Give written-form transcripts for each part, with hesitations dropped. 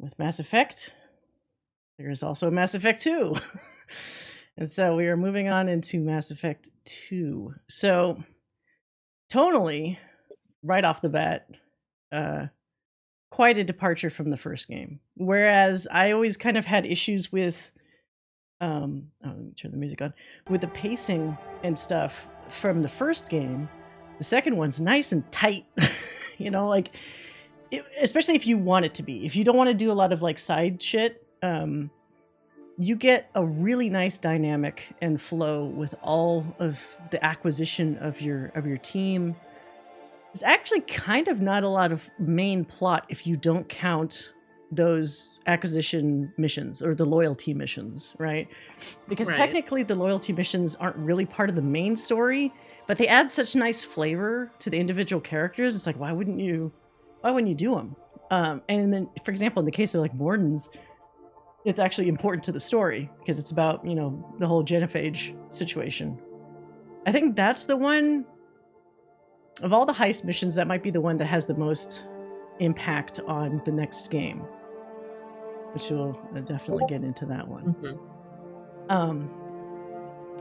with Mass Effect, there is also Mass Effect 2. And so we are moving on into Mass Effect 2. So tonally, right off the bat, quite a departure from the first game. Whereas I always kind of had issues with, let me turn the music on, with the pacing and stuff from the first game. The second one's nice and tight, like, especially if you want it to be. If you don't want to do a lot of like side shit, you get a really nice dynamic and flow with all of the acquisition of your team. There's actually kind of not a lot of main plot if you don't count those acquisition missions or the loyalty missions, right? Because technically the loyalty missions aren't really part of the main story, but they add such nice flavor to the individual characters. It's like, why wouldn't you do them? And then, for example, in the case of like Morden's, it's actually important to the story because it's about, the whole genophage situation. I think that's the one of all the heist missions, that might be the one that has the most impact on the next game, which we'll definitely get into that one. Mm-hmm.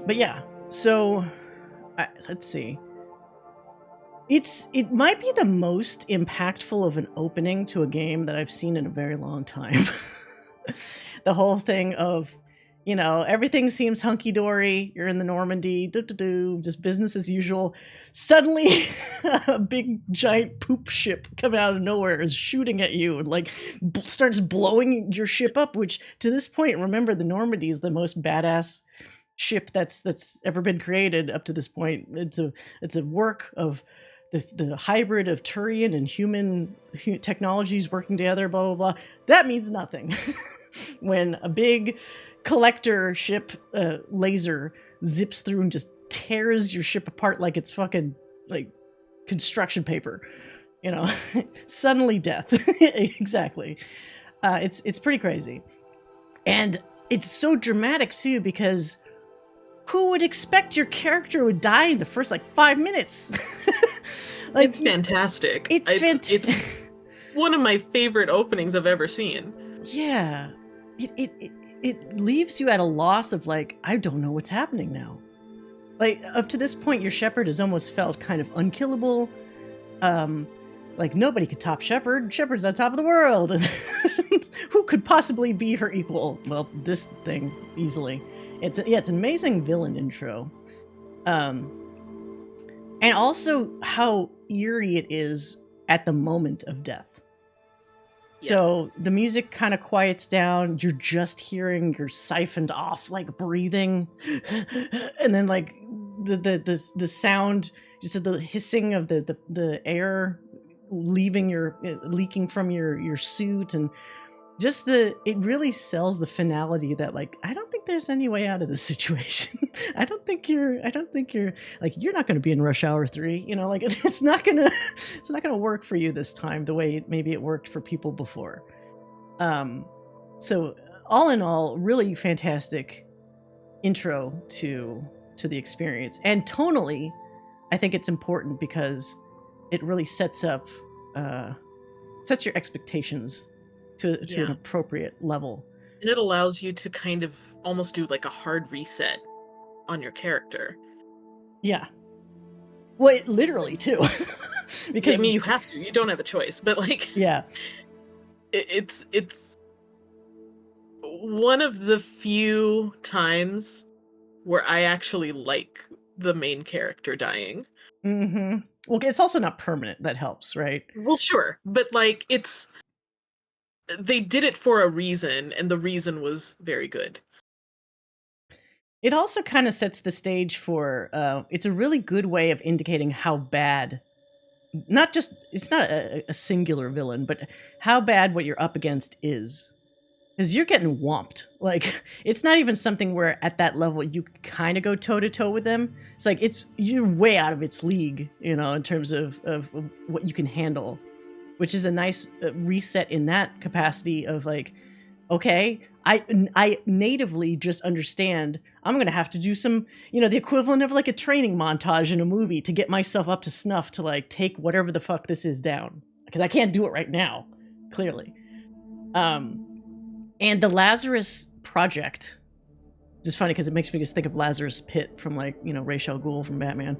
But yeah, so let's see. It might be the most impactful of an opening to a game that I've seen in a very long time. The whole thing of, everything seems hunky-dory. You're in the Normandy, just business as usual. Suddenly, a big, giant poop ship coming out of nowhere is shooting at you and, like, starts blowing your ship up, which, to this point, remember, the Normandy is the most badass ship that's ever been created up to this point. It's a work of the hybrid of Turian and human technologies working together, blah, blah, blah. That means nothing. When a big collector ship laser zips through and just tears your ship apart like it's fucking like construction paper, suddenly death. Exactly. It's pretty crazy. And it's so dramatic too, because who would expect your character would die in the first 5 minutes? It's fantastic. It's one of my favorite openings I've ever seen. Yeah. It leaves you at a loss of I don't know what's happening now. Up to this point, your Shepard has almost felt kind of unkillable. Nobody could top Shepard. Shepard's on top of the world. Who could possibly be her equal? Well, this thing easily. It's an amazing villain intro. And also how eerie it is at the moment of death. So the music kind of quiets down. You're just hearing your siphoned off breathing, and then the sound, just the hissing of the air leaking from your suit, and just it really sells the finality that I don't think there's any way out of this situation. I don't think you're you're not going to be in Rush Hour 3. It's not gonna work for you this time the way maybe it worked for people before. So all in all, really fantastic intro to the experience, and tonally, I think it's important because it really sets your expectations to an appropriate level. And it allows you to kind of almost do a hard reset on your character. Yeah. Well, literally too. Because you have to. You don't have a choice. But yeah, it's one of the few times where I actually like the main character dying. Mm-hmm. Well, it's also not permanent. That helps, right? Well, sure, but they did it for a reason, and the reason was very good. It also kind of sets the stage for, it's a really good way of indicating how bad, it's not a singular villain, but how bad what you're up against is. Because you're getting whomped. It's not even something where at that level you kind of go toe-to-toe with them. It's you're way out of its league, in terms of what you can handle. Which is a nice reset in that capacity of okay, I natively just understand I'm going to have to do some, the equivalent of a training montage in a movie to get myself up to snuff to take whatever the fuck this is down. Because I can't do it right now, clearly. And the Lazarus Project, just funny because it makes me just think of Lazarus Pit from, like, you know, Ra's al Ghul from Batman.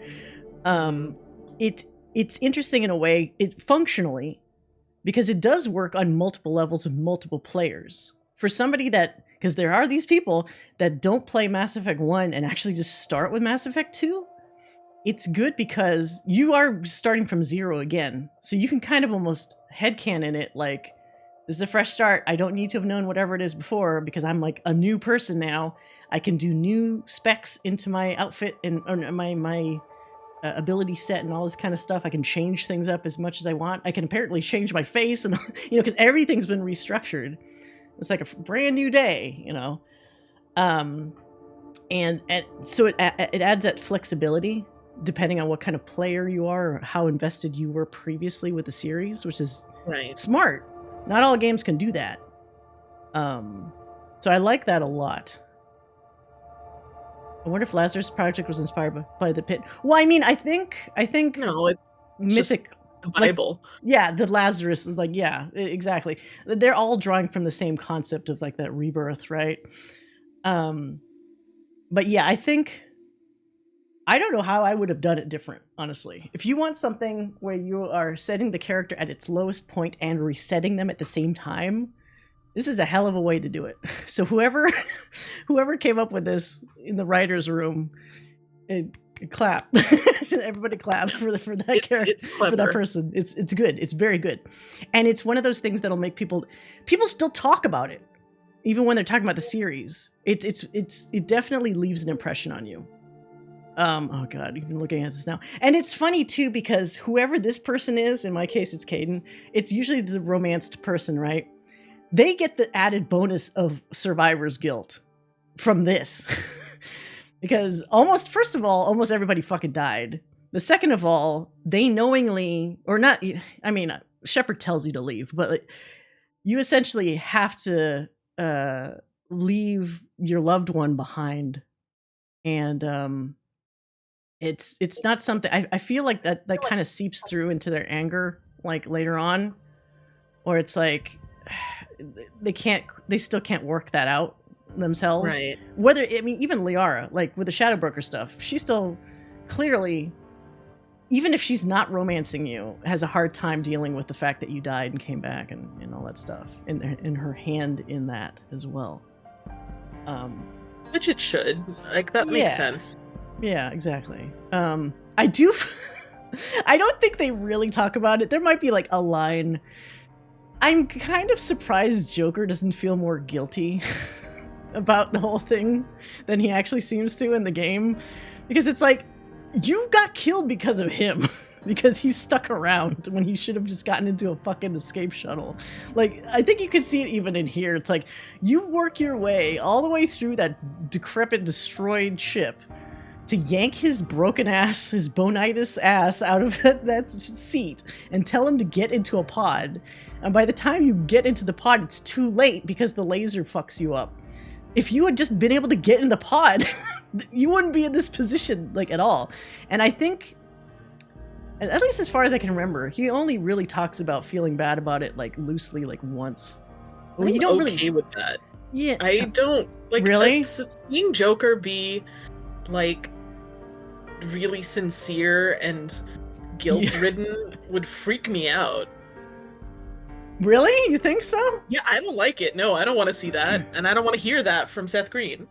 It's interesting in a way, it functionally, because it does work on multiple levels of multiple players. For somebody that, because there are these people that don't play Mass Effect 1 and actually just start with Mass Effect 2, it's good because you are starting from zero again. So you can kind of almost headcanon it like, this is a fresh start. I don't need to have known whatever it is before because I'm like a new person now. I can do new specs into my outfit and my ability set and all this kind of stuff. I can change things up as much as I want. I can apparently change my face and, you know, because everything's been restructured. It's like a brand new day, you know. And so it adds that flexibility depending on what kind of player you are or how invested you were previously with the series, which is smart. Not all games can do that. So I like that a lot. I wonder if Lazarus Project was inspired by the Pit. Well, I mean, I think no, it's mythic, just the Bible. Like, yeah, the Lazarus is like, yeah, exactly. They're all drawing from the same concept of like that rebirth, right? But yeah, I don't know how I would have done it different, honestly. If you want something where you are setting the character at its lowest point and resetting them at the same time, this is a hell of a way to do it. So whoever came up with this in the writer's room, clap. Everybody clap for that character, it's clever. For that person. It's good. It's very good. And it's one of those things that'll make people still talk about it, even when they're talking about the series. It definitely leaves an impression on you. Oh god, even looking at this now. And it's funny too, because whoever this person is, in my case it's Caden, it's usually the romanced person, right? They get the added bonus of survivor's guilt from this. Because first of all, almost everybody fucking died. The second of all, they knowingly, or not, I mean, Shepard tells you to leave, but like, you essentially have to leave your loved one behind. And it's not something, I feel like that kind of seeps through into their anger, like later on, or it's like, they still can't work that out themselves. Right. Whether, I mean, even Liara, like with the Shadow Broker stuff, she still clearly, even if she's not romancing you, has a hard time dealing with the fact that you died and came back and all that stuff, and her hand in that as well. Which it should. Like, that makes sense. Yeah, exactly. I don't think they really talk about it. There might be like a line. I'm kind of surprised Joker doesn't feel more guilty about the whole thing than he actually seems to in the game. Because it's like, you got killed because of him. Because he's stuck around when he should have just gotten into a fucking escape shuttle. Like, I think you can see it even in here. It's like, you work your way all the way through that decrepit, destroyed ship to yank his broken ass, his bonitis ass out of that seat and tell him to get into a pod. And by the time you get into the pod, it's too late because the laser fucks you up. If you had just been able to get in the pod, you wouldn't be in this position, like, at all. And I think, at least as far as I can remember, he only really talks about feeling bad about it, like, loosely, like, once. Well, you don't okay with that. Yeah. I don't, like, really? Seeing Joker be, like, really sincere and guilt-ridden would freak me out. Really? You think so? Yeah, I don't like it. No, I don't want to see that. And I don't want to hear that from Seth Green.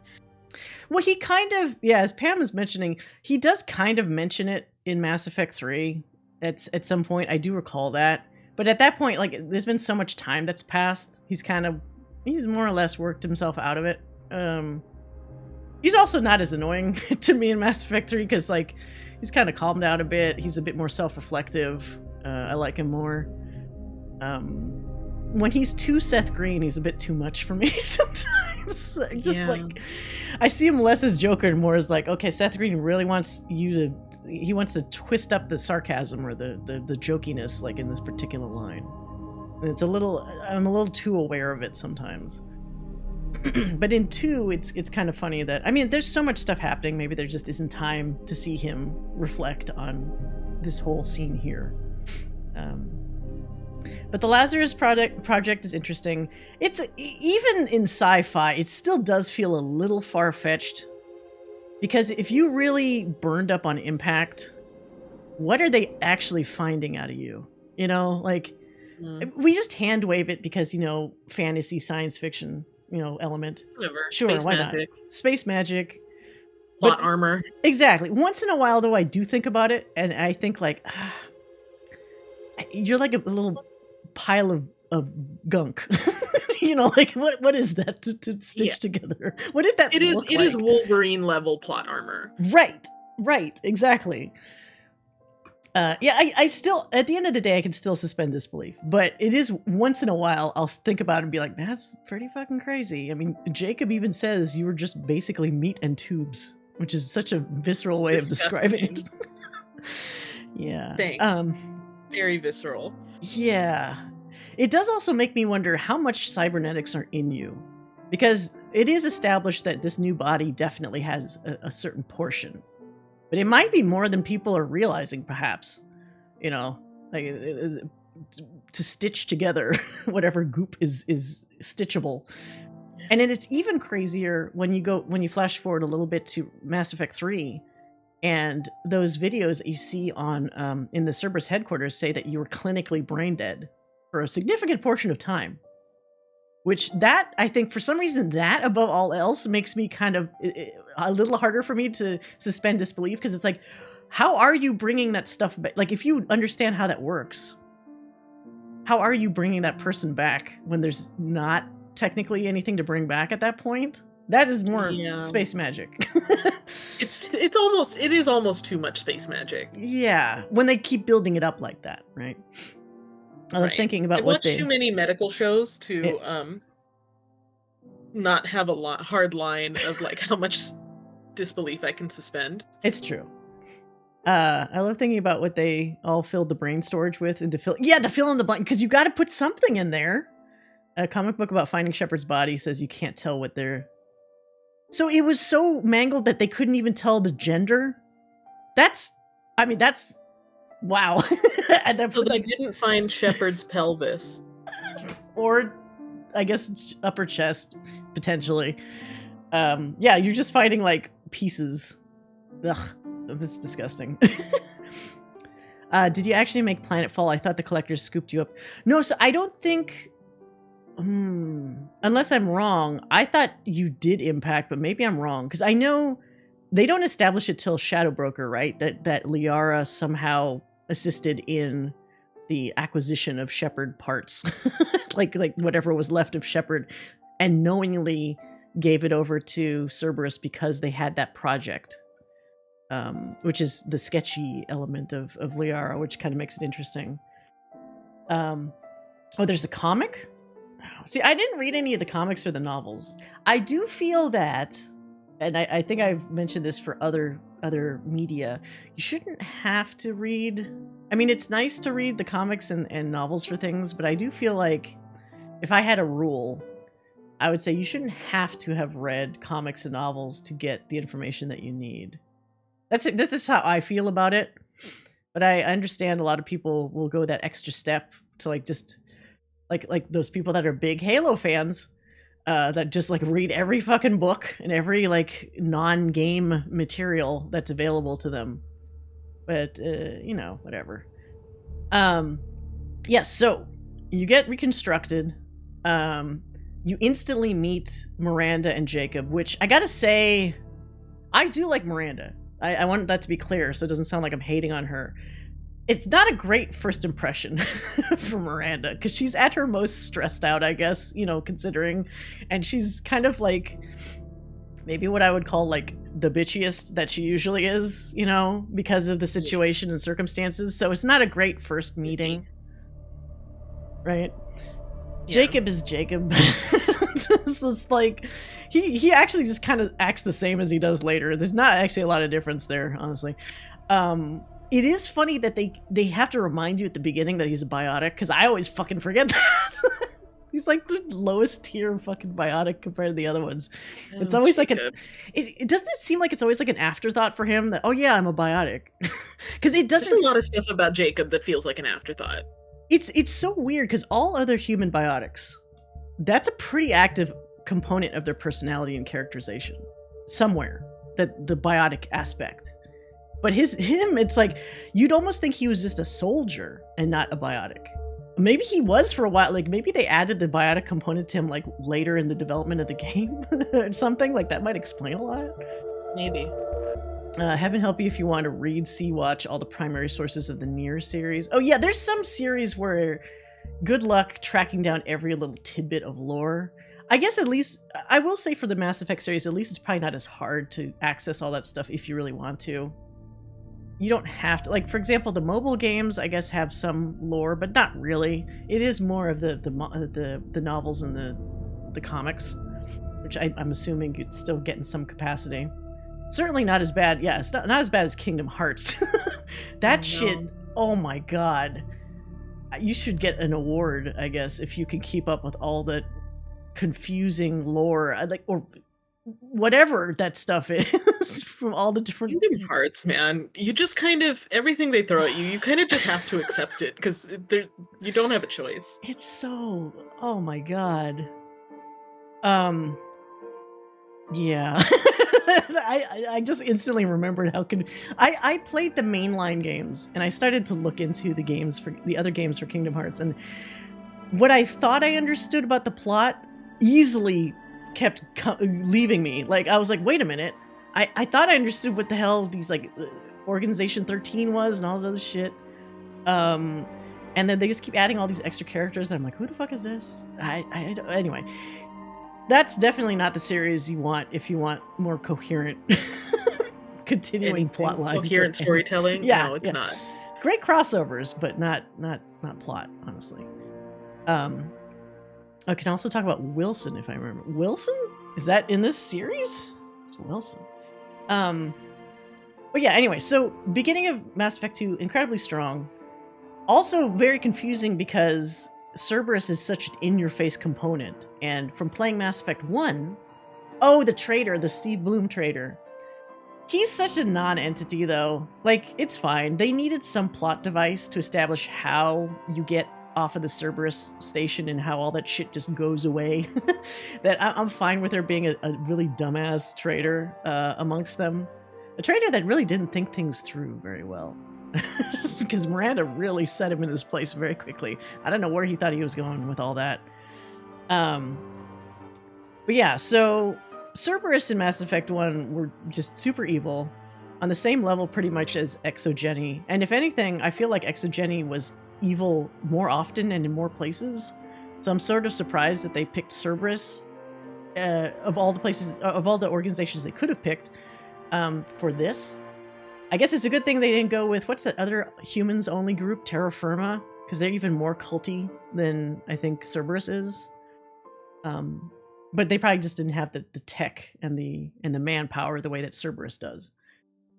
Well, he kind of, yeah, as Pam is mentioning, he does kind of mention it in Mass Effect 3 at some point. I do recall that. But at that point, like, there's been so much time that's passed. He's more or less worked himself out of it. He's also not as annoying to me in Mass Effect 3 because, like, he's kind of calmed down a bit. He's a bit more self-reflective. I like him more. When he's too Seth Green, he's a bit too much for me sometimes. Like, I see him less as Joker and more as like, okay, Seth Green really wants he wants to twist up the sarcasm or the jokiness, like in this particular line. And I'm a little too aware of it sometimes. But in 2, it's kind of funny that, I mean, there's so much stuff happening, maybe there just isn't time to see him reflect on this whole scene here. But the Lazarus project is interesting. It's even in sci-fi, it still does feel a little far-fetched. Because if you really burned up on impact, what are they actually finding out of you? You know, like, we just hand wave it because, you know, fantasy, science fiction, you know, element. Whatever. Sure, Space why magic. not? Space magic. Plot armor. Exactly. Once in a while, though, I do think about it, and I think, like, you're like a little pile of gunk. You know, like, what is that to stitch together? What did that look like? It is Wolverine level plot armor. Right, exactly. I still, at the end of the day, I can still suspend disbelief, but it is once in a while I'll think about it and be like, that's pretty fucking crazy. I mean, Jacob even says you were just basically meat and tubes, which is such a visceral way of describing it. Yeah. Thanks. Very visceral. Yeah. It does also make me wonder how much cybernetics are in you, because it is established that this new body definitely has a certain portion. But it might be more than people are realizing, perhaps. You know, like to stitch together whatever goop is stitchable. And then it's even crazier when you flash forward a little bit to Mass Effect 3, and those videos that you see on in the Cerberus headquarters say that you were clinically brain dead for a significant portion of time. Which that, I think, for some reason, that above all else makes me kind of a little harder for me to suspend disbelief, because it's like, how are you bringing that stuff back? Like, if you understand how that works, how are you bringing that person back when there's not technically anything to bring back at that point? That is more space magic. It is almost too much space magic. Yeah, when they keep building it up like that, right? I was thinking about what they... I watch too many medical shows to not have a hard line of like how much disbelief I can suspend. It's true. I love thinking about what they all filled the brain storage with, and to fill in the blank, because you got to put something in there. A comic book about finding Shepard's body says you can't tell what they're... So it was so mangled that they couldn't even tell the gender? That's... Wow. So they didn't find Shepard's pelvis. Or, I guess, upper chest, potentially. Yeah, you're just finding, like, pieces. Ugh, this is disgusting. Did you actually make Planetfall? I thought the collectors scooped you up. No, so I don't think... unless I'm wrong, I thought you did Impact, but maybe I'm wrong. Because I know they don't establish it till Shadow Broker, right? That Liara somehow assisted in the acquisition of Shepard parts, like whatever was left of Shepard, and knowingly gave it over to Cerberus because they had that project, which is the sketchy element of Liara, which kind of makes it interesting. Oh, there's a comic? See, I didn't read any of the comics or the novels. I do feel that, and I think I've mentioned this for other media, you shouldn't have to read... I mean, it's nice to read the comics and novels for things, but I do feel like if I had a rule, I would say you shouldn't have to have read comics and novels to get the information that you need. This is how I feel about it, but I understand a lot of people will go that extra step to like just like those people that are big Halo fans that just like read every fucking book and every like non-game material that's available to them. But you know, whatever. Yes, so you get reconstructed. You instantly meet Miranda and Jacob, which I gotta say, I do like Miranda. I want that to be clear so it doesn't sound like I'm hating on her. It's not a great first impression for Miranda, because she's at her most stressed out, I guess, you know, considering. And she's kind of like maybe what I would call like the bitchiest that she usually is, you know, because of the situation and circumstances. So it's not a great first meeting. Right? Yeah. Jacob is Jacob. It's like he actually just kind of acts the same as he does later. There's not actually a lot of difference there, honestly. It is funny that they have to remind you at the beginning that he's a biotic, because I always fucking forget that. He's like the lowest tier fucking biotic compared to the other ones. It's always like it doesn't seem like it's always like an afterthought for him that, oh yeah, I'm a biotic. Because it doesn't... There's a lot of stuff about Jacob that feels like an afterthought. It's so weird because all other human biotics, that's a pretty active component of their personality and characterization somewhere, that the biotic aspect. But him, it's like you'd almost think he was just a soldier and not a biotic. Maybe he was for a while. Like maybe they added the biotic component to him like later in the development of the game or something. Like that might explain a lot. Maybe. Heaven help you if you want to read, see, watch all the primary sources of the Nier series. Oh yeah, there's some series where good luck tracking down every little tidbit of lore. I guess at least, I will say for the Mass Effect series, at least it's probably not as hard to access all that stuff if you really want to. You don't have to, like, for example, the mobile games, I guess, have some lore, but not really. It is more of the novels and the comics, which I'm assuming you'd still get in some capacity. Certainly not as bad. Yeah, it's not as bad as Kingdom Hearts. That shit, oh my god. You should get an award, I guess, if you can keep up with all the confusing lore, like, or whatever that stuff is from all the different Kingdom Hearts, man. You just kind of, everything they throw at you, you kind of just have to accept it because you don't have a choice. It's so, oh my god. Yeah. I just instantly remembered how I played the mainline games and I started to look into the other games for Kingdom Hearts, and what I thought I understood about the plot easily kept leaving me. Like I was like, wait a minute, I thought I understood what the hell these like Organization 13 was and all this other shit, and then they just keep adding all these extra characters and I'm like, who the fuck is this? Anyway, that's definitely not the series you want if you want more coherent continuing plot lines, coherent storytelling. Yeah, no, it's not. Great crossovers, but not plot, honestly. I can also talk about Wilson, if I remember. Wilson? Is that in this series? It's Wilson. But yeah, anyway, so beginning of Mass Effect 2, incredibly strong. Also very confusing because Cerberus is such an in-your-face component. And from playing Mass Effect 1, oh, the traitor, the Steve Bloom traitor. He's such a non-entity, though. Like, it's fine. They needed some plot device to establish how you get off of the Cerberus station and how all that shit just goes away. That I'm fine with there being a really dumbass traitor amongst them. A traitor that really didn't think things through very well. Because Miranda really set him in his place very quickly. I don't know where he thought he was going with all that. But yeah, so Cerberus in Mass Effect 1 were just super evil, on the same level pretty much as Exogeny. And if anything, I feel like Exogeny was evil more often and in more places. So I'm sort of surprised that they picked Cerberus of all the places, of all the organizations they could have picked for this. I guess it's a good thing they didn't go with, what's that other humans only group, Terra Firma, because they're even more culty than I think Cerberus is. But they probably just didn't have the tech and the manpower the way that Cerberus does.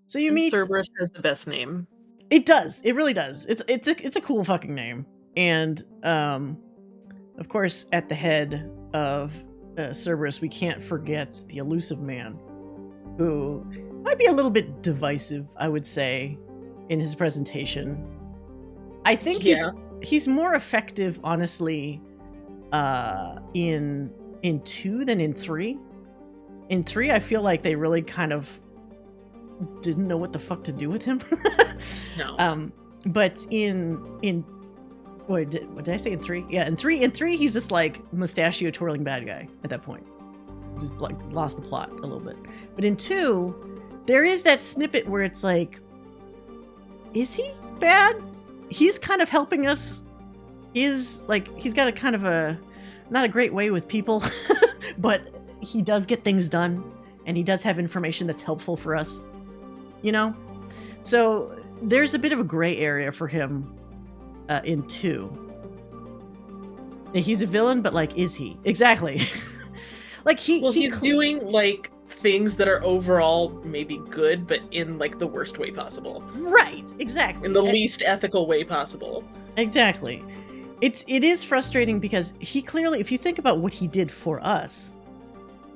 So you meet Cerberus has the best name. It does. It really does. It's a cool fucking name. And of course, at the head of Cerberus, we can't forget the elusive man, who might be a little bit divisive, I would say, in his presentation. I think he's more effective, honestly, in 2 than in 3. In 3, I feel like they really kind of didn't know what the fuck to do with him. No. But in what did I say in 3? Yeah, in 3 he's just like mustachio twirling bad guy at that point. Just like lost the plot a little bit. But in 2, there is that snippet where it's like, is he bad? He's kind of helping us. He's got a kind of a not a great way with people, but he does get things done and he does have information that's helpful for us. You know? So there's a bit of a gray area for him in 2. He's a villain, but like, is he? Exactly. Like he's doing like things that are overall maybe good, but in like the worst way possible. Right, exactly. In the least ethical way possible. Exactly. It is frustrating because he clearly, if you think about what he did for us,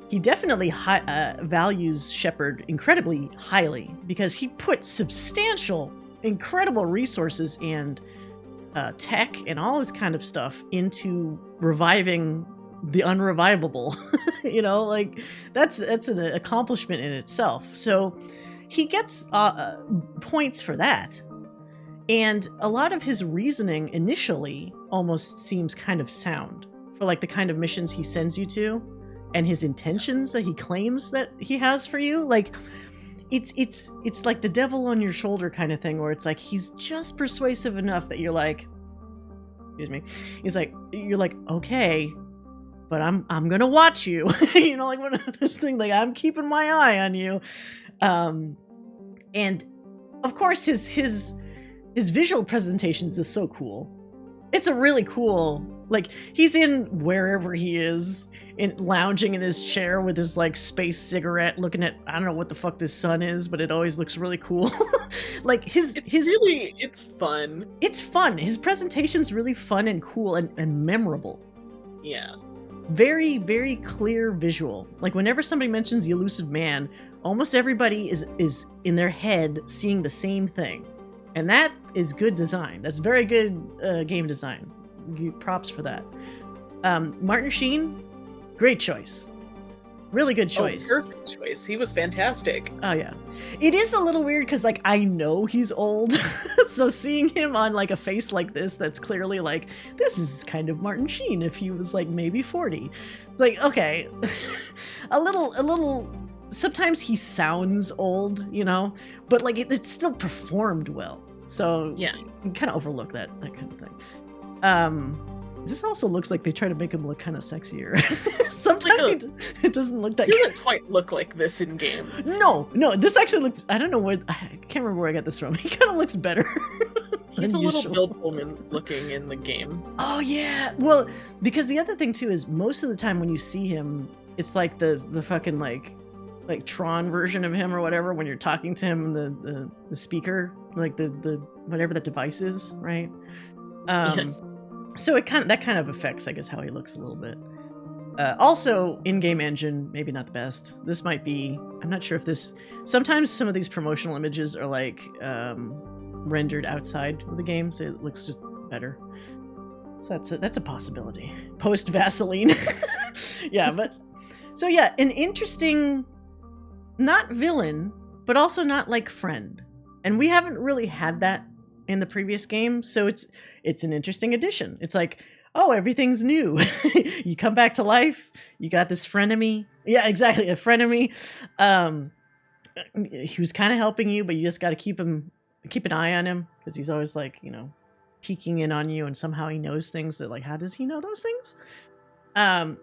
he definitely values Shepard incredibly highly because he put substantial, incredible resources and tech and all this kind of stuff into reviving the unrevivable. You know, like that's an accomplishment in itself. So he gets points for that. And a lot of his reasoning initially almost seems kind of sound for like the kind of missions he sends you to and his intentions that he claims that he has for you. Like it's like the devil on your shoulder kind of thing, where it's like he's just persuasive enough that you're like, excuse me, he's like, you're like, okay, but I'm gonna watch you. You know, like one of this thing, like I'm keeping my eye on you. And of course his visual presentations is so cool. It's a really cool, like he's in wherever he is, lounging in his chair with his like space cigarette, looking at, I don't know what the fuck this sun is, but it always looks really cool. Like it's fun. It's fun. His presentation's really fun and cool and memorable. Yeah. Very, very clear visual. Like whenever somebody mentions the elusive man, almost everybody is in their head seeing the same thing. And that is good design. That's very good game design. Props for that. Martin Sheen, great choice. Really good choice. Oh, perfect choice. He was fantastic. Oh yeah. It is a little weird because like I know he's old. So seeing him on like a face like this, that's clearly like, this is kind of Martin Sheen if he was like maybe 40. It's like, okay. a little sometimes he sounds old, you know, but like it's still performed well. So yeah, you kind of overlook that kind of thing. This also looks like they try to make him look kind of sexier. Sometimes it doesn't look that good. He doesn't quite look like this in game. No, this actually looks, I don't know where, I can't remember where I got this from. He kind of looks better. He's a little Bill Pullman looking in the game. Oh yeah, well, because the other thing too is most of the time when you see him, it's like the fucking like Tron version of him or whatever, when you're talking to him, the speaker, like the whatever that device is, right? Yeah. So that kind of affects, I guess, how he looks a little bit. Also, in-game engine, maybe not the best. This might be, I'm not sure if this, sometimes some of these promotional images are like rendered outside of the game, so it looks just better. So that's a possibility. Post Vaseline. Yeah, but so yeah, an interesting, not villain, but also not like friend. And we haven't really had that in the previous game, so it's an interesting addition. It's like, oh, everything's new. You come back to life, you got this frenemy. Yeah, exactly, a frenemy. He was kind of helping you, but you just got to keep an eye on him, because he's always like, you know, peeking in on you, and somehow he knows things that, like, how does he know those things?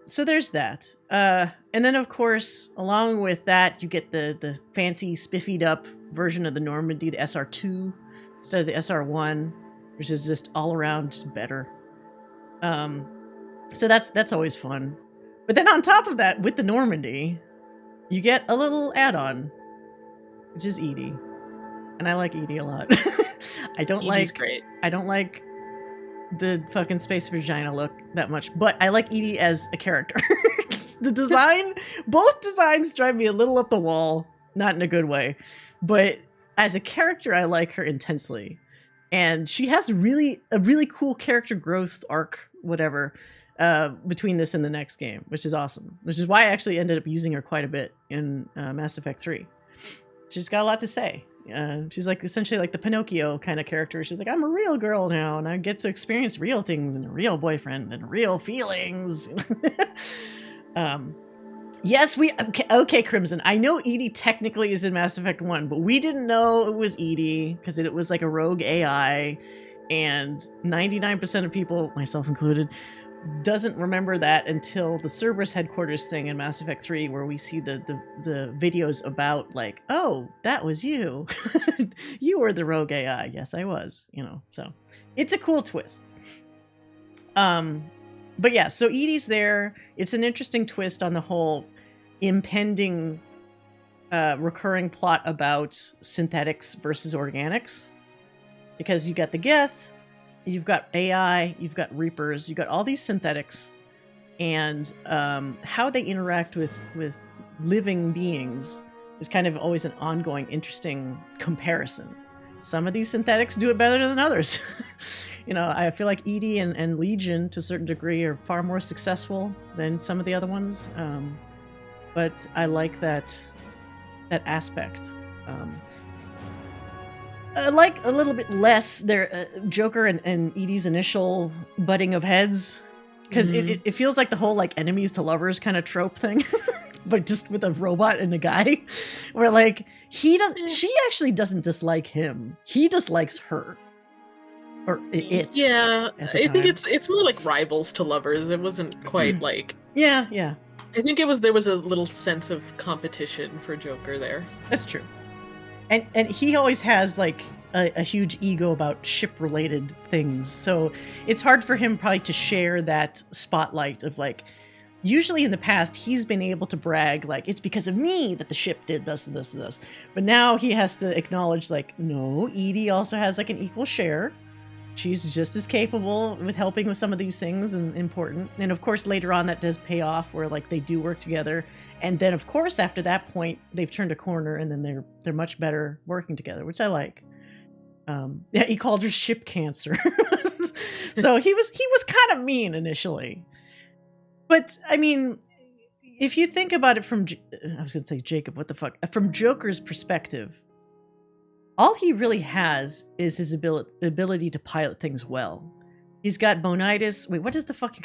So there's that. And then of course, along with that, you get the fancy spiffied up version of the Normandy, the SR2 instead of the SR1, which is just all around just better. So that's always fun. But then on top of that, with the Normandy, you get a little add-on, which is Edie. And I like Edie a lot. Edie's great. I don't like the fucking space vagina look that much, but I like Edie as a character. The design, both designs drive me a little up the wall, not in a good way, but as a character, I like her intensely. And she has a really cool character growth arc, whatever, between this and the next game, which is awesome. Which is why I actually ended up using her quite a bit in Mass Effect 3. She's got a lot to say. She's like essentially like the Pinocchio kind of character. She's like, I'm a real girl now, and I get to experience real things and a real boyfriend and real feelings. Yes, okay, Crimson. I know Edie technically is in Mass Effect 1, but we didn't know it was Edie because it was like a rogue AI, and 99% of people, myself included, doesn't remember that until the Cerberus headquarters thing in Mass Effect 3, where we see the videos about like, oh, that was you. You were the rogue AI. Yes, I was, you know. So it's a cool twist. But yeah, so Edie's there. It's an interesting twist on the whole impending recurring plot about synthetics versus organics, because you got the Geth, you've got AI, you've got Reapers, you've got all these synthetics, and how they interact with living beings is kind of always an ongoing, interesting comparison. Some of these synthetics do it better than others. You know, I feel like EDI and Legion, to a certain degree, are far more successful than some of the other ones. But I like that aspect. I like a little bit less their Joker and EDI's initial butting of heads, because it feels like the whole like enemies to lovers kind of trope thing, but just with a robot and a guy, where like she actually doesn't dislike him, he dislikes her, or it. Yeah, I think it's more like rivals to lovers. It wasn't quite like. Yeah. I think there was a little sense of competition for Joker there. That's true. And he always has like a huge ego about ship-related things, so it's hard for him probably to share that spotlight of like. Usually in the past, he's been able to brag like it's because of me that the ship did this and this and this, but now he has to acknowledge like no, EDI also has like an equal share. She's just as capable with helping with some of these things and important. And of course, later on, that does pay off where like they do work together. And then, of course, after that point, they've turned a corner and then they're much better working together, which I like. Yeah, he called her ship cancer. So he was kind of mean initially. But I mean, if you think about it from, I was going to say Jacob, what the fuck? From Joker's perspective, all he really has is his ability to pilot things well. He's got bonitis. Wait, what is the fucking...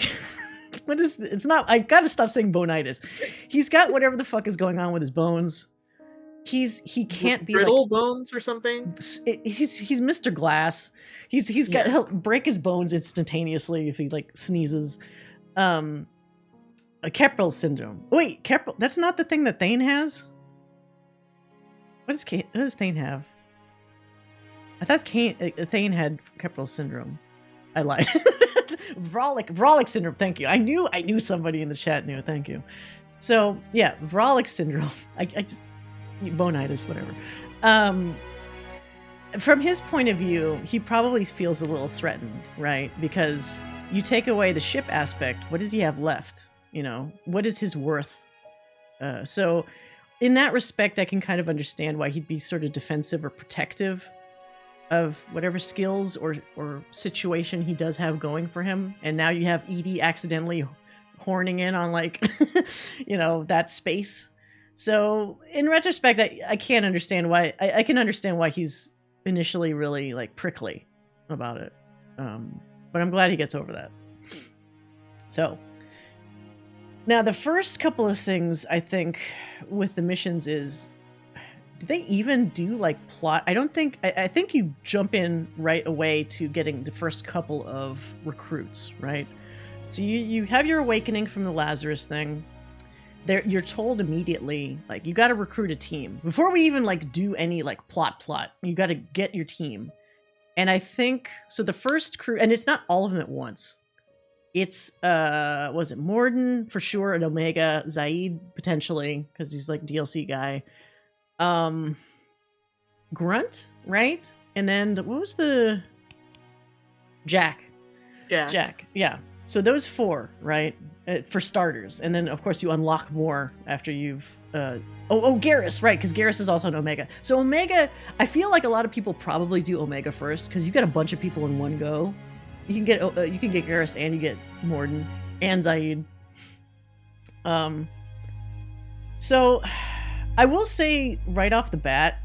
what is... It's not... I gotta stop saying bonitis. He's got whatever the fuck is going on with his bones. He can't be brittle like... bones or something? He's Mr. Glass. He'll break his bones instantaneously if he like sneezes. A Keppel syndrome. Wait, Keppel... That's not the thing that Thane has? What does Thane have? I thought Thane had Keppel syndrome. I lied. Vrolic syndrome. Thank you. I knew somebody in the chat knew. Thank you. So yeah, Vrolic syndrome. I just bonitis, whatever. From his point of view, he probably feels a little threatened, right? Because you take away the ship aspect, what does he have left? You know, what is his worth? So in that respect, I can kind of understand why he'd be sort of defensive or protective of whatever skills or situation he does have going for him. And now you have EDI accidentally horning in on like, you know, that space. So in retrospect, I can't understand why. I can understand why he's initially really like prickly about it. But I'm glad he gets over that. So now the first couple of things I think with the missions is, do they even do like plot? I think you jump in right away to getting the first couple of recruits, right? So you have your awakening from the Lazarus thing. You're told immediately, like, you got to recruit a team. Before we even like do any like plot, you got to get your team. And I think, so the first crew, and it's not all of them at once. It's, was it Morden for sure, and Omega, Zaid potentially, because he's like DLC guy. Grunt, right? And then what was the Jack? Yeah. Jack. Yeah. So those four, right? For starters. And then of course you unlock more after you've Garrus, right? Because Garrus is also an Omega. So Omega, I feel like a lot of people probably do Omega first because you get a bunch of people in one go. You can get Garrus and you get Morden and Zaid. So I will say right off the bat,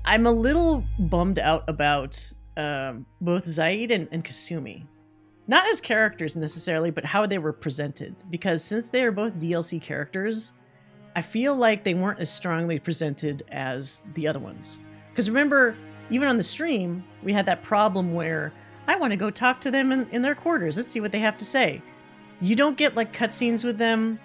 I'm a little bummed out about both Zaid and Kasumi. Not as characters necessarily, but how they were presented. Because since they are both DLC characters, I feel like they weren't as strongly presented as the other ones. Because remember, even on the stream, we had that problem where I want to go talk to them in their quarters. Let's see what they have to say. You don't get like cutscenes with them.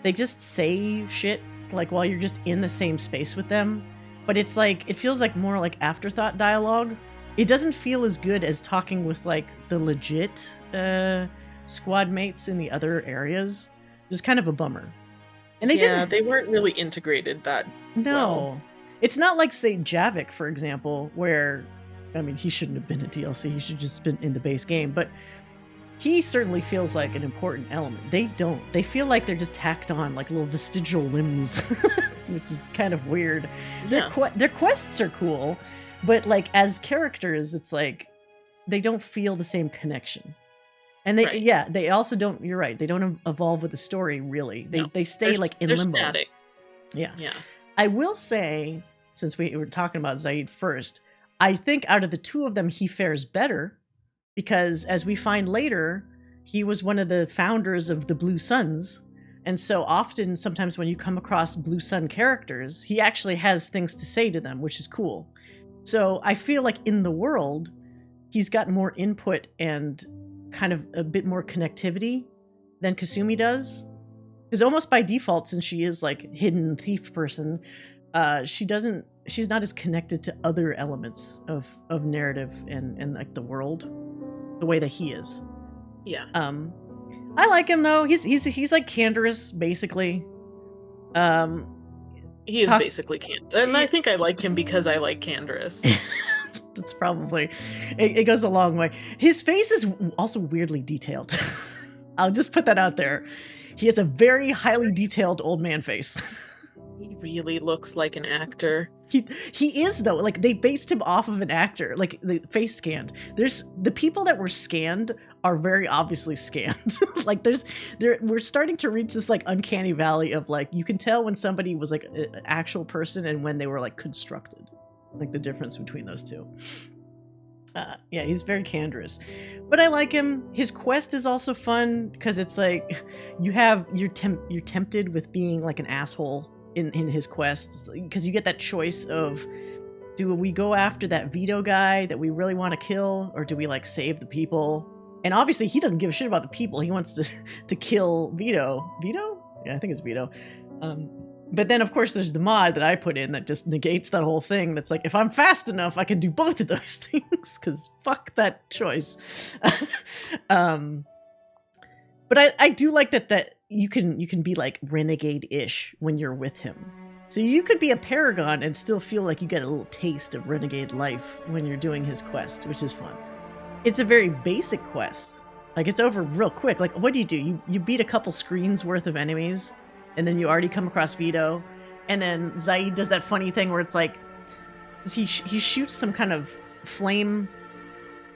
They just say shit like while you're just in the same space with them, but it's like it feels like more like afterthought dialogue. It doesn't feel as good as talking with like the legit squad mates in the other areas. It was kind of a bummer. And they weren't really integrated that well. It's not like say Javik, for example, where I mean he shouldn't have been a DLC, he should just been in the base game, but he certainly feels like an important element. They don't. They feel like they're just tacked on like little vestigial limbs, which is kind of weird. Yeah. Their quests are cool, but like as characters, it's like they don't feel the same connection. And Right. they also don't, you're right, they don't evolve with the story really. No. They stay like in They're limbo. static. Yeah. Yeah. I will say, since we were talking about Zaid first, I think out of the two of them, he fares better because, as we find later, he was one of the founders of the Blue Suns. And so often, sometimes when you come across Blue Sun characters, he actually has things to say to them, which is cool. So I feel like in the world, he's got more input and kind of a bit more connectivity than Kasumi does. Because almost by default, since she is like hidden thief person, she's not as connected to other elements of narrative and like the world the way that he is. Yeah. I like him though. He's like Canderous basically. He is basically Canderous. And I think I like him because I like Canderous. That's probably it goes a long way. His face is also weirdly detailed. I'll just put that out there. He has a very highly detailed old man face. He really looks like an actor. He is though. Like they based him off of an actor, like the face scanned. There's the people that were scanned are very obviously scanned. Like we're starting to reach this like uncanny valley of like you can tell when somebody was like an actual person and when they were like constructed. Like the difference between those two. Yeah, he's very Canderous, but I like him. His quest is also fun because it's like you're tempted with being like an asshole in his quest because you get that choice of do we go after that Vito guy that we really want to kill or do we like save the people? And obviously he doesn't give a shit about the people. He wants to kill Vito. Vito? Yeah, I think it's Vito. But then, of course, there's the mod that I put in that just negates that whole thing. That's like, if I'm fast enough, I can do both of those things, because fuck that choice. But I do like that you can be like renegade-ish when you're with him. So you could be a paragon and still feel like you get a little taste of renegade life when you're doing his quest, which is fun. It's a very basic quest. Like, it's over real quick. Like, what do? You beat a couple screens worth of enemies, and then you already come across Vito, and then Zaid does that funny thing where it's like he shoots some kind of flame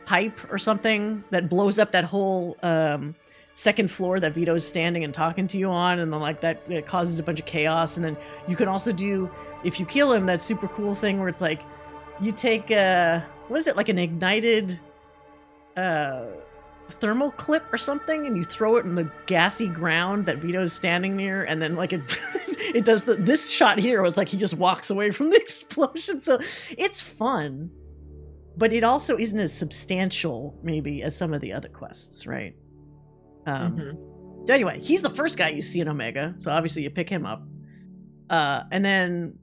pipe or something that blows up that whole second floor that Vito's standing and talking to you on, and then like that causes a bunch of chaos. And then you can also do, if you kill him, that super cool thing where it's like you take what is it, like an ignited thermal clip or something, and you throw it in the gassy ground that Vito's standing near, and then like it does this shot here was like he just walks away from the explosion. So it's fun, but it also isn't as substantial maybe as some of the other quests, right? So anyway, he's the first guy you see in Omega, so obviously you pick him up, and then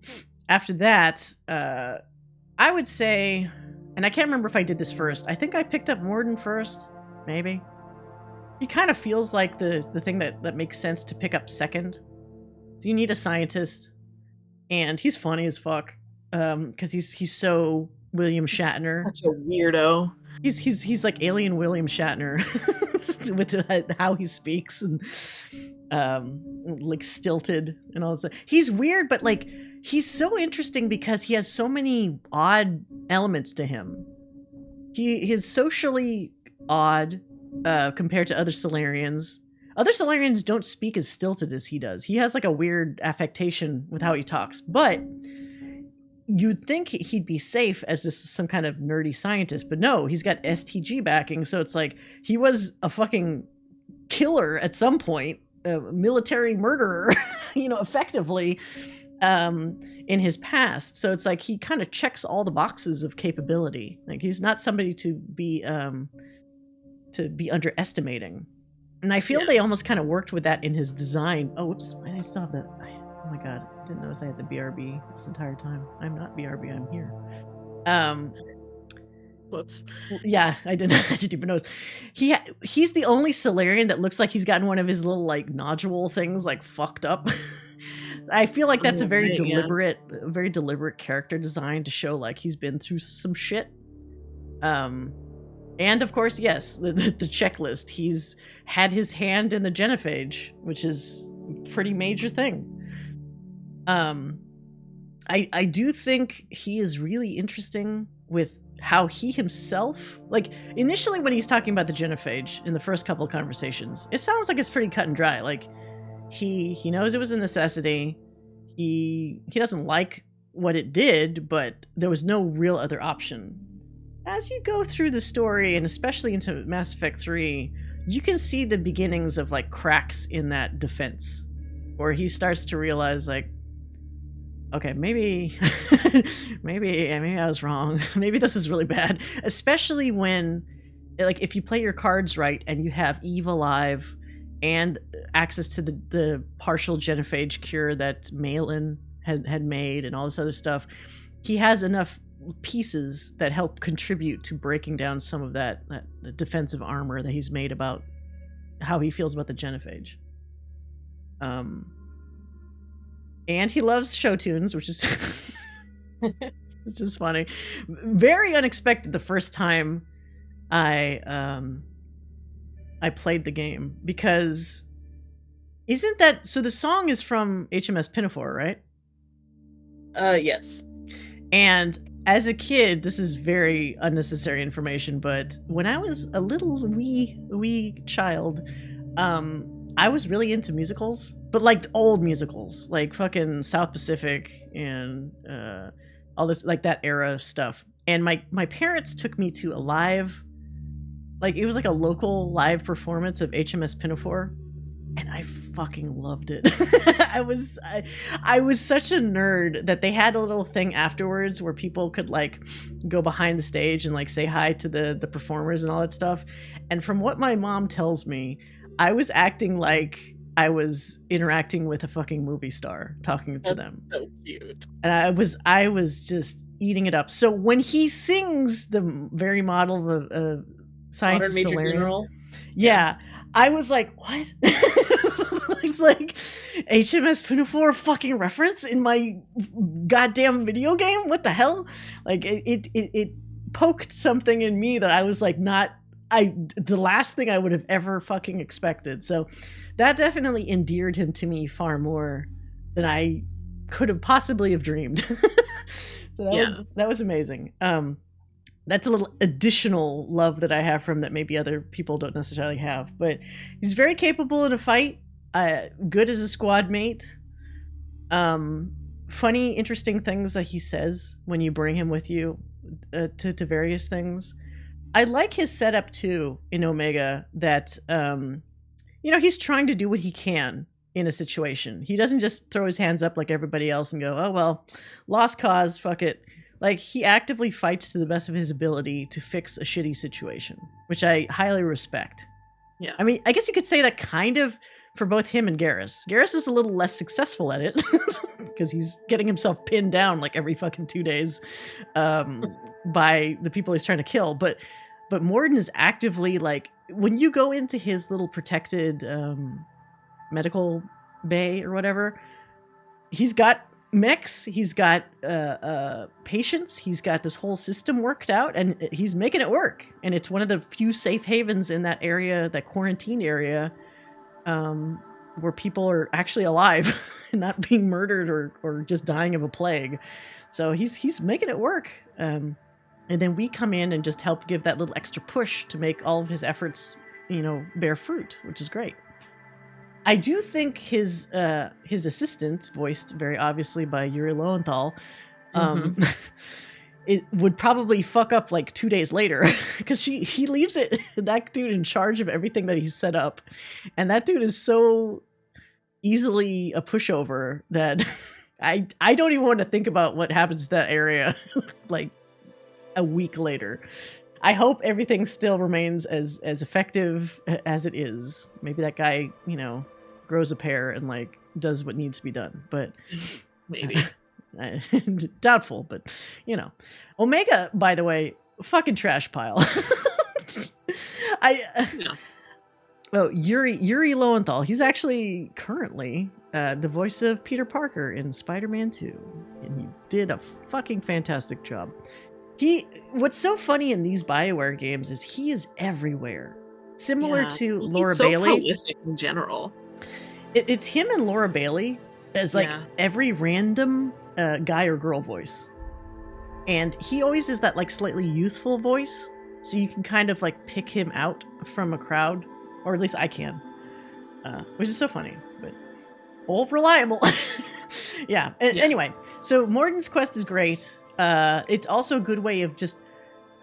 after that I would say, and I can't remember if I did this first, I think I picked up Morden first. Maybe. He kind of feels like the thing that makes sense to pick up second. So you need a scientist, and he's funny as fuck, because he's so William Shatner. Such a weirdo. He's like alien William Shatner with how he speaks and like stilted and all this. He's weird, but like he's so interesting because he has so many odd elements to him. He is socially odd compared to other Solarians. Other Solarians don't speak as stilted as he does. He has like a weird affectation with how he talks, but you'd think he'd be safe as just some kind of nerdy scientist, but no, he's got STG backing, so it's like he was a fucking killer at some point, a military murderer, effectively, in his past. So it's like he kind of checks all the boxes of capability. Like he's not somebody to be underestimating. And I feel they almost kind of worked with that in his design. Oh, whoops. I still have that. Oh my god. I didn't notice I had the BRB this entire time. I'm not BRB. I'm here. Whoops. Yeah, I didn't even notice. He's the only Solarian that looks like he's gotten one of his little like nodule things like fucked up. I feel like that's a very deliberate character design to show like he's been through some shit. And of course, yes, the checklist. He's had his hand in the genophage, which is a pretty major thing. I do think he is really interesting with how he himself, like initially when he's talking about the genophage in the first couple of conversations, it sounds like it's pretty cut and dry. Like he knows it was a necessity. He doesn't like what it did, but there was no real other option. As you go through the story, and especially into Mass Effect 3, you can see the beginnings of like cracks in that defense, where he starts to realize like, okay, maybe maybe I was wrong. Maybe this is really bad. Especially when, like, if you play your cards right and you have Eve alive and access to the partial genophage cure that Malin had made and all this other stuff, he has enough pieces that help contribute to breaking down some of that defensive armor that he's made about how he feels about the genophage. And he loves show tunes, which is it's just funny. Very unexpected the first time I played the game, because isn't that so? The song is from HMS Pinafore, right? Yes. And as a kid, this is very unnecessary information, but when I was a little wee child, I was really into musicals, but like old musicals, like fucking South Pacific and all this, like that era stuff. And my parents took me to a live, like it was like a local live performance of HMS Pinafore, and I fucking loved it. I was such a nerd that they had a little thing afterwards where people could like go behind the stage and like say hi to the performers and all that stuff. And from what my mom tells me, I was acting like I was interacting with a fucking movie star, talking to them. So cute. And I was just eating it up. So when he sings the very model of Scientist Solarian, yeah, I was like, what? It's like HMS Pinafore fucking reference in my goddamn video game? What the hell? Like it poked something in me that I was like the last thing I would have ever fucking expected. So that definitely endeared him to me far more than I could have possibly have dreamed. So that was amazing. That's a little additional love that I have from that maybe other people don't necessarily have. But he's very capable in a fight, good as a squad mate. Funny, interesting things that he says when you bring him with you to various things. I like his setup too in Omega that, he's trying to do what he can in a situation. He doesn't just throw his hands up like everybody else and go, oh, well, lost cause, fuck it. Like, he actively fights to the best of his ability to fix a shitty situation, which I highly respect. Yeah. I mean, I guess you could say that kind of for both him and Garrus. Garrus is a little less successful at it because he's getting himself pinned down like every fucking 2 days by the people he's trying to kill. But Mordin is actively, like, when you go into his little protected medical bay or whatever, he's got mechs, he's got patients, he's got this whole system worked out, and he's making it work. And it's one of the few safe havens in that area, that quarantined area, where people are actually alive and not being murdered or just dying of a plague. So he's making it work. And then we come in and just help give that little extra push to make all of his efforts, bear fruit, which is great. I do think his assistant, voiced very obviously by Yuri Lowenthal, it would probably fuck up like 2 days later because he leaves that dude in charge of everything that he's set up, and that dude is so easily a pushover that I don't even want to think about what happens to that area like a week later. I hope everything still remains as effective as it is. Maybe that guy, grows a pair and like does what needs to be done. But maybe doubtful. But Omega, by the way, fucking trash pile. Yuri Lowenthal. He's actually currently the voice of Peter Parker in Spider-Man 2, and he did a fucking fantastic job. What's so funny in these BioWare games is he is everywhere. Similar to Laura Bailey. He's so prolific in general. It's him and Laura Bailey as like every random guy or girl voice. And he always is that like slightly youthful voice, so you can kind of like pick him out from a crowd, or at least I can, which is so funny, but all reliable. Yeah. Anyway, so Morden's quest is great. It's also a good way of just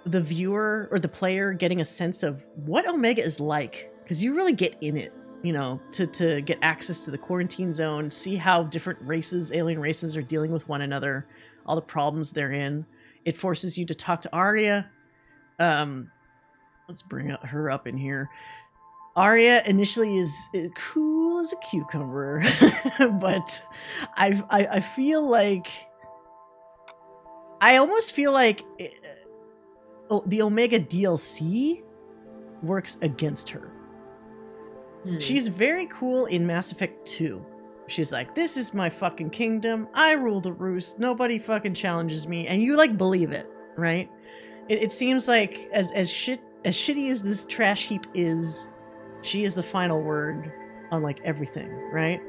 the viewer or the player getting a sense of what Omega is like, because you really get in it, you know, to get access to the quarantine zone, see how different races, alien races, are dealing with one another, all the problems they're in. It forces you to talk to Arya. Let's bring her up in here. Arya initially is cool as a cucumber, but I feel like I almost feel like the Omega DLC works against her. She's very cool in Mass Effect 2. She's like, this is my fucking kingdom. I rule the roost. Nobody fucking challenges me. And you like believe it, right? It seems like as shitty as this trash heap is, she is the final word on like everything, right?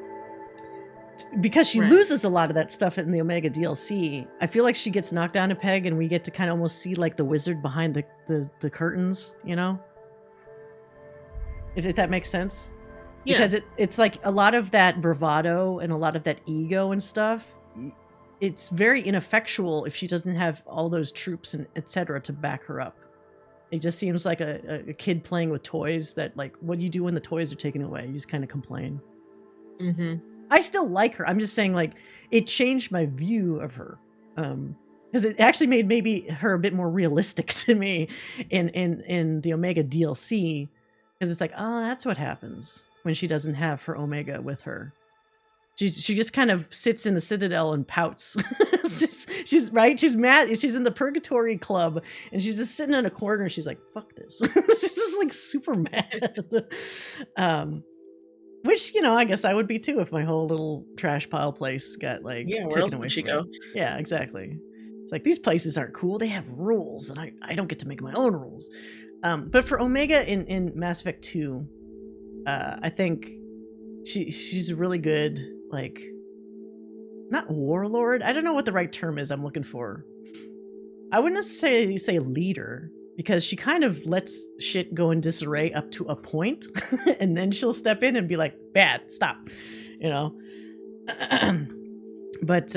Because she loses a lot of that stuff in the Omega DLC. I feel like she gets knocked down a peg and we get to kind of almost see like the wizard behind the curtains, you know? If that makes sense. Yeah. Because it's like a lot of that bravado and a lot of that ego and stuff, it's very ineffectual if she doesn't have all those troops and etc. to back her up. It just seems like a kid playing with toys that, like, what do you do when the toys are taken away? You just kind of complain. Mm-hmm. I still like her. I'm just saying, like, it changed my view of her. Because it actually made maybe her a bit more realistic to me in the Omega DLC. Because it's like, oh, that's what happens when she doesn't have her Omega with her. She just kind of sits in the Citadel and pouts. She's mad. She's in the Purgatory Club and she's just sitting in a corner. She's like, fuck this. She's just like super mad. Which, you know, I guess I would be too if my whole little trash pile place got like taken away from me. Yeah, exactly. It's like, these places aren't cool. They have rules and I don't get to make my own rules. But for Omega in Mass Effect 2, I think she's really good, like, not warlord. I don't know what the right term is I'm looking for. I wouldn't necessarily say leader, because she kind of lets shit go in disarray up to a point, and then she'll step in and be like, bad, stop, you know? But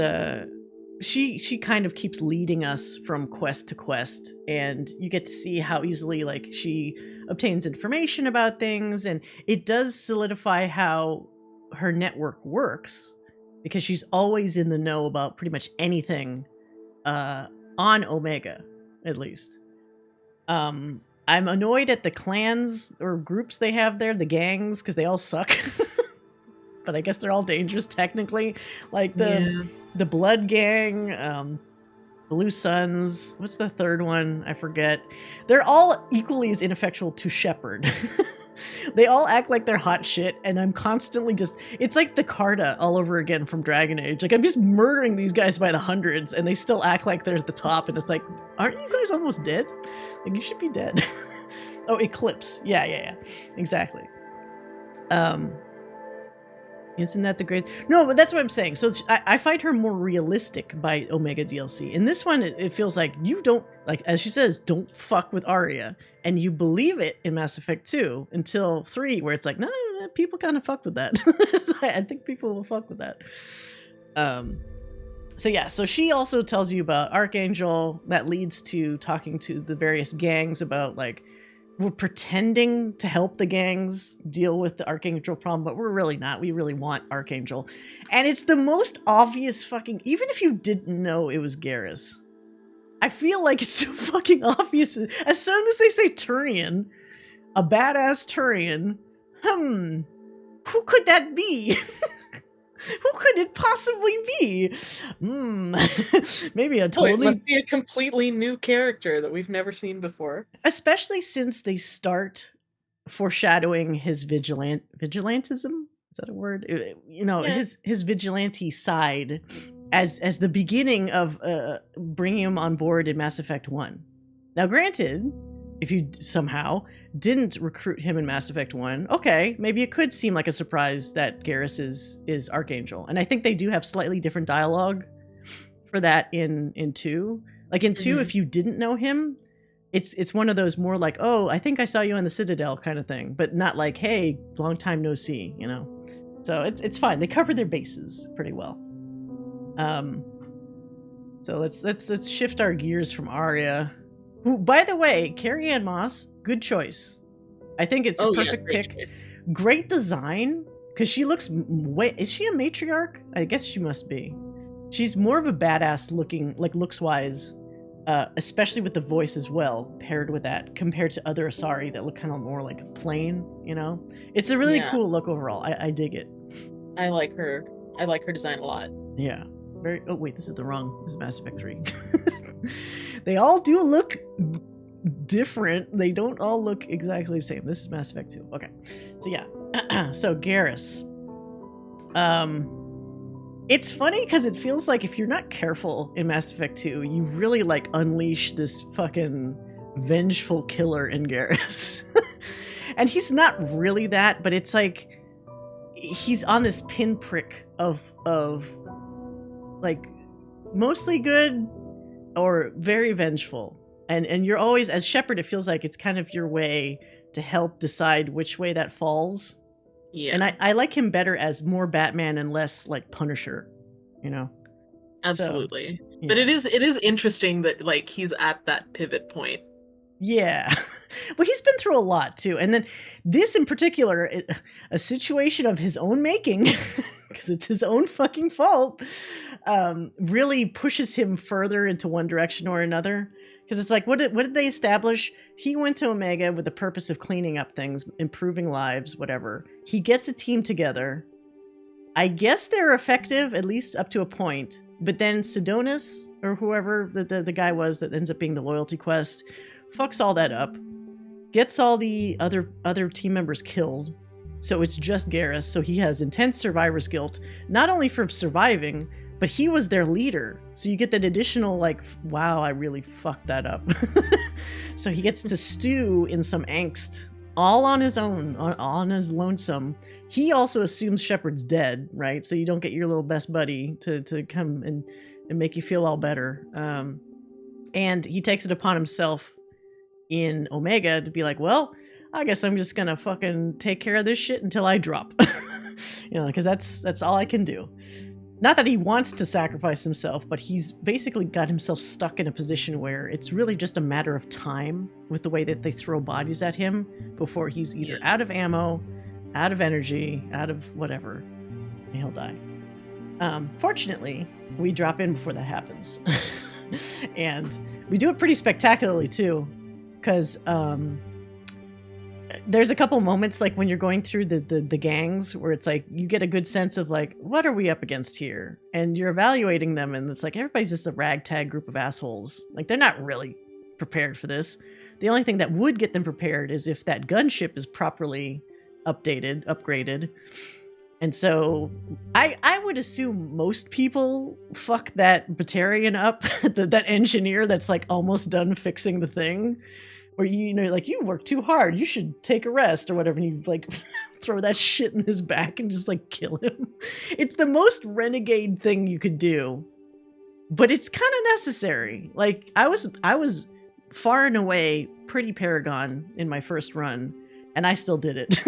she kind of keeps leading us from quest to quest, and you get to see how easily, like, she obtains information about things, and it does solidify how her network works, because she's always in the know about pretty much anything on Omega, at least. I'm annoyed at the clans or groups they have there, the gangs, because they all suck. But I guess they're all dangerous technically. Like the Blood Gang, Blue Suns, what's the third one? I forget. They're all equally as ineffectual to Shepard. They all act like they're hot shit, and I'm constantly just... It's like the Carta all over again from Dragon Age. Like, I'm just murdering these guys by the hundreds, and they still act like they're at the top, and it's like, aren't you guys almost dead? Like, you should be dead. Oh, Eclipse. Yeah. Exactly. Isn't that the great... No, but that's what I'm saying. So I find her more realistic by Omega DLC. In this one, it feels like you don't, like, as she says, don't fuck with Arya. And you believe it in Mass Effect 2 until 3, where it's like, no, people kind of fuck with that. I think people will fuck with that. So she also tells you about Archangel. That leads to talking to the various gangs about, like, we're pretending to help the gangs deal with the Archangel problem, but we're really not. We really want Archangel. And it's the most obvious fucking... Even if you didn't know it was Garrus, I feel like it's so fucking obvious. As soon as they say Turian, a badass Turian, who could that be? Who could it possibly be? Maybe a totally... it must be a completely new character that we've never seen before. Especially since they start foreshadowing his vigilantism. Is that a word? You know, his vigilante side as the beginning of bringing him on board in Mass Effect 1. Now, granted, if you somehow didn't recruit him in Mass Effect 1, okay, maybe it could seem like a surprise that Garrus is Archangel. And I think they do have slightly different dialogue for that in 2. Like in 2, if you didn't know him, it's one of those more like, oh, I think I saw you on the Citadel kind of thing, but not like, hey, long time no see, you know? So it's fine. They covered their bases pretty well. So let's shift our gears from Arya, who, by the way, Carrie-Anne Moss, good choice. I think it's a perfect pick. Choice. Great design, because she looks is she a matriarch? I guess she must be. She's more of a badass looking, like looks wise, especially with the voice as well, paired with that, compared to other Asari that look kind of more like plain, you know? It's a really cool look overall. I dig it. I like her. I like her design a lot. Yeah. Oh wait, this is Mass Effect 3. They all do look different. They don't all look exactly the same. This is Mass Effect 2. Okay. So yeah. So Garrus. It's funny because it feels like if you're not careful in Mass Effect 2, you really like unleash this fucking vengeful killer in Garrus. And he's not really that, but it's like he's on this pinprick of like mostly good or very vengeful. And you're always, as Shepard, it feels like it's kind of your way to help decide which way that falls. Yeah. And I like him better as more Batman and less like Punisher, you know? Absolutely. So, yeah. But it is interesting that like he's at that pivot point. Yeah. Well, he's been through a lot too. And then this in particular, a situation of his own making, because it's his own fucking fault, really pushes him further into one direction or another. Because it's like, what did they establish? He went to Omega with the purpose of cleaning up things, improving lives, whatever. He gets a team together. I guess they're effective, at least up to a point. But then Sidonis, or whoever the guy was that ends up being the loyalty quest, fucks all that up. Gets all the other team members killed. So it's just Garrus. So he has intense survivor's guilt, not only for surviving, but he was their leader. So you get that additional like, wow, I really fucked that up. So he gets to stew in some angst all on his own, on his lonesome. He also assumes Shepard's dead, right? So you don't get your little best buddy to come and make you feel all better. And he takes it upon himself in Omega to be like, well, I guess I'm just gonna fucking take care of this shit until I drop. You know, because that's all I can do. Not that he wants to sacrifice himself, but he's basically got himself stuck in a position where it's really just a matter of time with the way that they throw bodies at him before he's either out of ammo, out of energy, out of whatever, and he'll die. Fortunately, we drop in before that happens. And we do it pretty spectacularly too, because there's a couple moments like when you're going through the gangs where it's like you get a good sense of like, what are we up against here? And you're evaluating them and it's like everybody's just a ragtag group of assholes. Like they're not really prepared for this. The only thing that would get them prepared is if that gunship is properly upgraded. And so I would assume most people fuck that Batarian up, that engineer that's like almost done fixing the thing. Or you know, like, you work too hard, you should take a rest or whatever, and you like throw that shit in his back and just like kill him. It's the most renegade thing you could do, but it's kind of necessary. Like I was far and away pretty Paragon in my first run, and I still did it.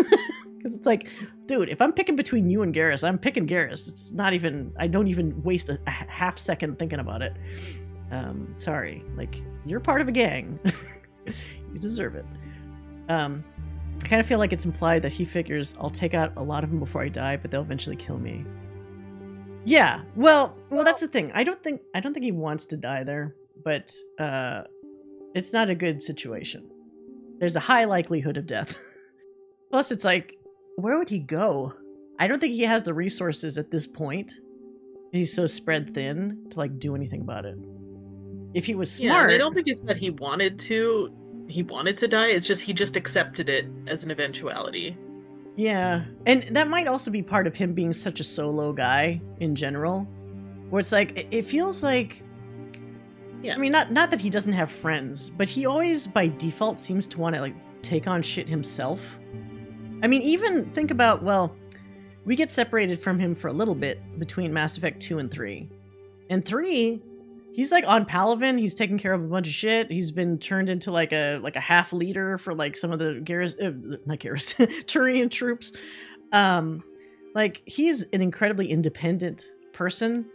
Because it's like, dude, if I'm picking between you and Garrus, I'm picking Garrus. It's not even, I don't even waste a half second thinking about it. Sorry, like, you're part of a gang. You deserve it. I kind of feel like it's implied that he figures I'll take out a lot of them before I die, but they'll eventually kill me. Yeah, well, that's the thing. I don't think he wants to die there, but it's not a good situation. There's a high likelihood of death. Plus, it's like, where would he go? I don't think he has the resources at this point. He's so spread thin to like do anything about it. If he was smart, I don't think it's that he wanted to die. It's just he just accepted it as an eventuality. Yeah, and that might also be part of him being such a solo guy in general, where it's like it feels like. Yeah, I mean, not that he doesn't have friends, but he always by default seems to want to like take on shit himself. I mean, even think about, well, we get separated from him for a little bit between Mass Effect 2 and 3. And 3, he's like on Palaven. He's taking care of a bunch of shit. He's been turned into like a half leader for like some of the not Garrus Turian troops. Like he's an incredibly independent person,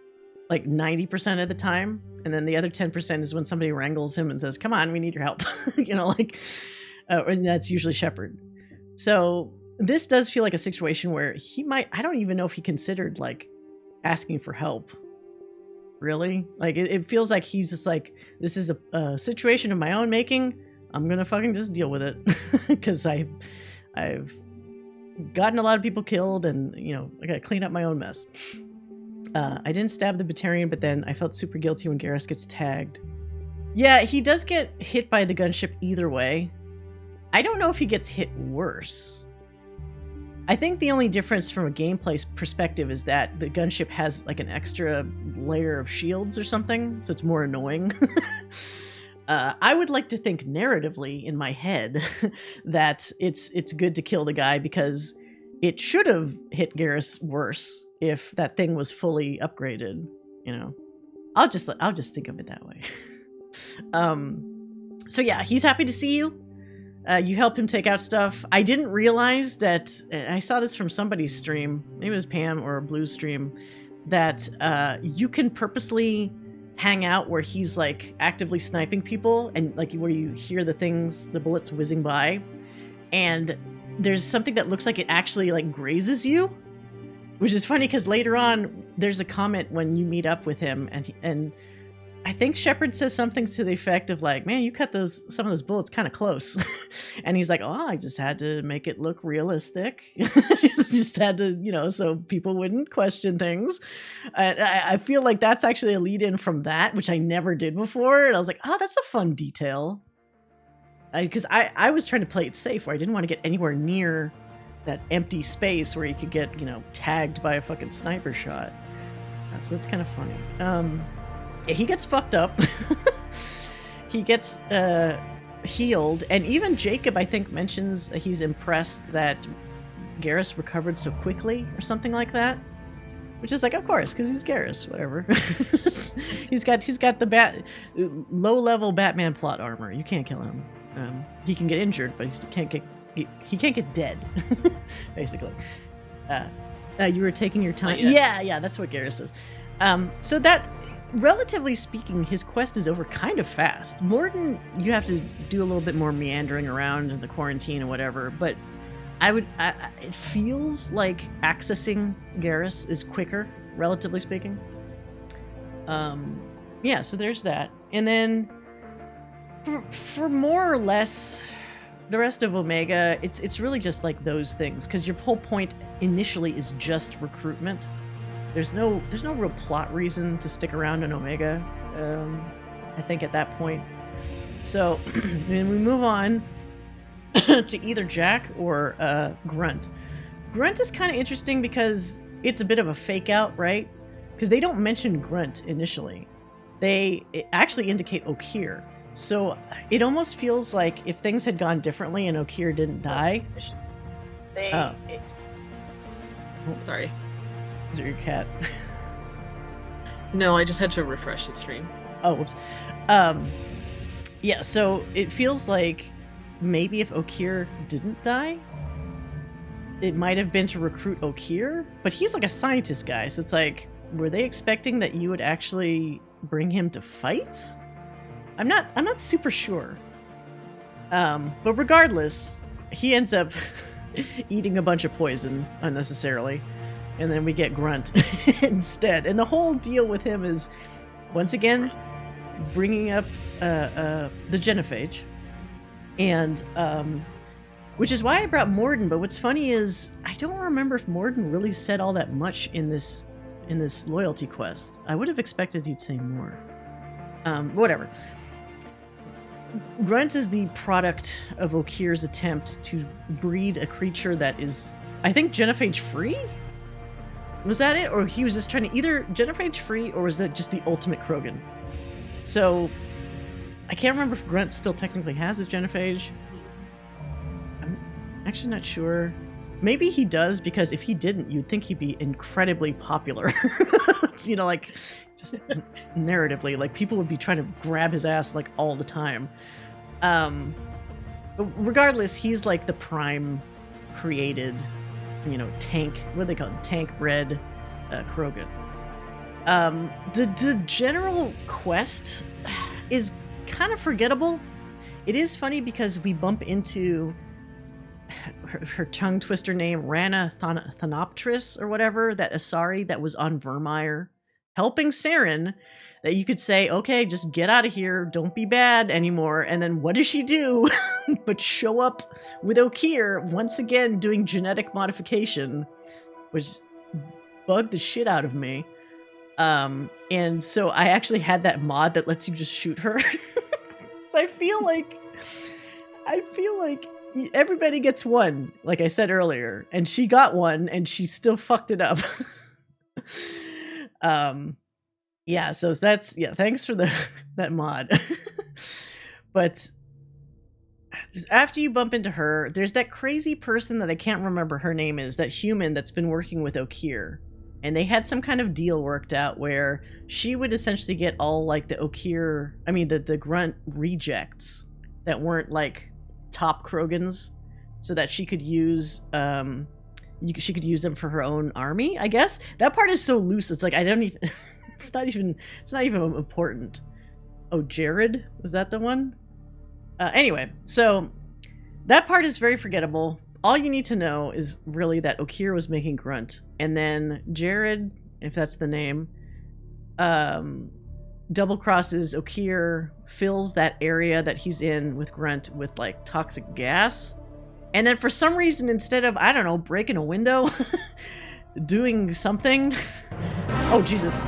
like 90% of the time, and then the other 10% is when somebody wrangles him and says, "Come on, we need your help," and that's usually Shepard. So this does feel like a situation where he might. I don't even know if he considered like asking for help. Really, like it feels like he's just like, this is a situation of my own making. I'm gonna fucking just deal with it because I've gotten a lot of people killed, and I gotta clean up my own mess. I didn't stab the Batarian, but then I felt super guilty when Garrus gets tagged. Yeah, he does get hit by the gunship either way. I don't know if he gets hit worse. I think the only difference from a gameplay perspective is that the gunship has like an extra layer of shields or something, so it's more annoying. I would like to think narratively in my head that it's good to kill the guy because it should have hit Garrus worse if that thing was fully upgraded. I'll just think of it that way. So yeah, he's happy to see you. You help him take out stuff. I didn't realize that, I saw this from somebody's stream, maybe it was Pam or Blue's stream, that you can purposely hang out where he's like actively sniping people, and like where you hear the bullets whizzing by, and there's something that looks like it actually like grazes you, which is funny because later on there's a comment when you meet up with him, and I think Shepard says something to the effect of like, "Man, you cut some of those bullets kind of close," and he's like, "Oh, I just had to make it look realistic. Just had to, so people wouldn't question things." I feel like that's actually a lead-in from that, which I never did before, and I was like, "Oh, that's a fun detail." Because I was trying to play it safe, where I didn't want to get anywhere near that empty space where you could get tagged by a fucking sniper shot. So that's kind of funny. He gets fucked up. He gets healed, and even Jacob, I think, mentions he's impressed that Garrus recovered so quickly or something like that, which is like, of course, because he's Garrus, whatever. he's got the low-level Batman plot armor. You can't kill him. He can get injured, but he can't get dead. Basically. You were taking your time. Yeah, that's what Garrus says. So that, relatively speaking, his quest is over kind of fast. Morden, you have to do a little bit more meandering around in the quarantine or whatever, but it feels like accessing Garrus is quicker, relatively speaking. Yeah, so there's that. And then for more or less the rest of Omega, it's really just like those things, because your whole point initially is just recruitment. There's no real plot reason to stick around in Omega, I think, at that point. So then we move on to either Jack or Grunt. Grunt is kind of interesting because it's a bit of a fake out, right? Because they don't mention Grunt initially. They actually indicate Okeer. So it almost feels like if things had gone differently and Okeer didn't die. Sorry. Is it your cat? No, I just had to refresh the stream. Oh, whoops. Yeah, so it feels like maybe if Okeer didn't die, it might have been to recruit Okeer, but he's like a scientist guy, so it's like, were they expecting that you would actually bring him to fight? I'm not super sure. But regardless, he ends up eating a bunch of poison unnecessarily. And then we get Grunt instead. And the whole deal with him is, once again, bringing up the genophage. And, which is why I brought Morden. But what's funny is, I don't remember if Morden really said all that much in this loyalty quest. I would have expected he'd say more. Whatever. Grunt is the product of Okeer's attempt to breed a creature that is, I think, genophage free? Was that it? Or he was just trying to either genophage free, or was that just the ultimate Krogan? So I can't remember if Grunt still technically has his genophage. I'm actually not sure. maybe he does, because if he didn't, you'd think he'd be incredibly popular. You know, like, just narratively, like, people would be trying to grab his ass, like, all the time. But regardless, he's, like, the prime created, you know, tank, what do they call it? Tank-bred Krogan. The general quest is kind of forgettable. It is funny because we bump into her tongue twister name, Rana Thanoptris or whatever, that Asari that was on Vermeer helping Saren, that you could say, okay, just get out of here, don't be bad anymore. And then what does she do but show up with Okeer once again doing genetic modification, which bugged the shit out of me. And so I actually had that mod that lets you just shoot her. So I feel like everybody gets one, like I said earlier, and she got one and she still fucked it up. Yeah, so that's, yeah, thanks for that mod. But just after you bump into her, there's that crazy person that I can't remember her name is, that human that's been working with Okeer. And they had some kind of deal worked out where she would essentially get all like the Okeer, I mean the grunt rejects that weren't like top Krogans, so that she could use she could use them for her own army, I guess. That part is so loose, it's like I don't even it's not even important. Oh, Jared? Was that the one? Anyway, so that part is very forgettable. All you need to know is really that Okeer was making grunt, and then Jared, if that's the name, double crosses Okeer, fills that area that he's in with grunt with like toxic gas, and then for some reason, instead of, I don't know, breaking a window, doing something. Oh Jesus!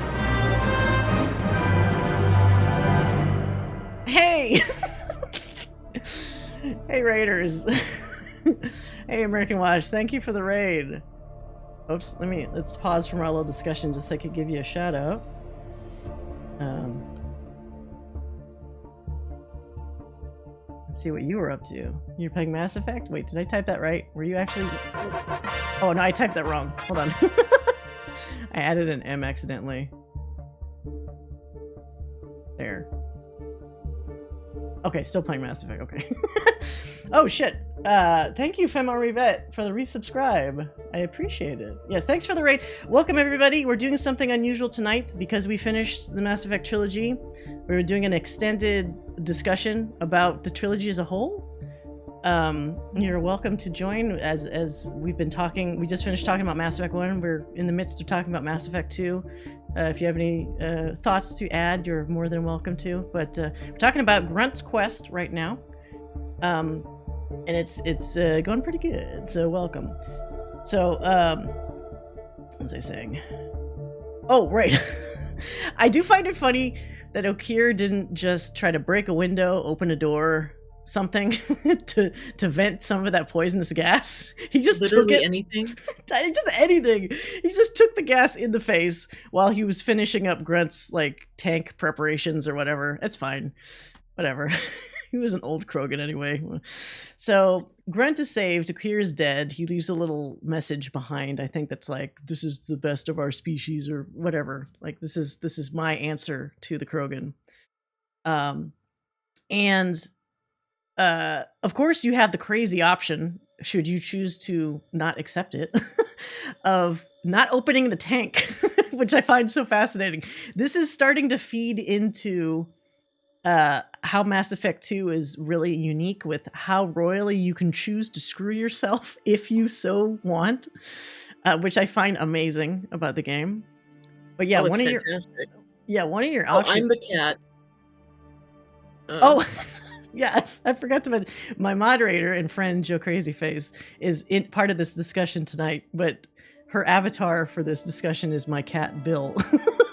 Hey, hey Raiders. Hey, American Watch, thank you for the raid. Oops, let's pause from our little discussion just so I could give you a shout out. Let's see what you were up to. You're playing Mass Effect? Wait, did I type that right? Were you actually... Oh, no, I typed that wrong. Hold on. I added an M accidentally. There. Okay, still playing Mass Effect, okay. Oh, shit. Thank you, Femma Rivette, for the resubscribe. I appreciate it. Yes, thanks for the raid. Welcome, everybody. We're doing something unusual tonight because we finished the Mass Effect Trilogy. We were doing an extended discussion about the trilogy as a whole. You're welcome to join as we've been talking. We just finished talking about Mass Effect 1. We're in the midst of talking about Mass Effect 2. If you have any thoughts to add, you're more than welcome to. But we're talking about Grunt's Quest right now. And it's going pretty good, so welcome. So, what was I saying? Oh, right. I do find it funny that Okeer didn't just try to break a window, open a door, something to vent some of that poisonous gas. He just Literally took it. anything. Just anything. He just took the gas in the face while he was finishing up Grunt's like tank preparations or whatever. It's fine. Whatever. He was an old Krogan anyway. So Grunt is saved. Okeer is dead. He leaves a little message behind. I think that's like, "This is the best of our species," or whatever. Like this is my answer to the Krogan. And of course, you have the crazy option, should you choose to not accept it, of not opening the tank, which I find so fascinating. This is starting to feed into how Mass Effect 2 is really unique with how royally you can choose to screw yourself if you so want, which I find amazing about the game. But yeah, one of your options. I'm the cat. Oh, yeah, I forgot to mention my moderator and friend Joe Crazyface is in part of this discussion tonight, but her avatar for this discussion is my cat Bill.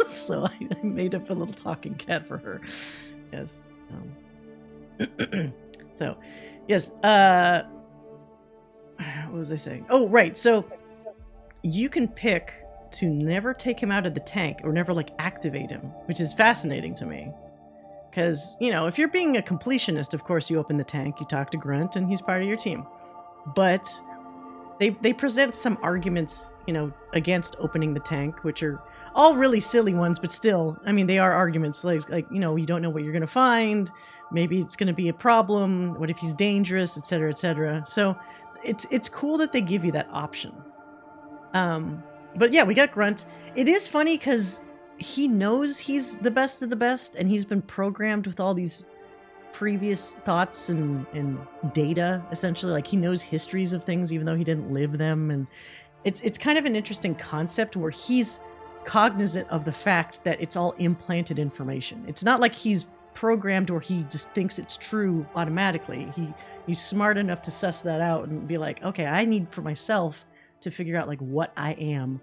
So I made up a little talking cat for her. Yes. So, yes. What was I saying? Oh, right. So you can pick to never take him out of the tank or never like activate him, which is fascinating to me. Because, you know, if you're being a completionist, of course, you open the tank, you talk to Grunt, and he's part of your team. But they present some arguments, against opening the tank, which are all really silly ones, but still, I mean, they are arguments. Like you don't know what you're gonna find. Maybe it's gonna be a problem. What if he's dangerous, etc., etc. So it's cool that they give you that option. But yeah, we got Grunt. It is funny because he knows he's the best of the best, and he's been programmed with all these previous thoughts and data, essentially. Like, he knows histories of things even though he didn't live them, and it's kind of an interesting concept where he's cognizant of the fact that it's all implanted information. It's not like he's programmed where he just thinks it's true automatically. He's smart enough to suss that out and be like, okay, I need for myself to figure out like what I am.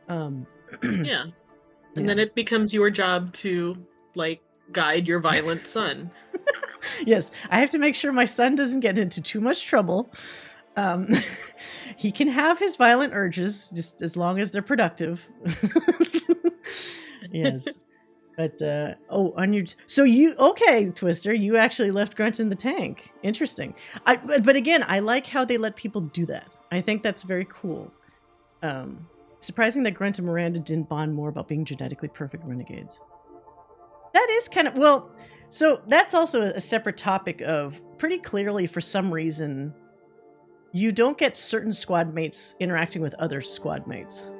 Yeah. And then it becomes your job to like guide your violent son. Yes, I have to make sure my son doesn't get into too much trouble. He can have his violent urges just as long as they're productive. Yes. But okay, Twister, you actually left Grunt in the tank. Interesting. But again, I like how they let people do that. I think that's very cool. Surprising that Grunt and Miranda didn't bond more about being genetically perfect renegades. That is kind of, well, so that's also a separate topic of, pretty clearly, for some reason, you don't get certain squad mates interacting with other squad mates.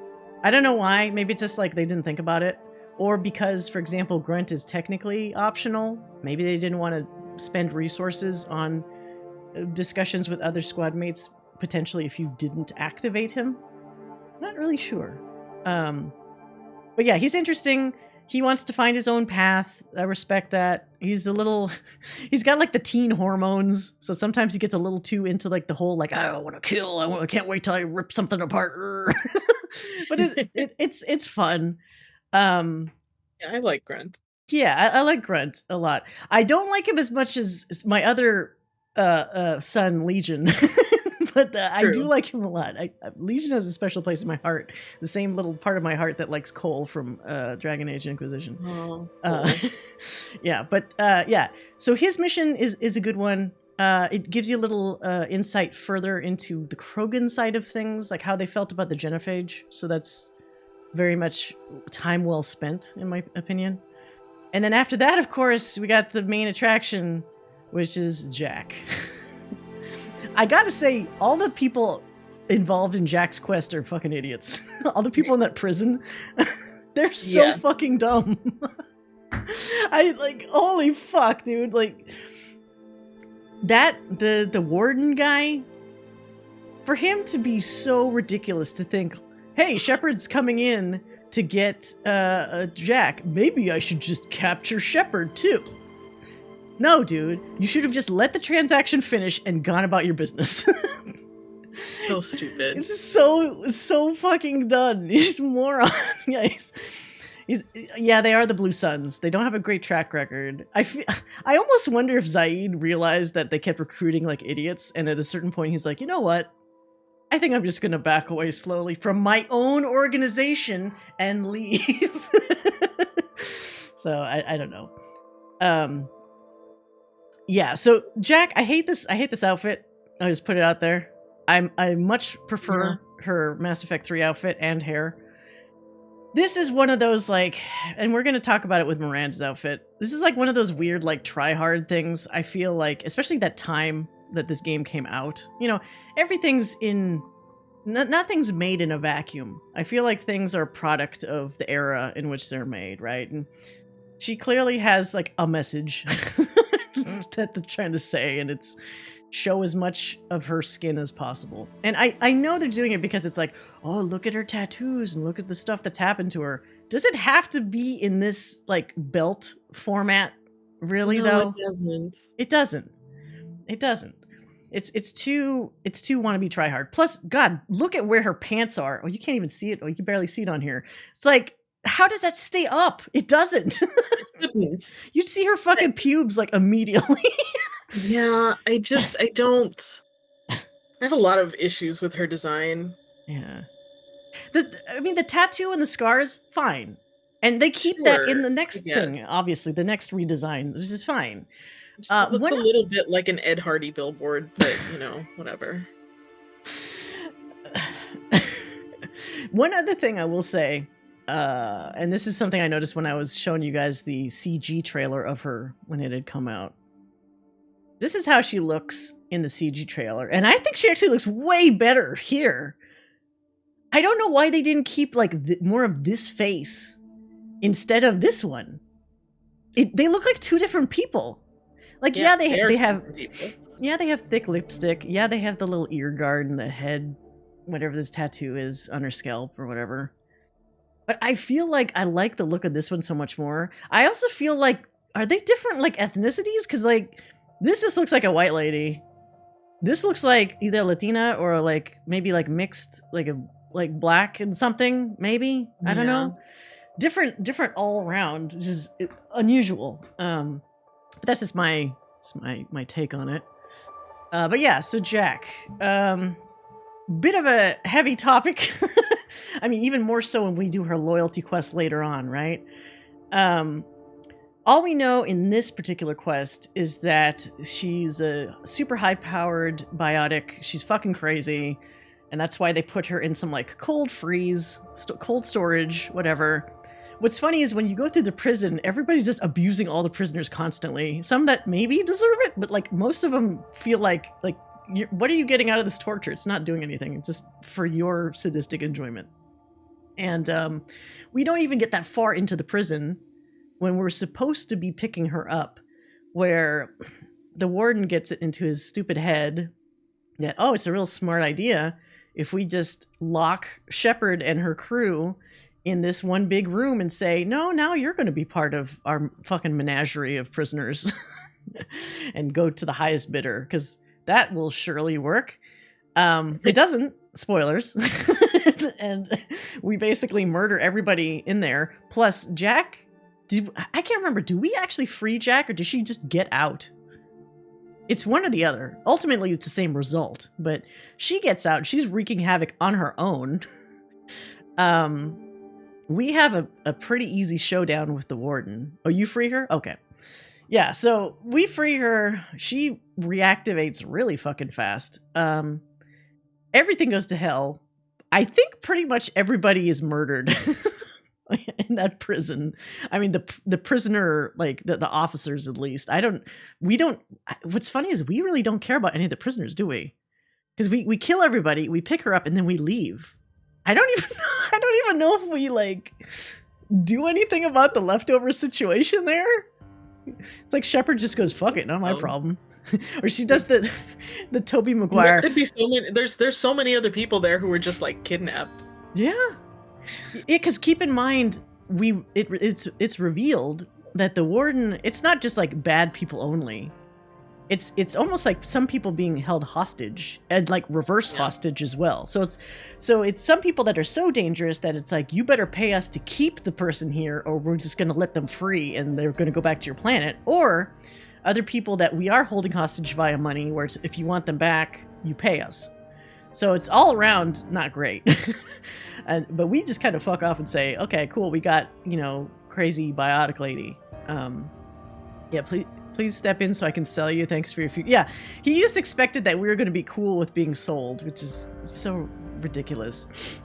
I don't know why. Maybe it's just like they didn't think about it. Or because, for example, Grunt is technically optional. Maybe they didn't want to spend resources on discussions with other squad mates, potentially, if you didn't activate him. Not really sure. But yeah, he's interesting. He wants to find his own path. I respect that. He's got like the teen hormones. So sometimes he gets a little too into like the whole, like, I want to kill. I can't wait till I rip something apart. But it's fun. Yeah, I like Grunt. Yeah, I like Grunt a lot. I don't like him as much as my other son, Legion. But I do like him a lot. Legion has a special place in my heart. The same little part of my heart that likes Cole from Dragon Age Inquisition. Oh, cool. Yeah, but yeah. So his mission is a good one. It gives you a little insight further into the Krogan side of things, like how they felt about the genophage. So that's very much time well spent, in my opinion. And then after that, of course, we got the main attraction, which is Jack. I gotta say, all the people involved in Jack's quest are fucking idiots. All the people in that prison, they're so fucking dumb. Holy fuck, dude. Like, the warden guy, for him to be so ridiculous to think, hey, Shepard's coming in to get Jack. Maybe I should just capture Shepard too. No, dude. You should have just let the transaction finish and gone about your business. So stupid. This is so fucking done. He's a moron. Yeah, they are the Blue Suns. They don't have a great track record. I almost wonder if Zaid realized that they kept recruiting like idiots, and at a certain point he's like, you know what? I think I'm just gonna back away slowly from my own organization and leave. So I don't know. Yeah, so Jack, I hate this outfit. I'll just put it out there. I much prefer her Mass Effect 3 outfit and hair. This is one of those, like, and we're going to talk about it with Miranda's outfit. This is like one of those weird, like, try-hard things. I feel like, especially that time that this game came out. You know, everything's in... Nothing's made in a vacuum. I feel like things are a product of the era in which they're made, right? And she clearly has, like, a message that they're trying to say, and it's show as much of her skin as possible. And I know they're doing it because it's like, oh, look at her tattoos and look at the stuff that's happened to her. Does it have to be in this, like, belt format? Really, though? It doesn't. It doesn't. It's too wannabe try hard. Plus, God, look at where her pants are. Oh, you can't even see it. Oh, you can barely see it on here. It's like, how does that stay up? It doesn't. You'd see her fucking pubes like immediately. Yeah, I have a lot of issues with her design. Yeah. The tattoo and the scars, fine. And they keep that in the next thing, obviously. The next redesign, which is fine. It looks a little bit like an Ed Hardy billboard, but, you know, whatever. One other thing I will say, and this is something I noticed when I was showing you guys the CG trailer of her when it had come out. This is how she looks in the CG trailer, and I think she actually looks way better here. I don't know why they didn't keep like more of this face instead of this one. They look like two different people. Like they have thick lipstick. Yeah, they have the little ear guard and the head, whatever this tattoo is on her scalp or whatever. But I feel like I like the look of this one so much more. I also feel like, are they different like ethnicities? Because like this just looks like a white lady. This looks like either Latina or like maybe like mixed, like black and something. Maybe I don't know. Different all around, which is unusual. But that's just my take on it. But yeah, so Jack, bit of a heavy topic. I mean, even more so when we do her loyalty quest later on, right? All we know in this particular quest is that she's a super high-powered biotic. She's fucking crazy, and that's why they put her in some like cold freeze, cold storage, whatever. What's funny is when you go through the prison, everybody's just abusing all the prisoners constantly. Some that maybe deserve it, but like most of them feel like what are you getting out of this torture? It's not doing anything. It's just for your sadistic enjoyment. And we don't even get that far into the prison when we're supposed to be picking her up, where the warden gets it into his stupid head that, oh, it's a real smart idea if we just lock Shepard and her crew in this one big room and say, no, now you're going to be part of our fucking menagerie of prisoners and go to the highest bidder, because that will surely work. It doesn't. Spoilers. And we basically murder everybody in there. Plus, Jack, I can't remember. Do we actually free Jack, or does she just get out? It's one or the other. Ultimately, it's the same result. But she gets out. She's wreaking havoc on her own. We have a pretty easy showdown with the warden. Oh, you free her? Okay. Yeah, so we free her. She reactivates really fucking fast. Everything goes to hell. I think pretty much everybody is murdered in that prison. I mean, the prisoner, like the officers at least. What's funny is we really don't care about any of the prisoners, do we? Because we kill everybody, we pick her up, and then we leave. I don't even know if we like do anything about the leftover situation there. It's like Shepard just goes, fuck it, not my problem. Or she does the Tobey Maguire. There could be so many. There's so many other people there who were just like kidnapped. Yeah, because keep in mind, it's revealed that the warden, it's not just like bad people only. It's almost like some people being held hostage, and like reverse hostage as well. So it's some people that are so dangerous that it's like, you better pay us to keep the person here, or we're just going to let them free and they're going to go back to your planet. Or other people that we are holding hostage via money, where it's, if you want them back, you pay us. So it's all around not great. But we just kind of fuck off and say, okay, cool, we got, crazy biotic lady. Yeah, please step in so I can sell you. Thanks for your food. Yeah, he just expected that we were going to be cool with being sold, which is so ridiculous.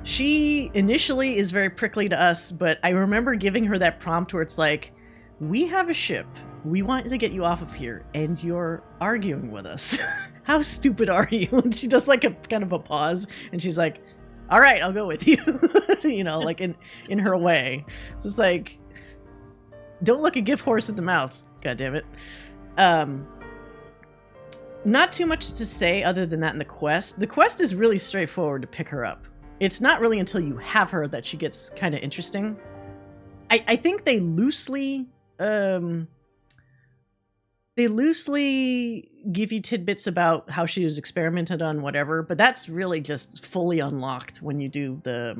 She initially is very prickly to us, but I remember giving her that prompt where it's like, we have a ship. We want to get you off of here, and you're arguing with us. How stupid are you? And she does like a kind of a pause, and she's like, all right, I'll go with you. Like in her way. So it's like, don't look a gift horse in the mouth. God damn it. Not too much to say other than that in the quest. The quest is really straightforward to pick her up. It's not really until you have her that she gets kind of interesting. I think they loosely give you tidbits about how she was experimented on, whatever, but that's really just fully unlocked when you do the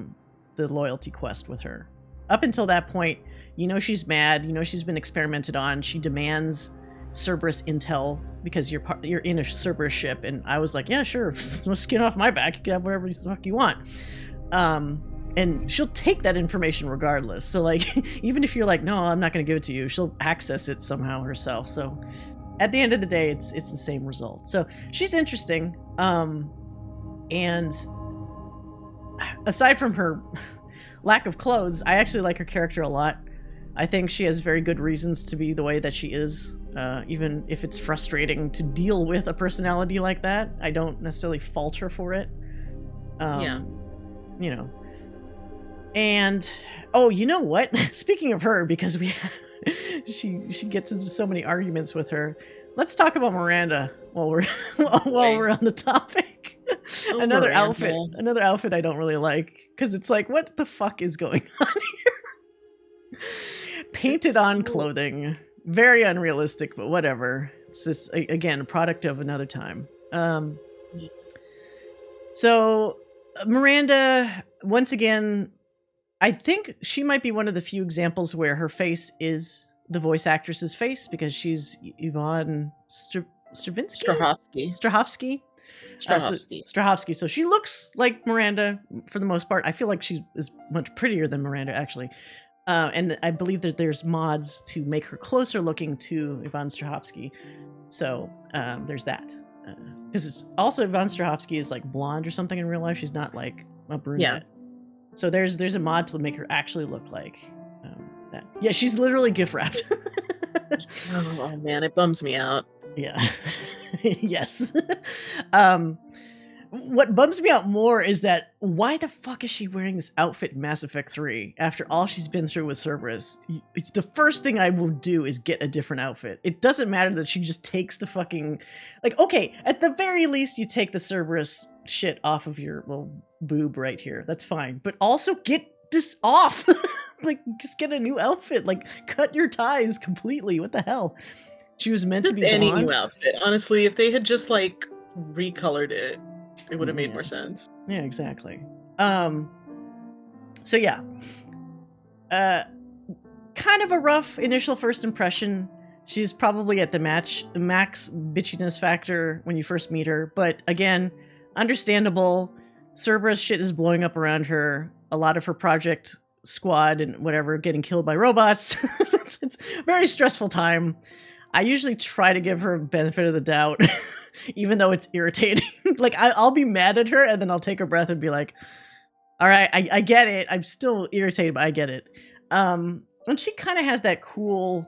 loyalty quest with her. Up until that point, she's mad, she's been experimented on, she demands Cerberus intel because you're in a Cerberus ship, and I was like, yeah, sure, no skin off my back, you can have whatever the fuck you want. And she'll take that information regardless. So like, even if you're like, no, I'm not going to give it to you, she'll access it somehow herself. So at the end of the day, it's the same result. So she's interesting. And aside from her lack of clothes, I actually like her character a lot. I think she has very good reasons to be the way that she is, even if it's frustrating to deal with a personality like that. I don't necessarily fault her for it. Yeah. You know. And, oh, you know what? Speaking of her, because she gets into so many arguments with her, let's talk about Miranda while we're on the topic. Oh, Another Miranda. outfit I don't really like, because it's like, what the fuck is going on here? Painted on clothing, very unrealistic, but whatever. It's just, again, a product of another time. So Miranda, once again, I think she might be one of the few examples where her face is the voice actress's face, because she's Yvonne Strahovski. So she looks like Miranda for the most part. I feel like she is much prettier than Miranda, actually. And I believe that there's mods to make her closer looking to Yvonne Strahovski. So there's that. Because it's also Yvonne Strahovski is like blonde or something in real life. She's not like a brunette. Yeah. So there's a mod to make her actually look like that. Yeah, she's literally gift wrapped. Oh man, it bums me out. Yeah. Yes. What bums me out more is that why the fuck is she wearing this outfit in Mass Effect 3 after all she's been through with Cerberus? The first thing I will do is get a different outfit. It doesn't matter that she just takes the fucking... Like, okay, at the very least you take the Cerberus shit off of your little boob right here. That's fine. But also get this off! Like, just get a new outfit. Like, cut your ties completely. What the hell? She was meant just to be any blonde. New outfit. Honestly, if they had just, like, recolored it, it would have made more sense. Yeah, exactly. So yeah. Kind of a rough initial first impression. She's probably at the max bitchiness factor when you first meet her, but again, understandable. Cerberus shit is blowing up around her. A lot of her project squad and whatever getting killed by robots. It's a very stressful time. I usually try to give her benefit of the doubt. Even though it's irritating. Like, I'll be mad at her, and then I'll take a breath and be like, all right, I get it. I'm still irritated, but I get it. And she kind of has that cool,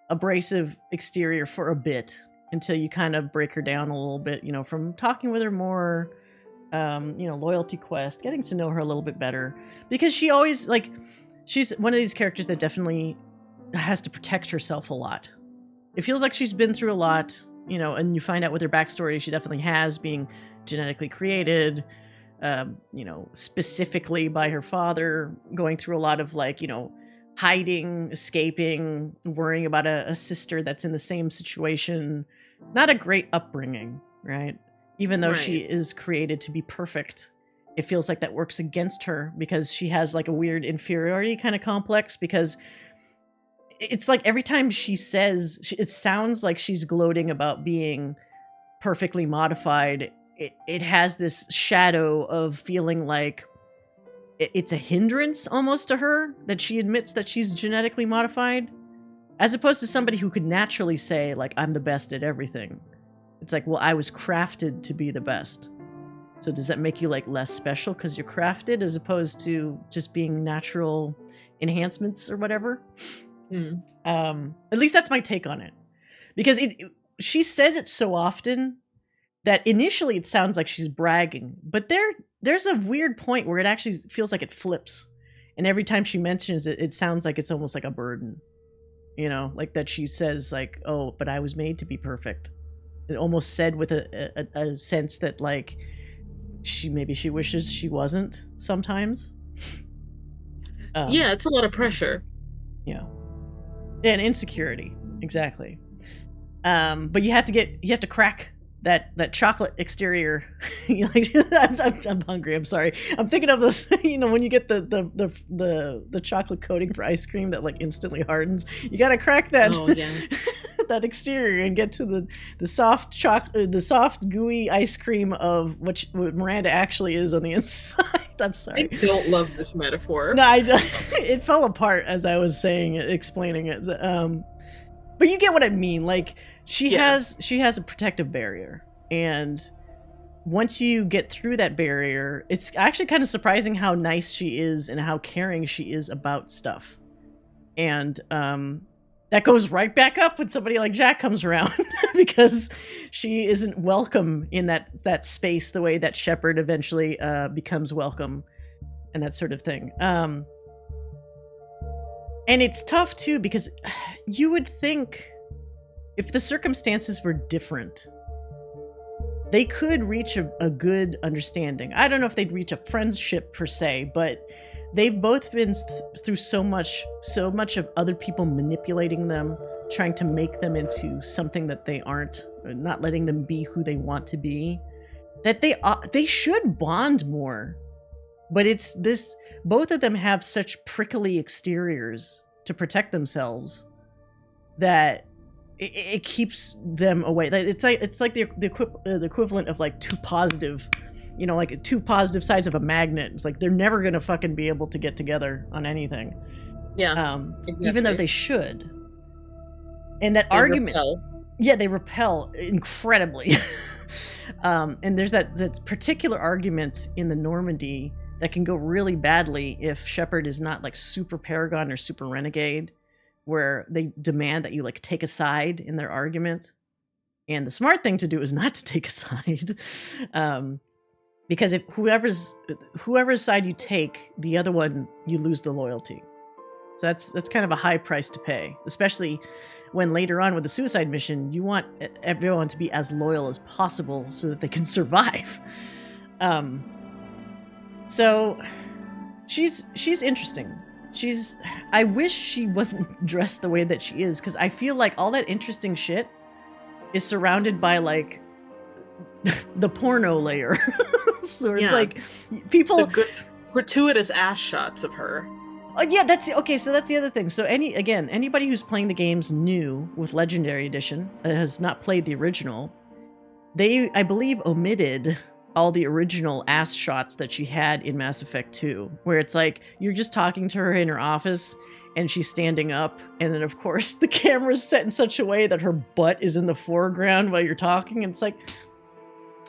abrasive exterior for a bit, until you kind of break her down a little bit, from talking with her more, loyalty quest, getting to know her a little bit better. Because she always, she's one of these characters that definitely has to protect herself a lot. It feels like she's been through a lot, and you find out with her backstory, she definitely has, being genetically created, specifically by her father, going through a lot of hiding, escaping, worrying about a sister that's in the same situation. Not a great upbringing, right? Even though she is created to be perfect, it feels like that works against her because she has a weird inferiority kind of complex, because it's like every time she says, it sounds like she's gloating about being perfectly modified. It has this shadow of feeling like it's a hindrance almost to her that she admits that she's genetically modified, as opposed to somebody who could naturally say, I'm the best at everything. It's like, well, I was crafted to be the best. So does that make you less special because you're crafted, as opposed to just being natural enhancements or whatever? At least that's my take on it, because she says it so often that initially it sounds like she's bragging, but there's a weird point where it actually feels like it flips, and every time she mentions it, it sounds like it's almost like a burden, that she says oh, but I was made to be perfect. It almost said with a sense that she wishes she wasn't sometimes. Yeah, it's a lot of pressure. Yeah. And insecurity, exactly. But you have to crack that chocolate exterior. I'm hungry. I'm sorry. I'm thinking of this. When you get the chocolate coating for ice cream that instantly hardens, you gotta crack that. Oh, yeah. That exterior and get to the soft gooey ice cream of what Miranda actually is on the inside. I'm sorry. I don't love this metaphor. No, I don't. It fell apart as I was saying it, explaining it. But you get what I mean. She has a protective barrier, and once you get through that barrier, it's actually kind of surprising how nice she is and how caring she is about stuff. And that goes right back up when somebody like Jack comes around because she isn't welcome in that space the way that Shepard eventually becomes welcome and that sort of thing. And it's tough too because you would think if the circumstances were different, they could reach a good understanding. I don't know if they'd reach a friendship per se, but they've both been through so much of other people manipulating them, trying to make them into something that they aren't, not letting them be who they want to be, that they should bond more. But it's this, both of them have such prickly exteriors to protect themselves that it keeps them away. It's like the equivalent of like two positive, like two positive sides of a magnet. It's like they're never gonna fucking be able to get together on anything. Yeah. Exactly. Even though they should. And that they argument, repel. Yeah, they repel incredibly. And there's that particular argument in the Normandy that can go really badly if Shepard is not like super Paragon or super Renegade, where they demand that you like take a side in their argument. And the smart thing to do is not to take a side. Because if whoever's side you take, the other one, you lose the loyalty. So that's kind of a high price to pay, especially when later on with the suicide mission, you want everyone to be as loyal as possible so that they can survive. So she's interesting. I wish she wasn't dressed the way that she is, because I feel like all that interesting shit is surrounded by like the porno layer. So it's like people, the good gratuitous ass shots of her. Yeah, that's okay. So that's the other thing. So anybody who's playing the games new with Legendary Edition that has not played the original, they, I believe, omitted all the original ass shots that she had in Mass Effect 2, where it's like you're just talking to her in her office and she's standing up, and then of course the camera's set in such a way that her butt is in the foreground while you're talking, and it's like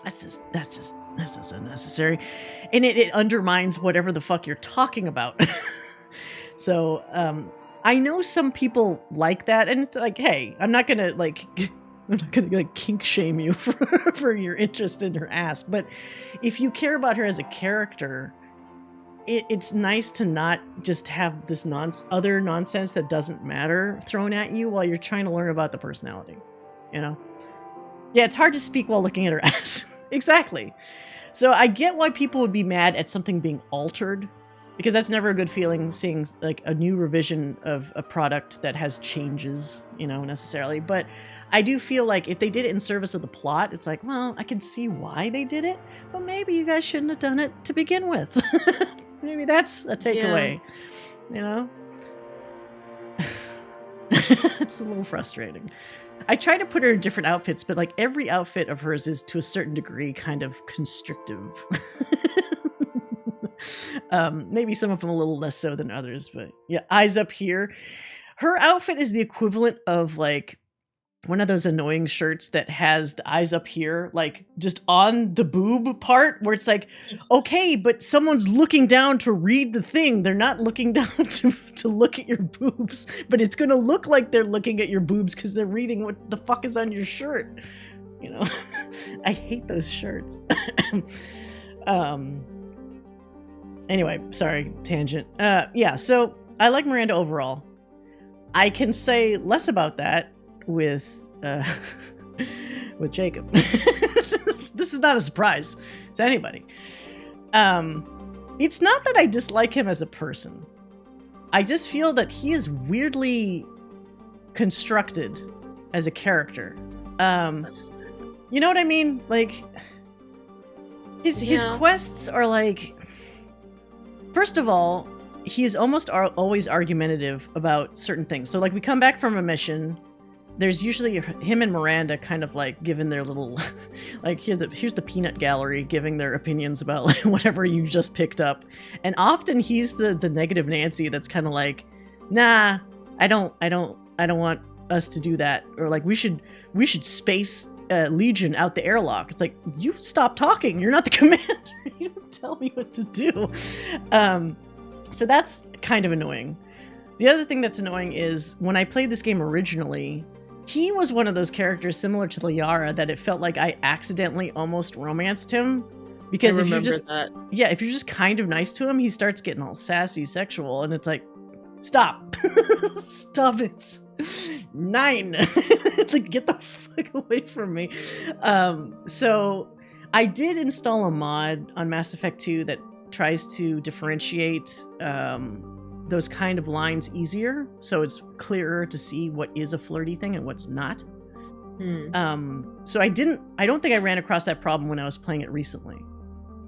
that's just unnecessary, and it undermines whatever the fuck you're talking about. So I know some people like that, and it's like, hey, I'm not gonna kink shame you for your interest in her ass, but if you care about her as a character, it's nice to not just have this other nonsense that doesn't matter thrown at you while you're trying to learn about the personality, Yeah, it's hard to speak while looking at her ass. Exactly. So I get why people would be mad at something being altered, because that's never a good feeling, seeing like a new revision of a product that has changes, necessarily. But I do feel like if they did it in service of the plot, it's like, well, I can see why they did it, but maybe you guys shouldn't have done it to begin with. Maybe that's a takeaway, It's a little frustrating. I try to put her in different outfits, but like every outfit of hers is to a certain degree kind of constrictive. Maybe some of them a little less so than others, but yeah, eyes up here. Her outfit is the equivalent of like one of those annoying shirts that has the eyes up here, like just on the boob part, where it's like, okay, but someone's looking down to read the thing. They're not looking down to look at your boobs, but it's going to look like they're looking at your boobs because they're reading what the fuck is on your shirt. I hate those shirts. Anyway, sorry, tangent. Yeah, so I like Miranda overall. I can say less about that with Jacob. This is not a surprise to anybody. It's not that I dislike him as a person. I just feel that he is weirdly constructed as a character. You know what I mean? Like his quests are like, first of all, he is almost always argumentative about certain things. So like we come back from a mission, there's usually him and Miranda kind of like giving their little, like here's the peanut gallery giving their opinions about like whatever you just picked up. And often he's the negative Nancy that's kind of like, nah, I don't want us to do that. Or like we should space Legion out the airlock. It's like, you stop talking. You're not the commander. You don't tell me what to do. So that's kind of annoying. The other thing that's annoying is when I played this game originally, he was one of those characters similar to Liara that it felt like I accidentally almost romanced him. Because if you're just if you're just kind of nice to him, he starts getting all sassy, sexual, and it's like, stop. Stop it. 9. Like, get the fuck away from me. So I did install a mod on Mass Effect 2 that tries to differentiate those kind of lines easier, so it's clearer to see what is a flirty thing and what's not. So I don't think I ran across that problem when I was playing it recently.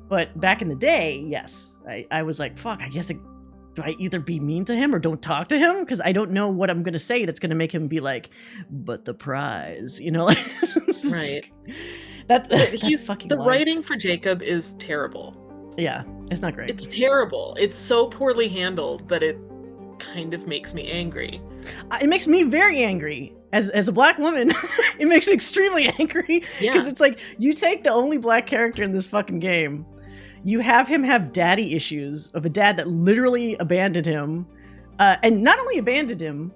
But back in the day, yes, I was like, fuck, I guess do I either be mean to him or don't talk to him? Because I don't know what I'm going to say that's going to make him be like, but the prize, you know? Right. He's fucking the line. Writing for Jacob is terrible. Yeah, it's not great. It's terrible. It's so poorly handled that it kind of makes me angry. It makes me very angry. As a black woman, it makes me extremely angry. Because it's like, you take the only black character in this fucking game, you have him have daddy issues of a dad that literally abandoned him. And not only abandoned him,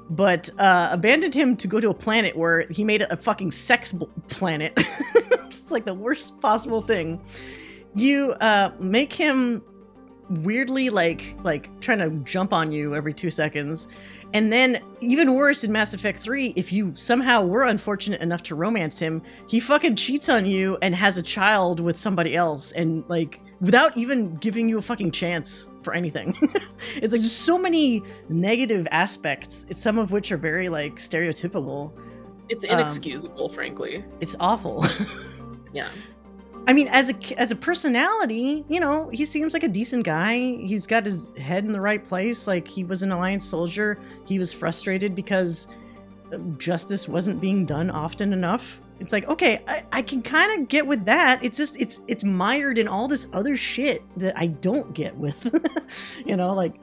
but abandoned him to go to a planet where he made a fucking sex planet. It's like the worst possible thing. You make him weirdly like trying to jump on you every 2 seconds. And then, even worse in Mass Effect 3, if you somehow were unfortunate enough to romance him, he fucking cheats on you and has a child with somebody else, and like, without even giving you a fucking chance for anything. It's like just so many negative aspects, some of which are very like stereotypical. It's inexcusable, frankly. It's awful. Yeah. I mean, as a personality, you know, he seems like a decent guy. He's got his head in the right place. Like, he was an Alliance soldier. He was frustrated because justice wasn't being done often enough. It's like, okay, I can kind of get with that. It's just, it's mired in all this other shit that I don't get with, you know, like,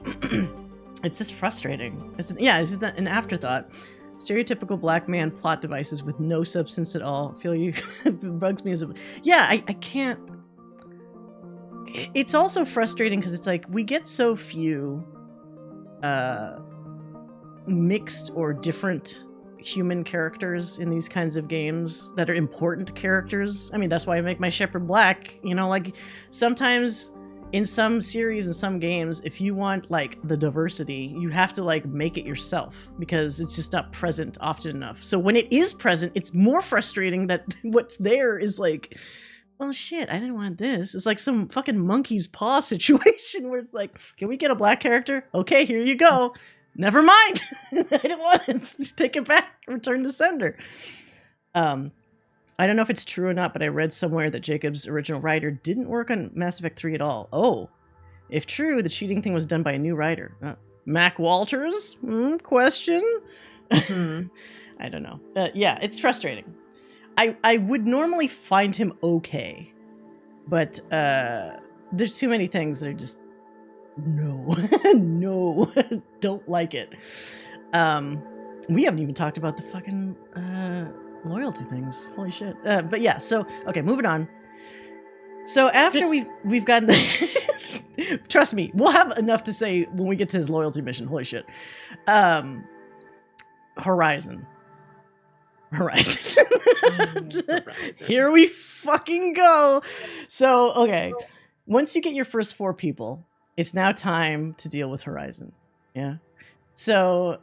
it's just frustrating. It's just an afterthought. Stereotypical black man plot devices with no substance at all. Feel you bugs me as a... Yeah, I can't... It's also frustrating because it's like, we get so few mixed or different human characters in these kinds of games that are important characters. I mean, that's why I make my Shepherd black. You know, like, sometimes... in some series and some games, if you want like the diversity, you have to like make it yourself because it's just not present often enough. So when it is present, it's more frustrating that what's there is like, well, shit, I didn't want this. It's like some fucking monkey's paw situation where it's like, can we get a black character? Okay, here you go. Never mind. I didn't want it. Take it back. Return to sender. I don't know if it's true or not, but I read somewhere that Jacob's original writer didn't work on Mass Effect 3 at all. Oh, if true, the cheating thing was done by a new writer. Mac Walters? Question? I don't know. Yeah, it's frustrating. I would normally find him okay, but there's too many things that are just, no, no, don't like it. We haven't even talked about the fucking... loyalty things. Holy shit. But yeah, so okay, moving on. So after we've gotten the trust me, we'll have enough to say when we get to his loyalty mission. Holy shit. Horizon. Here we fucking go. So okay, once you get your first 4 people, it's now time to deal with Horizon. Yeah. So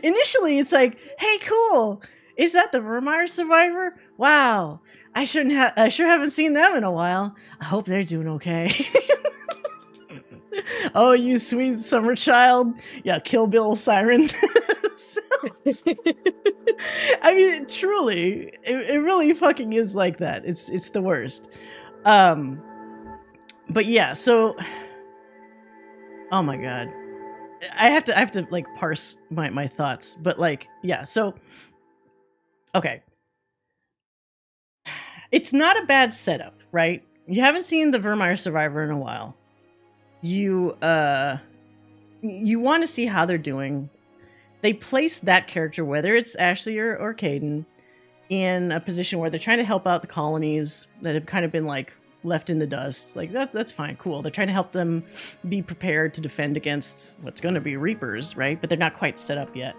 initially, it's like, hey, cool. Is that the Vermeer survivor? Wow. I sure haven't seen them in a while. I hope they're doing okay. Oh, you sweet summer child. Yeah, Kill Bill siren. I mean, truly, it really fucking is like that. It's the worst. But yeah, so, oh my god. I have to like parse my thoughts, but like, yeah, so okay. It's not a bad setup, right? You haven't seen the Vermeer survivor in a while. You want to see how they're doing. They place that character, whether it's Ashley or Caden, in a position where they're trying to help out the colonies that have kind of been like left in the dust. Like that's fine, cool. They're trying to help them be prepared to defend against what's going to be Reapers, right? But they're not quite set up yet.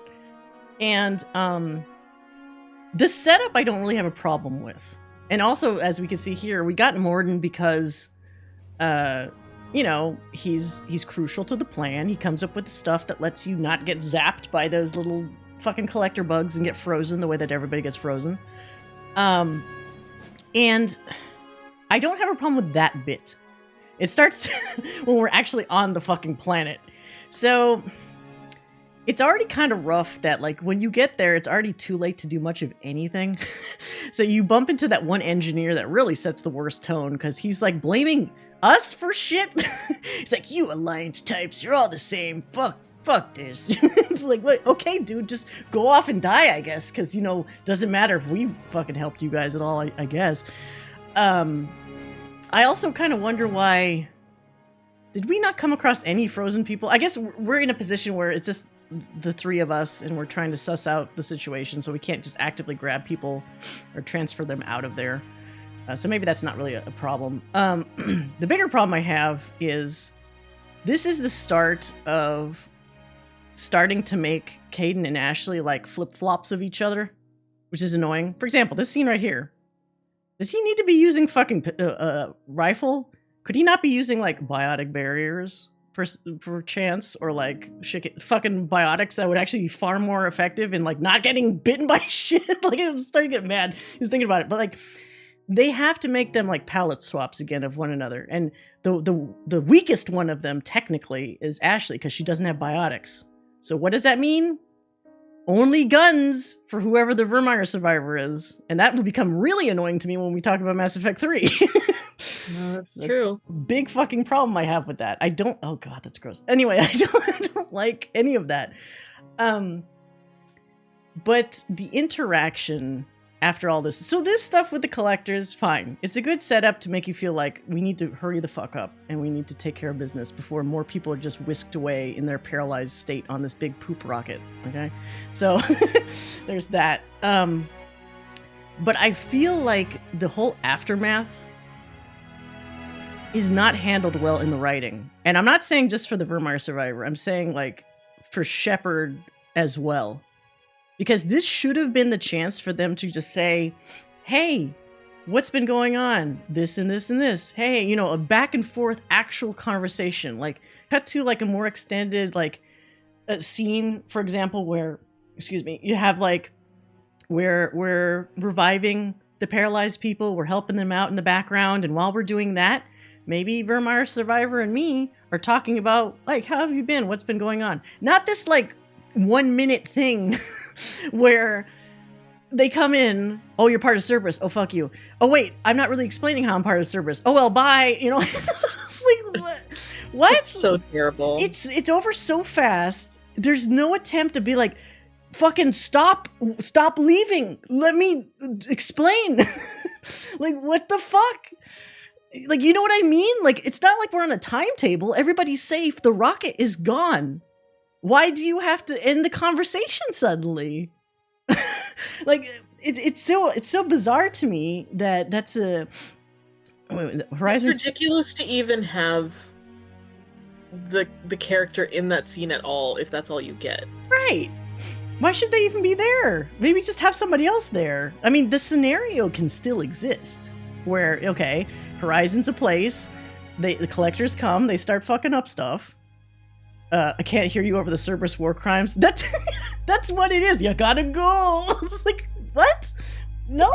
And the setup I don't really have a problem with. And also, as we can see here, we got Morden because you know, he's crucial to the plan. He comes up with the stuff that lets you not get zapped by those little fucking collector bugs and get frozen the way that everybody gets frozen. And I don't have a problem with that bit. It starts when we're actually on the fucking planet. So it's already kind of rough that, like, when you get there, it's already too late to do much of anything. So you bump into that one engineer that really sets the worst tone, because he's, like, blaming us for shit. He's like, you Alliance types, you're all the same. Fuck this. It's like, okay, dude, just go off and die, I guess, because, you know, doesn't matter if we fucking helped you guys at all, I guess. I also kind of wonder why... Did we not come across any frozen people? I guess we're in a position where it's just the three of us, and we're trying to suss out the situation, so we can't just actively grab people or transfer them out of there. So maybe that's not really a problem. The bigger problem I have is this is the start of starting to make Caden and Ashley like flip-flops of each other, which is annoying. For example, this scene right here. Does he need to be using fucking rifle? Could he not be using like biotic barriers for chance, or like fucking biotics that would actually be far more effective in like not getting bitten by shit? Like, I'm starting to get mad. He's thinking about it, but like they have to make them like palette swaps again of one another, and the weakest one of them technically is Ashley because she doesn't have biotics. So what does that mean? Only guns for whoever the Vermeer survivor is. And that will become really annoying to me when we talk about Mass Effect 3. No, that's true. Big fucking problem I have with that. I don't... Oh god, that's gross. Anyway, I don't like any of that. But the interaction after all this... So this stuff with the collectors, fine. It's a good setup to make you feel like we need to hurry the fuck up and we need to take care of business before more people are just whisked away in their paralyzed state on this big poop rocket, okay? So there's that. But I feel like the whole aftermath is not handled well in the writing. And I'm not saying just for the Vermeer survivor. I'm saying like for Shepard as well. Because this should have been the chance for them to just say, hey, what's been going on? This and this and this. Hey, you know, a back and forth actual conversation. Like, cut to like a more extended, like, a scene, for example, where, excuse me, you have like, where we're reviving the paralyzed people. We're helping them out in the background. And while we're doing that, maybe Vermeer survivor and me are talking about, like, how have you been? What's been going on? Not this, like, 1 minute thing where they come in, oh, you're part of Cerberus, oh, fuck you. Oh, wait, I'm not really explaining how I'm part of Cerberus. Oh, well, bye. You know, it's like, what? It's so terrible. It's over so fast. There's no attempt to be like, fucking stop leaving. Let me explain. Like, what the fuck? Like, you know what I mean? Like, it's not like we're on a timetable. Everybody's safe. The rocket is gone. Why do you have to end the conversation suddenly? Like, it's so bizarre to me that that's a... Horizon's... It's ridiculous to even have the character in that scene at all if that's all you get. Right. Why should they even be there? Maybe just have somebody else there. I mean, the scenario can still exist where, okay, Horizon's a place, the collectors come, they start fucking up stuff. I can't hear you over the Cerberus war crimes. That's what it is. You gotta go. It's like, what? No.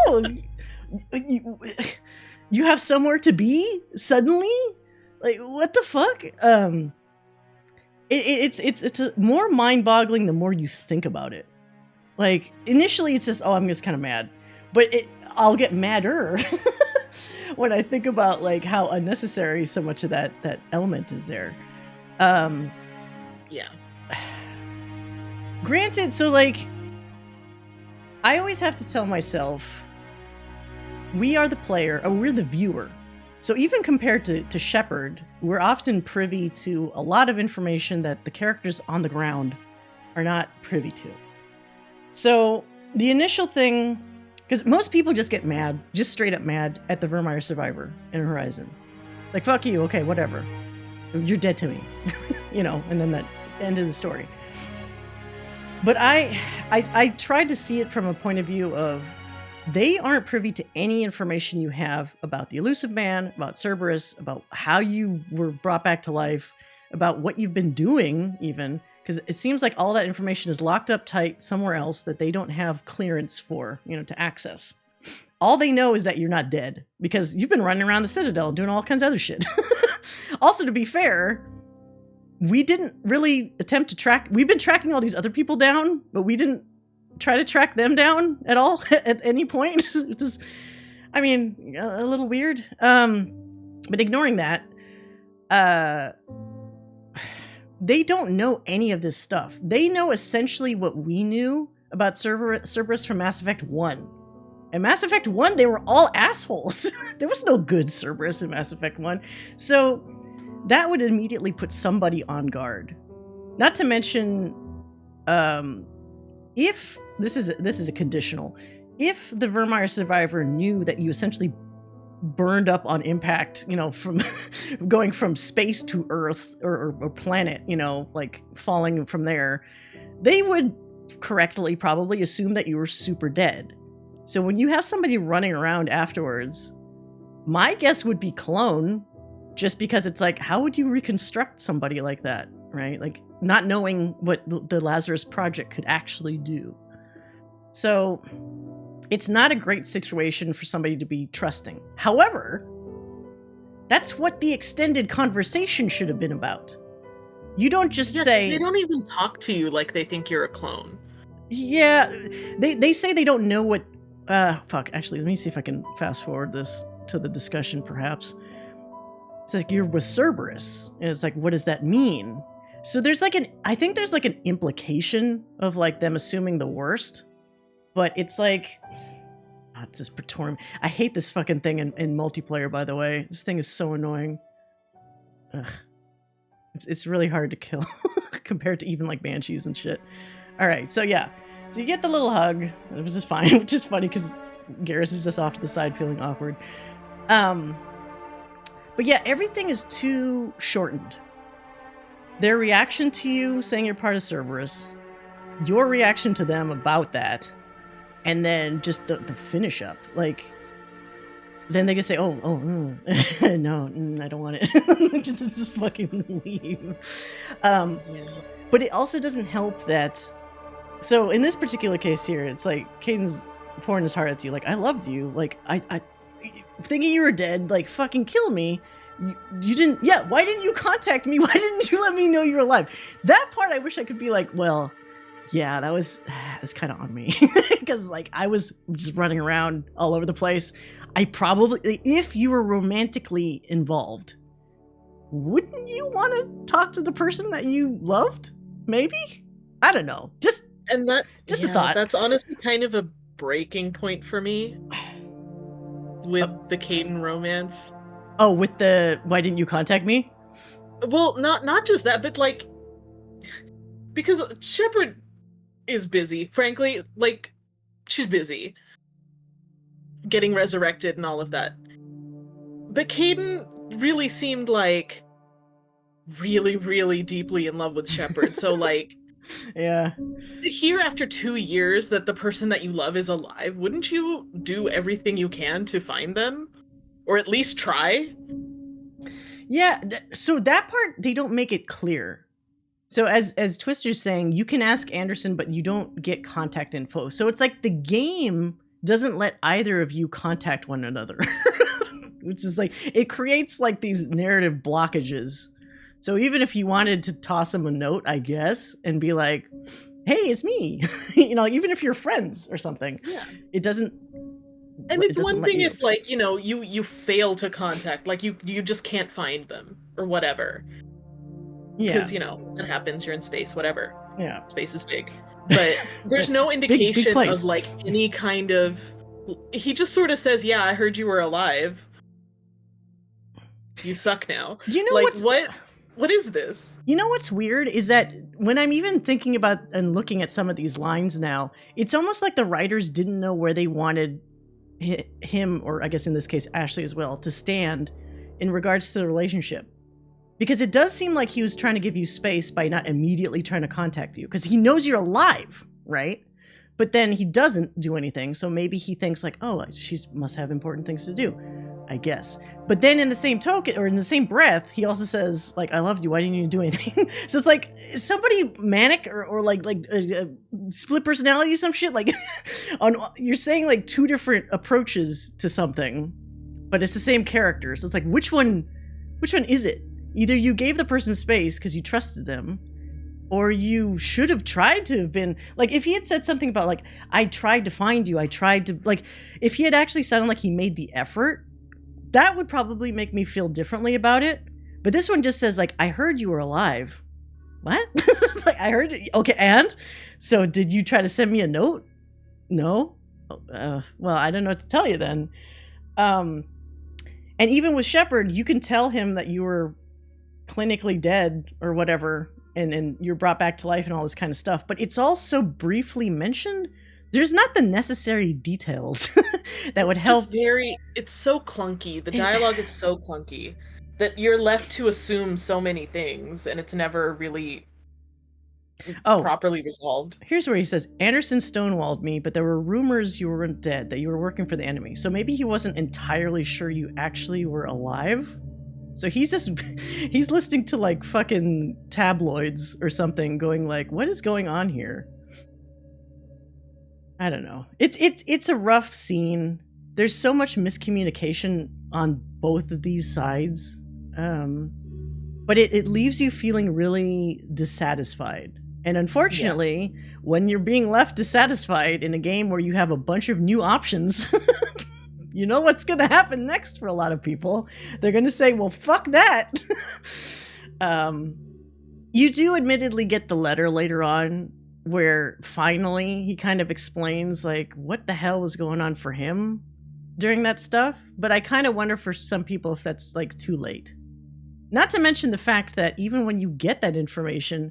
You have somewhere to be suddenly? Like, what the fuck? It's a more mind-boggling the more you think about it. Like, initially it's just, oh, I'm just kind of mad. But I'll get madder when I think about, like, how unnecessary so much of that element is there. Yeah. Granted, so, like, I always have to tell myself, we are the player, or we're the viewer. So even compared to Shepard, we're often privy to a lot of information that the characters on the ground are not privy to. So the initial thing, Because most people just get mad, just straight up mad at the Vermeer survivor in Horizon. Like, fuck you, okay, whatever. You're dead to me. You know, and then that end of the story. But I tried to see it from a point of view of they aren't privy to any information you have about the Elusive Man, about Cerberus, about how you were brought back to life, about what you've been doing even, because it seems like all that information is locked up tight somewhere else that they don't have clearance for, you know, to access. All they know is that you're not dead because you've been running around the Citadel and doing all kinds of other shit. Also, to be fair, we didn't really attempt to track. We've been tracking all these other people down, but we didn't try to track them down at all at any point. Which is, I mean, a little weird. But ignoring that, they don't know any of this stuff. They know essentially what we knew about Cerberus from Mass Effect 1. In Mass Effect 1, they were all assholes. There was no good Cerberus in Mass Effect 1. So that would immediately put somebody on guard. Not to mention, if this is a conditional, if the Vermeer survivor knew that you essentially burned up on impact, you know, from going from space to Earth or planet, you know, like falling from there, they would correctly probably assume that you were super dead. So when you have somebody running around afterwards, my guess would be clone, just because it's like, how would you reconstruct somebody like that, right? Like not knowing what the Lazarus Project could actually do. So it's not a great situation for somebody to be trusting. However, that's what the extended conversation should have been about. You don't just say... They don't even talk to you like they think you're a clone. Yeah, they say they don't know what... fuck, actually, let me see if I can fast forward this to the discussion, perhaps. It's like, you're with Cerberus, and it's like, what does that mean? So there's like I think there's like an implication of like them assuming the worst, but it's like, oh, it's this Praetorium. I hate this fucking thing in multiplayer, by the way. This thing is so annoying. Ugh. It's really hard to kill compared to even like Banshees and shit. All right, so yeah. So you get the little hug. It was just fine, which is funny because Garrus is just off to the side feeling awkward. But yeah, everything is too shortened. Their reaction to you saying you're part of Cerberus, your reaction to them about that, and then just the finish up. Like, then they just say, no, I don't want it. just fucking leave. But it also doesn't help that... So in this particular case here, it's like Caden's pouring his heart out to you. Like, I loved you. Like, I thinking you were dead, like, fucking kill me. You didn't... Yeah, why didn't you contact me? Why didn't you let me know you were alive? That part I wish I could be like, well, yeah, that was kind of on me. Because, like, I was just running around all over the place. I probably... If you were romantically involved, wouldn't you want to talk to the person that you loved? Maybe? I don't know. Just a thought. That's honestly kind of a breaking point for me with the Caden romance. Oh, with the why didn't you contact me? Well, not just that, but like, because Shepard is busy. Frankly, like, she's busy getting resurrected and all of that. But Caden really seemed like really, really deeply in love with Shepard. So like, yeah. To hear after 2 years that the person that you love is alive, wouldn't you do everything you can to find them? Or at least try? Yeah, so that part, they don't make it clear. So as Twister's saying, you can ask Anderson, but you don't get contact info. So it's like the game doesn't let either of you contact one another. Which is like, it creates like these narrative blockages. So even if you wanted to toss him a note, I guess, and be like, hey, it's me. You know, even if you're friends or something. Yeah. It doesn't... And it's one thing if, like, you know, you fail to contact, like, you just can't find them, or whatever. Yeah. Because, you know, it happens, you're in space, whatever. Yeah. Space is big. But there's no indication big of, like, any kind of... He just sort of says, yeah, I heard you were alive. You suck now. You know like, what? What is this? You know what's weird is that when I'm even thinking about and looking at some of these lines now, it's almost like the writers didn't know where they wanted him, or I guess in this case Ashley as well, to stand in regards to the relationship. Because it does seem like he was trying to give you space by not immediately trying to contact you, because he knows you're alive, right? But then he doesn't do anything, so maybe he thinks like, oh, she must have important things to do, I guess. But then in the same token, or in the same breath, he also says like, I love you, why didn't you do anything? So it's like, is somebody manic or like split personality or some shit? Like, you're saying like two different approaches to something, but it's the same character. So it's like, which one is it? Either you gave the person space because you trusted them, or you should have tried to have been like, if he had said something about like, I tried to find you, I tried to, like, if he had actually sounded like he made the effort, that would probably make me feel differently about it. But this one just says like, I heard you were alive. What? Like, I heard it. Okay, and so did you try to send me a note? No. Well, I don't know what to tell you then. And even with Shepard, you can tell him that you were clinically dead or whatever, and you're brought back to life and all this kind of stuff, but it's all so briefly mentioned. There's not the necessary details that would help. It's so clunky. The dialogue is so clunky that you're left to assume so many things, and it's never really properly resolved. Here's where he says, Anderson stonewalled me, but there were rumors you weren't dead, that you were working for the enemy. So maybe he wasn't entirely sure you actually were alive. So he's listening to like fucking tabloids or something, going like, what is going on here? I don't know. It's a rough scene. There's so much miscommunication on both of these sides. But it leaves you feeling really dissatisfied. And unfortunately, when you're being left dissatisfied in a game where you have a bunch of new options, you know what's going to happen next for a lot of people. They're going to say, well, fuck that. You do admittedly get the letter later on where finally he kind of explains like what the hell was going on for him during that stuff. But I kind of wonder for some people if that's like too late. Not to mention the fact that even when you get that information,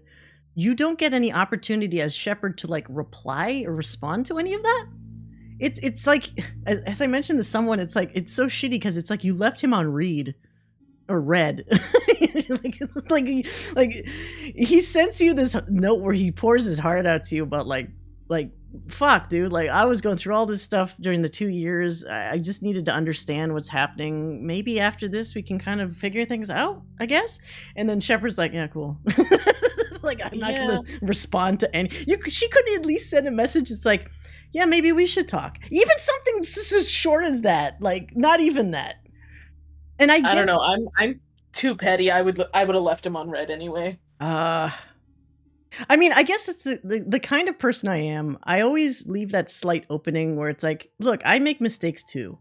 you don't get any opportunity as Shepard to like reply or respond to any of that. It's like, as I mentioned to someone, it's like, it's so shitty because it's like you left him on read or read. like he sends you this note where he pours his heart out to you about like fuck, dude, like I was going through all this stuff during the 2 years. I just needed to understand what's happening. Maybe after this we can kind of figure things out, I guess. And then Shepard's like, yeah, cool. Like, I'm not gonna respond to any. She couldn't at least send a message. It's like, yeah, maybe we should talk. Even something just as short as that. Like, not even that. And I don't know. I'm too petty. I would have left him on red anyway. I mean, I guess it's the kind of person I am. I always leave that slight opening where it's like, look, I make mistakes too.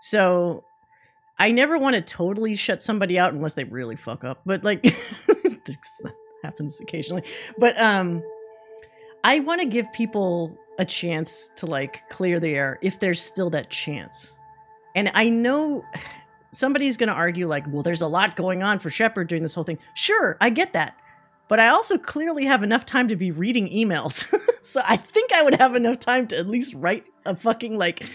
So I never want to totally shut somebody out unless they really fuck up. But like, that happens occasionally. But I want to give people a chance to like clear the air if there's still that chance. And I know somebody's going to argue like, well, there's a lot going on for Shepard during this whole thing. Sure, I get that. But I also clearly have enough time to be reading emails. So I think I would have enough time to at least write a fucking like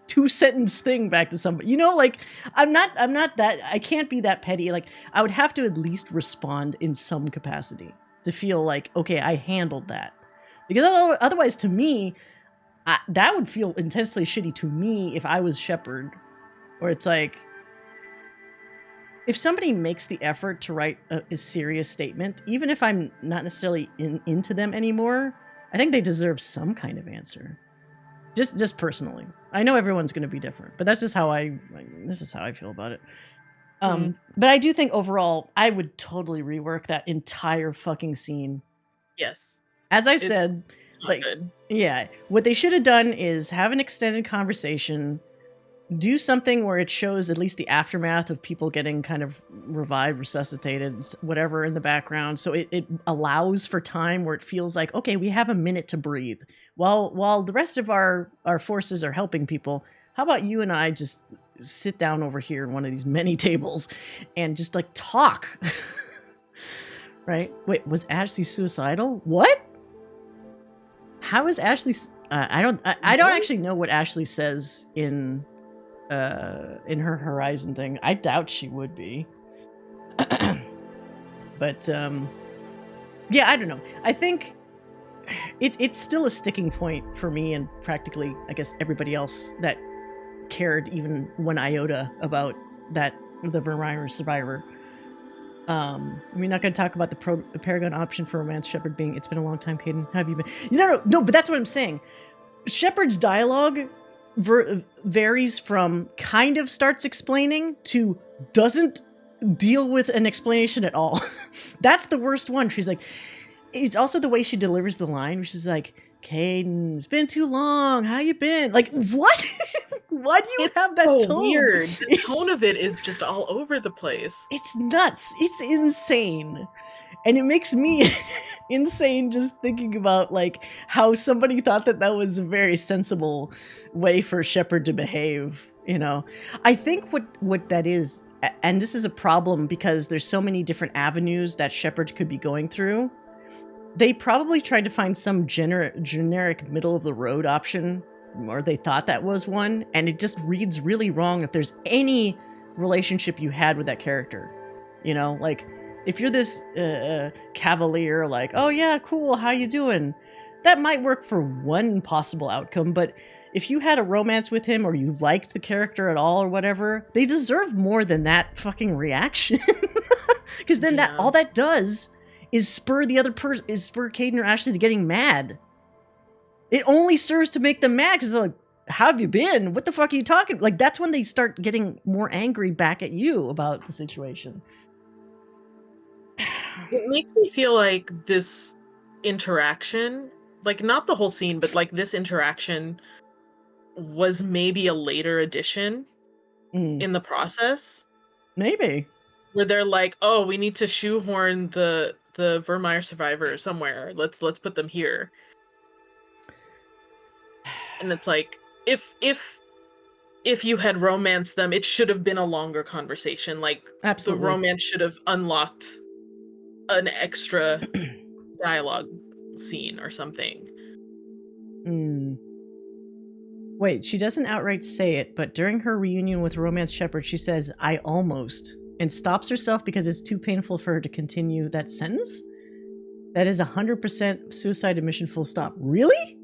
2-sentence thing back to somebody. You know, like I'm not that, I can't be that petty. Like I would have to at least respond in some capacity to feel like, okay, I handled that. Because otherwise to me, that would feel intensely shitty to me if I was Shepard. Where it's like, if somebody makes the effort to write a serious statement, even if I'm not necessarily into them anymore, I think they deserve some kind of answer. Just personally. I know everyone's going to be different, but that's just how this is how I feel about it. But I do think overall, I would totally rework that entire fucking scene. Yes. As I said, like, good. Yeah, what they should have done is have an extended conversation, do something where it shows at least the aftermath of people getting kind of revived, resuscitated, whatever in the background. So it allows for time where it feels like, okay, we have a minute to breathe while the rest of our forces are helping people. How about you and I just sit down over here in one of these many tables and just like talk. Right? Wait, was Ashley suicidal? What? How is Ashley? I don't actually know what Ashley says in her Horizon thing. I doubt she would be. But yeah, I don't know. I think it's still a sticking point for me and practically, I guess, everybody else that cared even one iota about that, the Vermeer survivor. We're not going to talk about the Paragon option for romance Shepard being, it's been a long time, Caden. How have you been? No, but that's what I'm saying. Shepard's dialogue varies from kind of starts explaining to doesn't deal with an explanation at all. That's the worst one. She's like, it's also the way she delivers the line, which is like, Caden, it's been too long. How you been? Like, what? Why do you have that so tone? Weird. The tone of it is just all over the place. It's nuts. It's insane. And it makes me insane just thinking about like how somebody thought that was a very sensible way for Shepard to behave, you know. I think what that is, and this is a problem because there's so many different avenues that Shepard could be going through. They probably tried to find some generic middle of the road option, or they thought that was one, and it just reads really wrong if there's any relationship you had with that character. You know, like if you're this cavalier, like, oh yeah, cool, how you doing? That might work for one possible outcome, but if you had a romance with him or you liked the character at all or whatever, they deserve more than that fucking reaction. Because then all that does is spur the other person, is spur Caden or Ashley to getting mad. It only serves to make them mad because they're like, how have you been? What the fuck are you talking? Like, that's when they start getting more angry back at you about the situation. It makes me feel like this interaction, like not the whole scene, but like this interaction was maybe a later addition in the process. Maybe. Where they're like, oh, we need to shoehorn the Vermeer survivor somewhere. Let's put them here. And it's like, if you had romanced them, it should have been a longer conversation. Like, absolutely, the romance should have unlocked an extra dialogue scene or something. Wait, she doesn't outright say it, but during her reunion with Romance Shepard, she says, I almost, and stops herself because it's too painful for her to continue that sentence? That is 100% suicide admission, full stop. Really?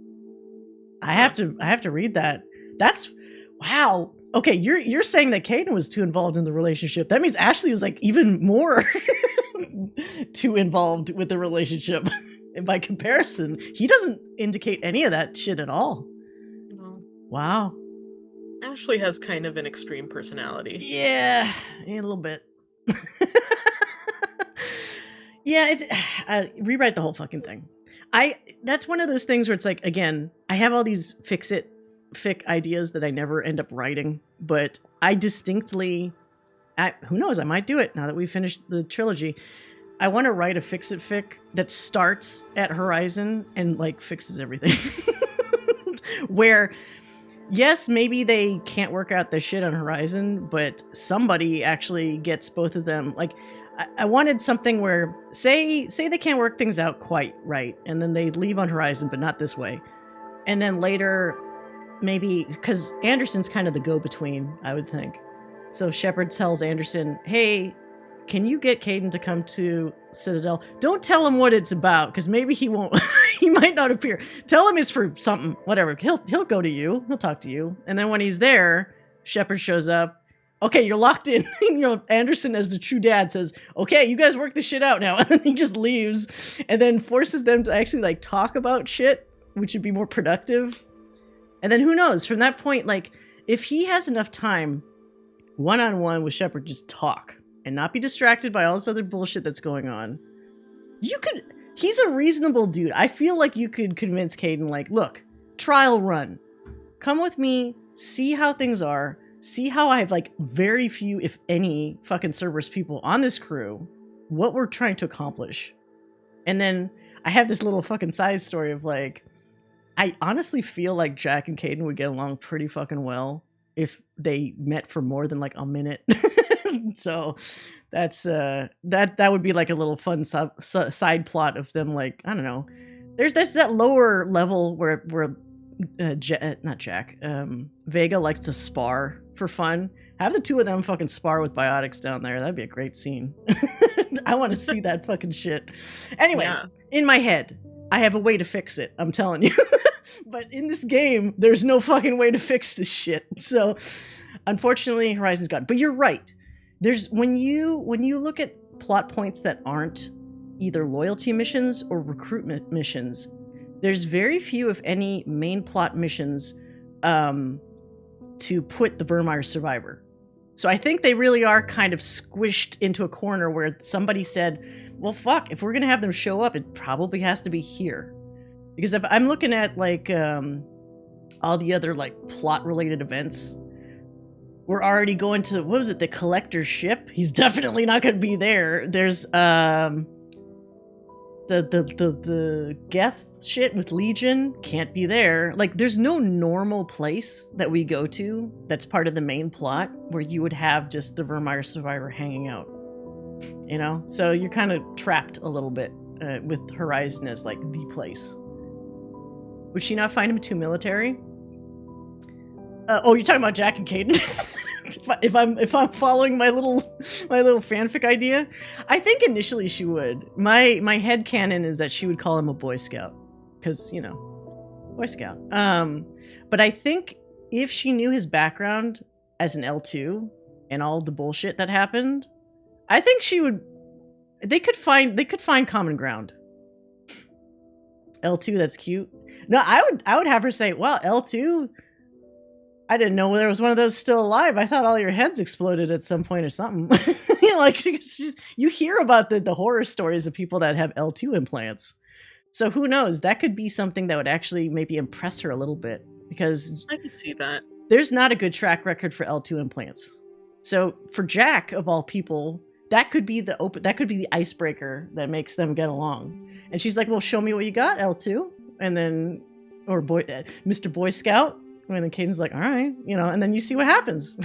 I have to read that. That's, wow. Okay, you're saying that Caden was too involved in the relationship. That means Ashley was like even more too involved with the relationship. And by comparison, he doesn't indicate any of that shit at all. No. Wow. Ashley has kind of an extreme personality. Yeah, a little bit. Yeah, it's rewrite the whole fucking thing. That's one of those things where it's like, again, I have all these fic ideas that I never end up writing, but I distinctly, who knows, I might do it now that we've finished the trilogy. I want to write a fix-it fic that starts at Horizon and like fixes everything. Where, yes, maybe they can't work out the shit on Horizon, but somebody actually gets both of them. Like, I wanted something where, say they can't work things out quite right, and then they leave on Horizon, but not this way. And then later, maybe, because Anderson's kind of the go-between, I would think. So Shepard tells Anderson, hey, can you get Caden to come to Citadel? Don't tell him what it's about, because maybe he won't, he might not appear. Tell him it's for something, whatever. He'll go to you, he'll talk to you. And then when he's there, Shepard shows up. Okay, you're locked in. Anderson, as the true dad, says, okay, you guys work this shit out now. And then he just leaves and then forces them to actually like talk about shit, which would be more productive. And then who knows, from that point, like, if he has enough time one-on-one with Shepard, just talk and not be distracted by all this other bullshit that's going on. He's a reasonable dude. I feel like you could convince Caden, like, look, trial run. Come with me, see how things are. See how I have like very few, if any, fucking Cerberus people on this crew, what we're trying to accomplish. And then I have this little fucking side story of like, I honestly feel like Jack and Caden would get along pretty fucking well. if they met for more than like a minute. So that's that would be like a little fun side plot of them, like, I don't know. There's that lower level where not Jack, Vega likes to spar for fun. Have the two of them fucking spar with biotics down there. That'd be a great scene. I want to see that fucking shit. Anyway, Yeah. in my head, I have a way to fix it. I'm telling you. But in this game, there's no fucking way to fix this shit. So, unfortunately, Horizon's gone. But you're right. There's when you look at plot points that aren't either loyalty missions or recruitment missions, there's very few, if any, main plot missions to put the Vermeer survivor. So I think they really are kind of squished into a corner where somebody said, well, fuck, if we're going to have them show up, it probably has to be here. Because if I'm looking at like all the other like plot related events, we're already going to, what was it, the collector's ship? He's definitely not going to be there. There's the Geth shit with Legion, can't be there. Like, there's no normal place that we go to that's part of the main plot where you would have just the Vermeer survivor hanging out. You know? So you're kind of trapped a little bit with Horizon as like the place. Would she not find him too military? Oh, you're talking about Jack and Caden? if I'm following my little fanfic idea, I think initially she would. My headcanon is that she would call him a Boy Scout, because, you know, Boy Scout. But I think if she knew his background as an L2 and all the bullshit that happened, I think she would. They could find common ground. L2, that's cute. No, I would have her say, well, L2, I didn't know there was one of those still alive. I thought all your heads exploded at some point or something. You know, like, you hear about the horror stories of people that have L2 implants. So who knows? That could be something that would actually maybe impress her a little bit, because I could see that. There's not a good track record for L2 implants. So for Jack, of all people, that could be the icebreaker that makes them get along. And she's like, well, show me what you got, L2. And then, or Mr. Boy Scout. And then Caden's like, all right, you know, and then you see what happens.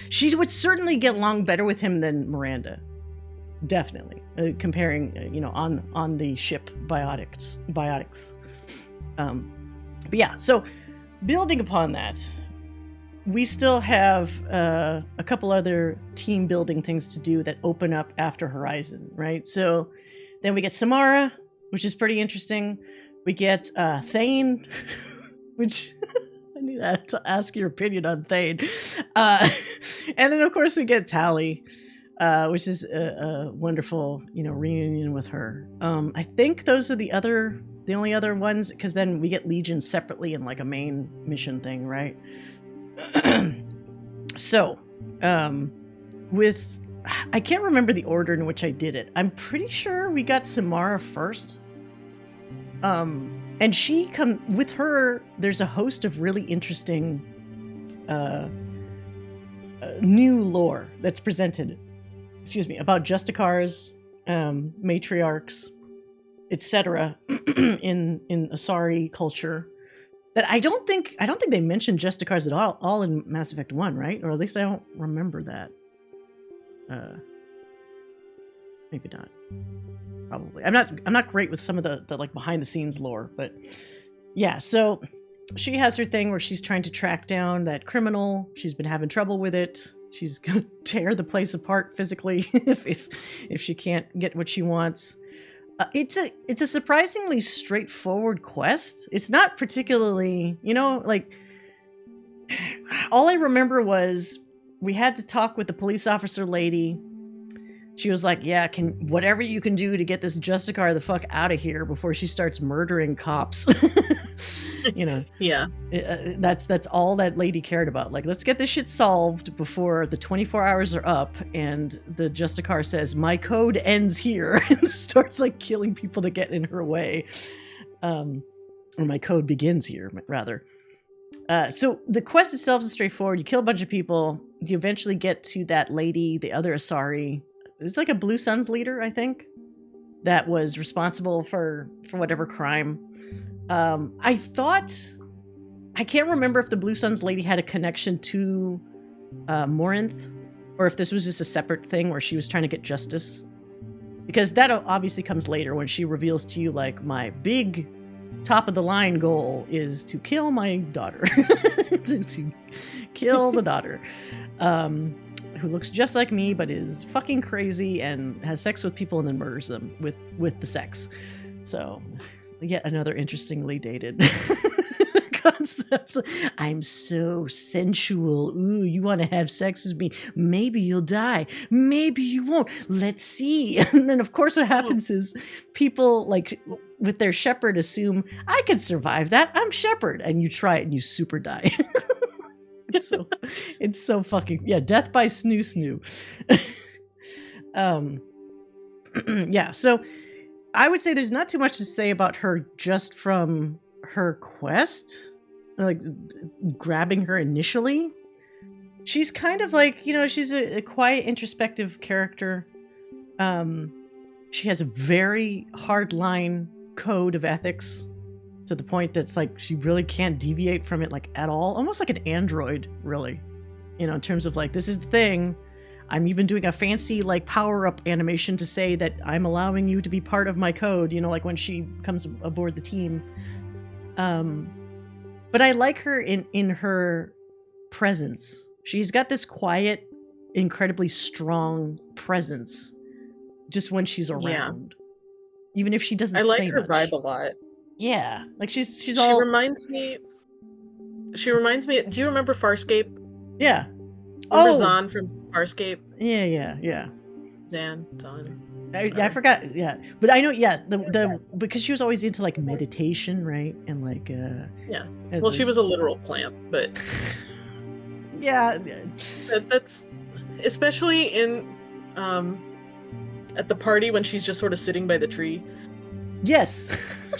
She would certainly get along better with him than Miranda. Definitely. Comparing, you know, on the ship biotics. But yeah, so building upon that, we still have a couple other team building things to do that open up after Horizon, right? So then we get Samara, which is pretty interesting. We get Thane, which I need to ask your opinion on Thane. And then, of course, we get Tally, which is a wonderful, you know, reunion with her. I think those are the only other ones, because then we get Legion separately in like a main mission thing, right? So, I can't remember the order in which I did it. I'm pretty sure we got Samara first. And with her, there's a host of really interesting new lore that's presented, about Justicars, matriarchs, etc. in Asari culture. That I don't think they mentioned Justicars at all in Mass Effect 1, right? Or at least I don't remember that. Maybe not. Probably. I'm not great with some of the like behind the scenes lore, but yeah, so she has her thing where she's trying to track down that criminal. She's been having trouble with it. She's gonna tear the place apart physically if she can't get what she wants. It's a surprisingly straightforward quest. It's not particularly, you know, like, all I remember was we had to talk with the police officer lady. She was like, yeah, whatever you can do to get this Justicar the fuck out of here before she starts murdering cops. You know? Yeah. That's all that lady cared about. Like, let's get this shit solved before the 24 hours are up and the Justicar says, my code ends here, and starts like killing people that get in her way. Or my code begins here, rather. So the quest itself is straightforward. You kill a bunch of people. You eventually get to that lady, the other Asari. It was like a Blue Suns leader, I think, that was responsible for whatever crime. I thought I can't remember if the Blue Suns lady had a connection to Morinth, or if this was just a separate thing where she was trying to get justice. Because that obviously comes later when she reveals to you, like, my big top of the line goal is to kill my daughter. to kill the daughter. Who looks just like me but is fucking crazy and has sex with people and then murders them with the sex. So, yet another interestingly dated concept. I'm so sensual. Ooh, you want to have sex with me? Maybe you'll die. Maybe you won't. Let's see. And then, of course, what happens is people, like, with their shepherd assume, I could survive that. I'm shepherd. And you try it and you super die. It's so fucking, yeah, death by snoo. Yeah, so I would say there's not too much to say about her just from her quest, like grabbing her initially. She's kind of like, she's a quiet, introspective character. She has a very hard-line code of ethics, to the point that's like she really can't deviate from it, like, at all. Almost like an android, really, in terms of, like, this is the thing. I'm even doing a fancy, like, power-up animation to say that I'm allowing you to be part of my code, like when she comes aboard the team. But I like her in her presence. She's got this quiet, incredibly strong presence just when she's around. Yeah. Even if she doesn't say much. I like her vibe a lot. Yeah, like she's all. She reminds me. Do you remember Farscape? Yeah. Remember Zahn from Farscape? Yeah. Zahn. I forgot. Yeah, but I know. Yeah, the because she was always into, like, meditation, right? And like. Yeah. Well, she was a literal plant, but. Yeah. That's especially in at the party when she's just sort of sitting by the tree. Yes.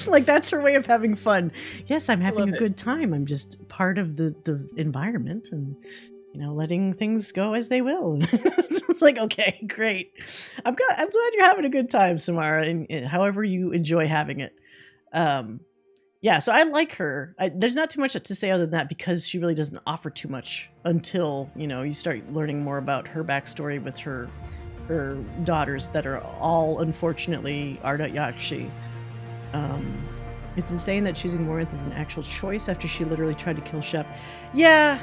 Like, that's her way of having fun. Yes, I'm having a good time. I'm just part of the environment and, letting things go as they will. It's like, okay, great. I'm glad you're having a good time, Samara, and however you enjoy having it. Yeah, so I like her. There's not too much to say other than that, because she really doesn't offer too much until, you start learning more about her backstory with her daughters that are all, unfortunately, Arda Yakshi. It's insane that choosing Morinth is an actual choice after she literally tried to kill Shep. Yeah,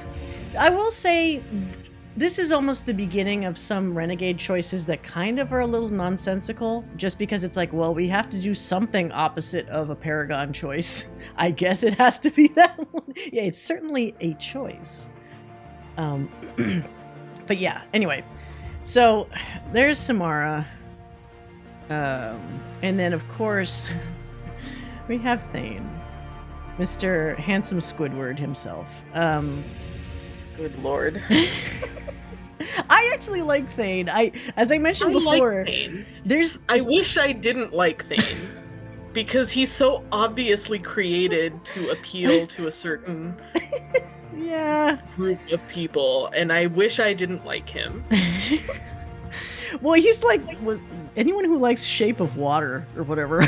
I will say this is almost the beginning of some renegade choices that kind of are a little nonsensical, just because it's like, well, we have to do something opposite of a Paragon choice. I guess it has to be that one. Yeah, it's certainly a choice. But yeah, anyway. So there's Samara. And then, of course, we have Thane. Mr. Handsome Squidward himself. Good lord. I actually like Thane. As I mentioned before, like I wish I didn't like Thane. Because he's so obviously created to appeal to a certain group of people, and I wish I didn't like him. Well, he's like anyone who likes Shape of Water or whatever.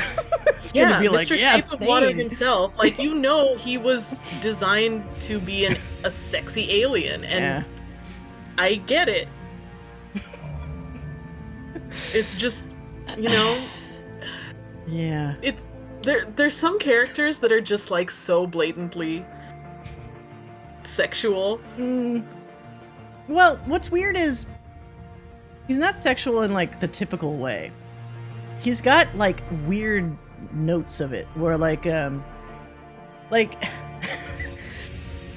Yeah, be like, Mr. Shape of Water himself. Like, he was designed to be a sexy alien, and I get it. It's just, yeah. It's there's some characters that are just, like, so blatantly sexual. Well, what's weird is he's not sexual in, like, the typical way. He's got, like, weird notes of it where, like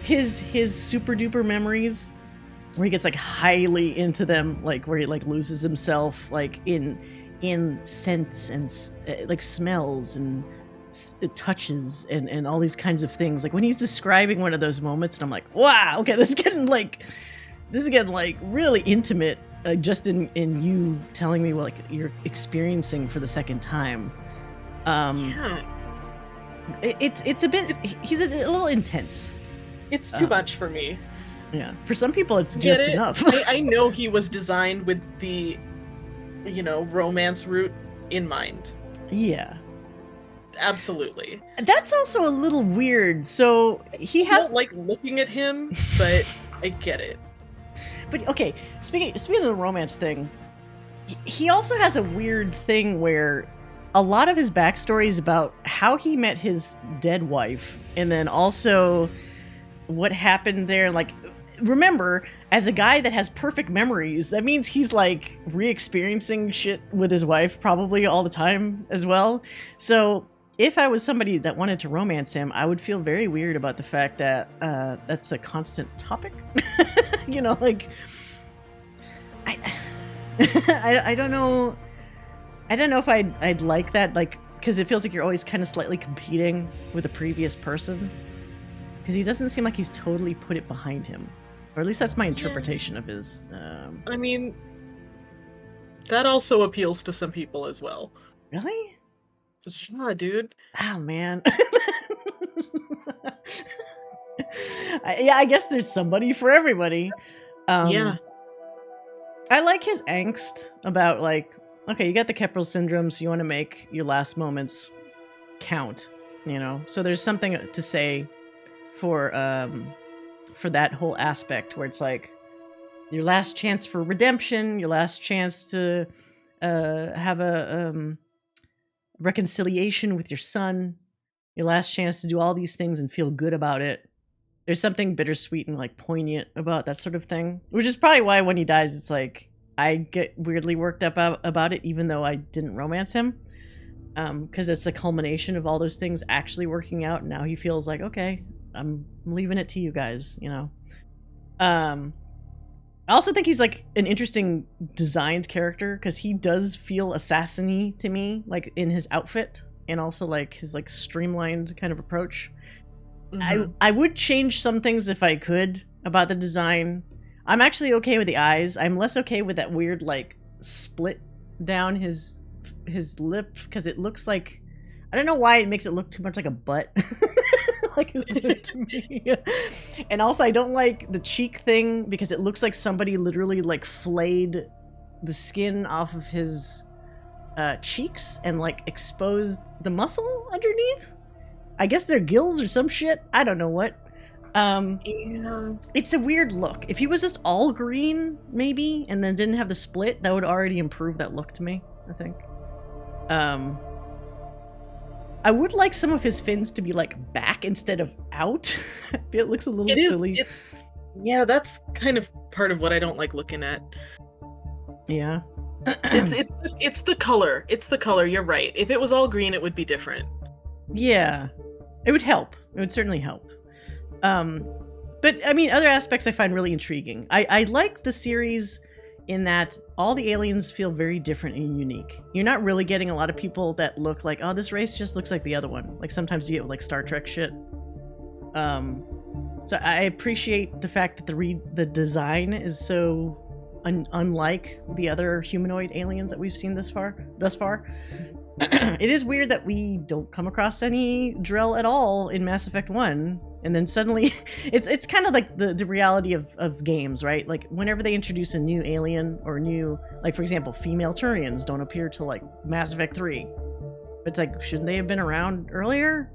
his super duper memories where he gets, like, highly into them, like where he, like, loses himself, like, in scents and like smells and touches and all these kinds of things. Like, when he's describing one of those moments, and I'm like, wow, okay, this is getting really intimate, just in you telling me what, like, you're experiencing for the second time. It's a bit, he's a little intense. It's too much for me. Yeah, for some people it's just enough. I know he was designed with the romance route in mind. Yeah. Absolutely. That's also a little weird. So he I has don't like looking at him, but I get it. But okay, speaking of the romance thing, he also has a weird thing where a lot of his backstory is about how he met his dead wife, and then also what happened there. Like, remember, as a guy that has perfect memories, that means he's like re-experiencing shit with his wife probably all the time as well. So if I was somebody that wanted to romance him, I would feel very weird about the fact that that's a constant topic. You know, like I, I don't know. I don't know if I'd like that, like, because it feels like you're always kind of slightly competing with the previous person. Because he doesn't seem like he's totally put it behind him, or at least that's my interpretation of his. I mean, that also appeals to some people as well. Really? Yeah, dude. Oh man. Yeah, I guess there's somebody for everybody. Yeah. I like his angst about, like, okay, you got the Keppel syndrome, so you want to make your last moments count, you know? So there's something to say for that whole aspect where it's like your last chance for redemption, your last chance to have a reconciliation with your son, your last chance to do all these things and feel good about it. There's something bittersweet and like poignant about that sort of thing, which is probably why when he dies, it's like I get weirdly worked up about it, even though I didn't romance him, because it's the culmination of all those things actually working out. And now he feels like, okay, I'm leaving it to you guys, you know. I also think he's like an interesting designed character because he does feel assassin-y to me, like in his outfit and also like his like streamlined kind of approach. Mhm. I would change some things if I could about the design. I'm actually okay with the eyes. I'm less okay with that weird like split down his lip because it looks like, I don't know why it makes it look too much like a butt. Like his lip to me. And also I don't like the cheek thing because it looks like somebody literally like flayed the skin off of his cheeks and like exposed the muscle underneath. I guess they're gills or some shit. I don't know what. Yeah. It's a weird look. If he was just all green, maybe, and then didn't have the split, that would already improve that look to me, I think. I would like some of his fins to be like back instead of out. It looks a little silly. Yeah, that's kind of part of what I don't like looking at. Yeah. It's the color. It's the color. You're right. If it was all green, it would be different. Yeah. It would help. It would certainly help. But I mean, other aspects I find really intriguing. I like the series in that all the aliens feel very different and unique. You're not really getting a lot of people that look like, oh, this race just looks like the other one. Like sometimes you get like Star Trek shit. So I appreciate the fact that the design is so unlike the other humanoid aliens that we've seen thus far. It is weird that we don't come across any Drell at all in Mass Effect 1, and then suddenly it's kind of like the reality of games, right? Like whenever they introduce a new alien or new, like for example, female Turians don't appear till like Mass Effect 3. But it's like, shouldn't they have been around earlier?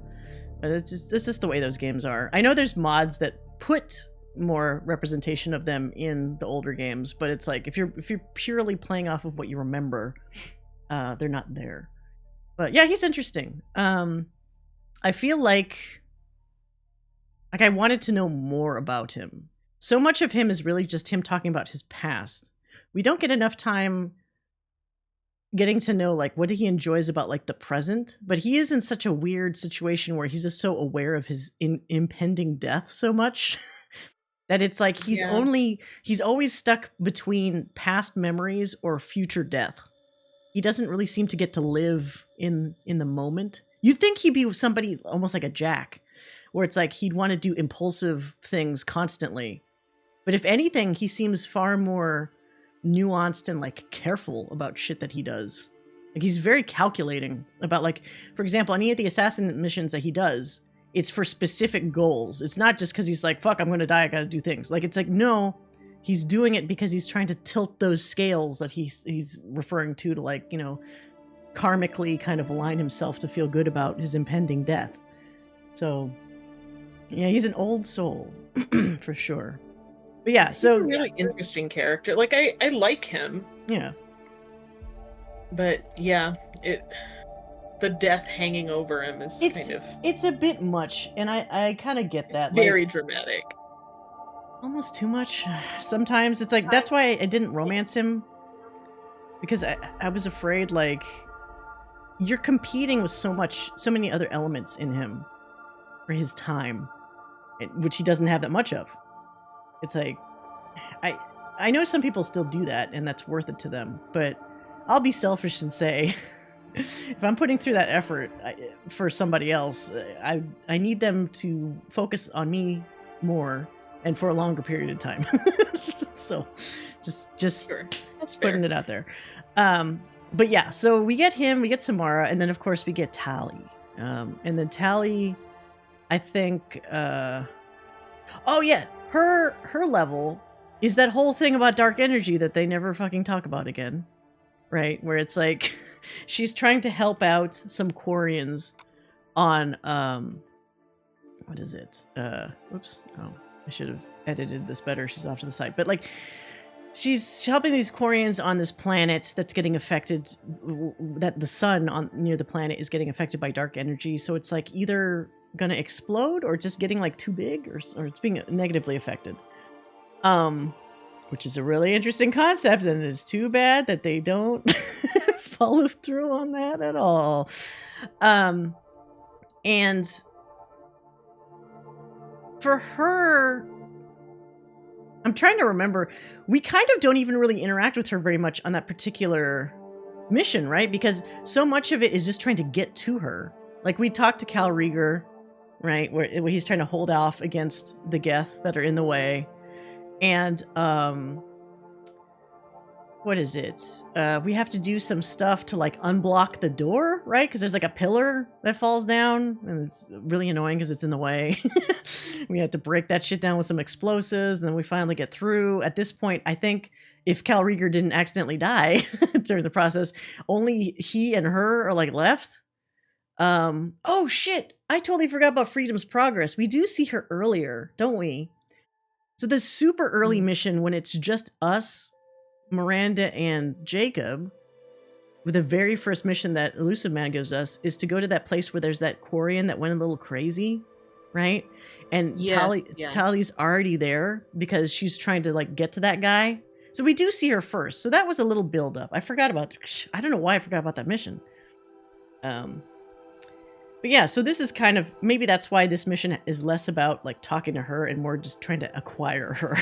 But it's just the way those games are. I know there's mods that put more representation of them in the older games, but it's like if you're purely playing off of what you remember, they're not there. But yeah, he's interesting. I feel like I wanted to know more about him. So much of him is really just him talking about his past. We don't get enough time getting to know like what he enjoys about like the present, but he is in such a weird situation where he's just so aware of his impending death so much that it's like he's always stuck between past memories or future death. He doesn't really seem to get to live in the moment. You'd think he'd be somebody almost like a Jack, where it's like he'd want to do impulsive things constantly. But if anything, he seems far more nuanced and like careful about shit that he does. Like he's very calculating about, like, for example, any of the assassin missions that he does, it's for specific goals. It's not just because he's like, fuck, I'm gonna die, I gotta do things. Like it's like, no, he's doing it because he's trying to tilt those scales that he's referring to like, you know, karmically kind of align himself to feel good about his impending death. So, yeah, he's an old soul for sure. But yeah, He's so a really interesting character. Like I like him, yeah, but yeah, the death hanging over him is it's a bit much, and I kind of get that. very like, dramatic. almost too much. Sometimes it's like that's why I didn't romance him, because I was afraid like you're competing with so many other elements in him for his time, which he doesn't have that much of. It's like I know some people still do that, and that's worth it to them. But I'll be selfish and say, if I'm putting through that effort for somebody else, I need them to focus on me more and for a longer period of time. So, just Sure. That's putting fair. it out there. But yeah, so we get him, we get Samara, and then of course we get Tali. And then Tali, I think. Oh yeah, her level is that whole thing about dark energy that they never fucking talk about again, right? Where it's like she's trying to help out some Quarians on what is it? Whoops. Oh, I should have edited this better. She's off to the side. But like she's helping these Quarians on this planet that's getting affected, that the sun on near the planet is getting affected by dark energy. So it's like either gonna explode or just getting like too big, or it's being negatively affected. Which is a really interesting concept, and it's too bad that they don't follow through on that at all. And for her, I'm trying to remember, we kind of don't even really interact with her very much on that particular mission, right? Because so much of it is just trying to get to her. Like we talked to Cal Rieger, right, where he's trying to hold off against the Geth that are in the way. And what is it? We have to do some stuff to like unblock the door, right? Because there's like a pillar that falls down, and it's really annoying because it's in the way. We had to break that shit down with some explosives, and then we finally get through. At this point, I think if Cal Rieger didn't accidentally die during the process, only he and her are like left. Oh shit! I totally forgot about Freedom's Progress. We do see her earlier, don't we? So the super early mission when it's just us, Miranda and Jacob, with the very first mission that Elusive Man gives us, is to go to that place where there's that Quarian that went a little crazy, right? And Yes, Tali's already there because she's trying to like get to that guy. So we do see her first. So that was a little build up. I don't know why I forgot about that mission. But yeah, so this is kind of, maybe that's why this mission is less about like talking to her and more just trying to acquire her.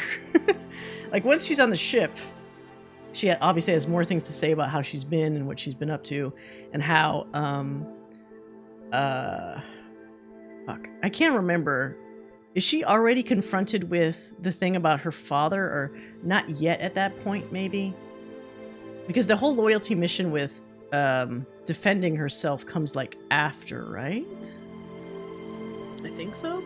Like once she's on the ship, she obviously has more things to say about how she's been and what she's been up to, and how fuck, I can't remember. Is she already confronted with the thing about her father, or not yet at that point maybe? Because the whole loyalty mission with defending herself comes like after, right? I think so.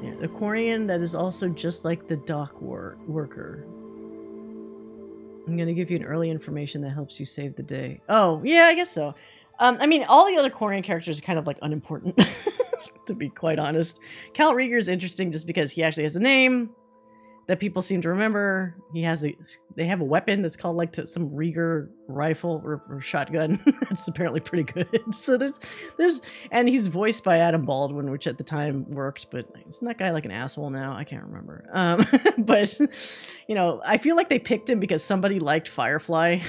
Yeah, the Quarian that is also just like the dock worker. I'm gonna give you an early information that helps you save the day. Oh, yeah, I guess so. I mean, all the other Quarian characters are kind of like unimportant, to be quite honest. Cal Rieger is interesting just because he actually has a name that people seem to remember. They have a weapon that's called like some Rieger rifle or shotgun. It's apparently pretty good. So there's, and he's voiced by Adam Baldwin, which at the time worked, but isn't that guy like an asshole now? I can't remember. But you know, I feel like they picked him because somebody liked Firefly,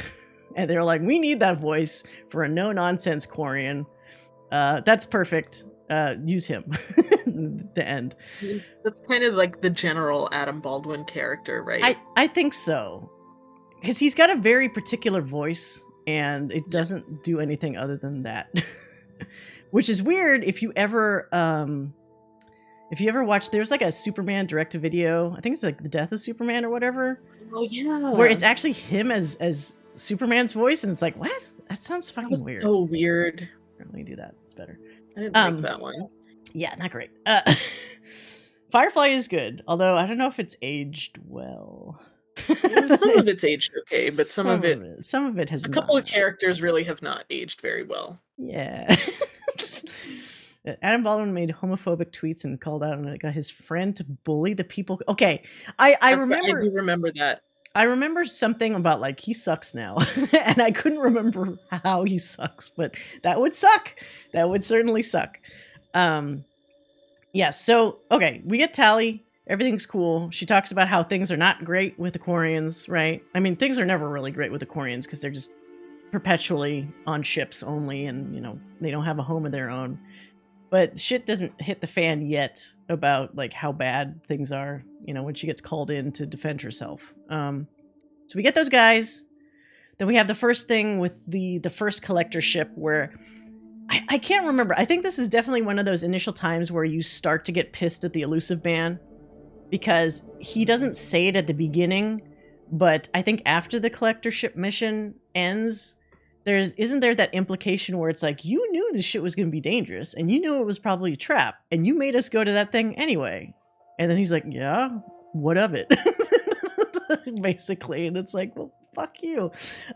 and they're like, we need that voice for a no nonsense Quarian. That's perfect. Use him. The end. That's kind of like the general Adam Baldwin character, right? I think so, because he's got a very particular voice, and it doesn't do anything other than that. Which is weird. If you ever watch, there's like a Superman direct-to-video. I think it's like The Death of Superman or whatever. Oh yeah, where it's actually him as Superman's voice, and it's like, what? That sounds fucking weird. So weird. Let me do that. It's better. I didn't like that one. Yeah, not great. Firefly is good, although I don't know if it's aged well. Some of it's aged okay, but some of it has a couple of not. characters really have not aged very well. Yeah. Adam Baldwin made homophobic tweets and called out and got his friend to bully the people. Okay, I That's right, I do remember that. I remember something about like he sucks now, and I couldn't remember how he sucks, but that would suck. That would certainly suck. Yeah. So okay, we get Tally. Everything's cool. She talks about how things are not great with the Quarians, right? I mean, things are never really great with the Quarians because they're just perpetually on ships only, and you know they don't have a home of their own. But shit doesn't hit the fan yet about like how bad things are, you know, when she gets called in to defend herself. So we get those guys. Then we have the first thing with the first collector ship where I can't remember. I think this is definitely one of those initial times where you start to get pissed at the elusive man because he doesn't say it at the beginning, but I think after the collector ship mission ends, isn't there that implication where it's like, you knew this shit was going to be dangerous and you knew it was probably a trap and you made us go to that thing anyway. And then he's like, yeah, what of it? Basically. And it's like, well, fuck you.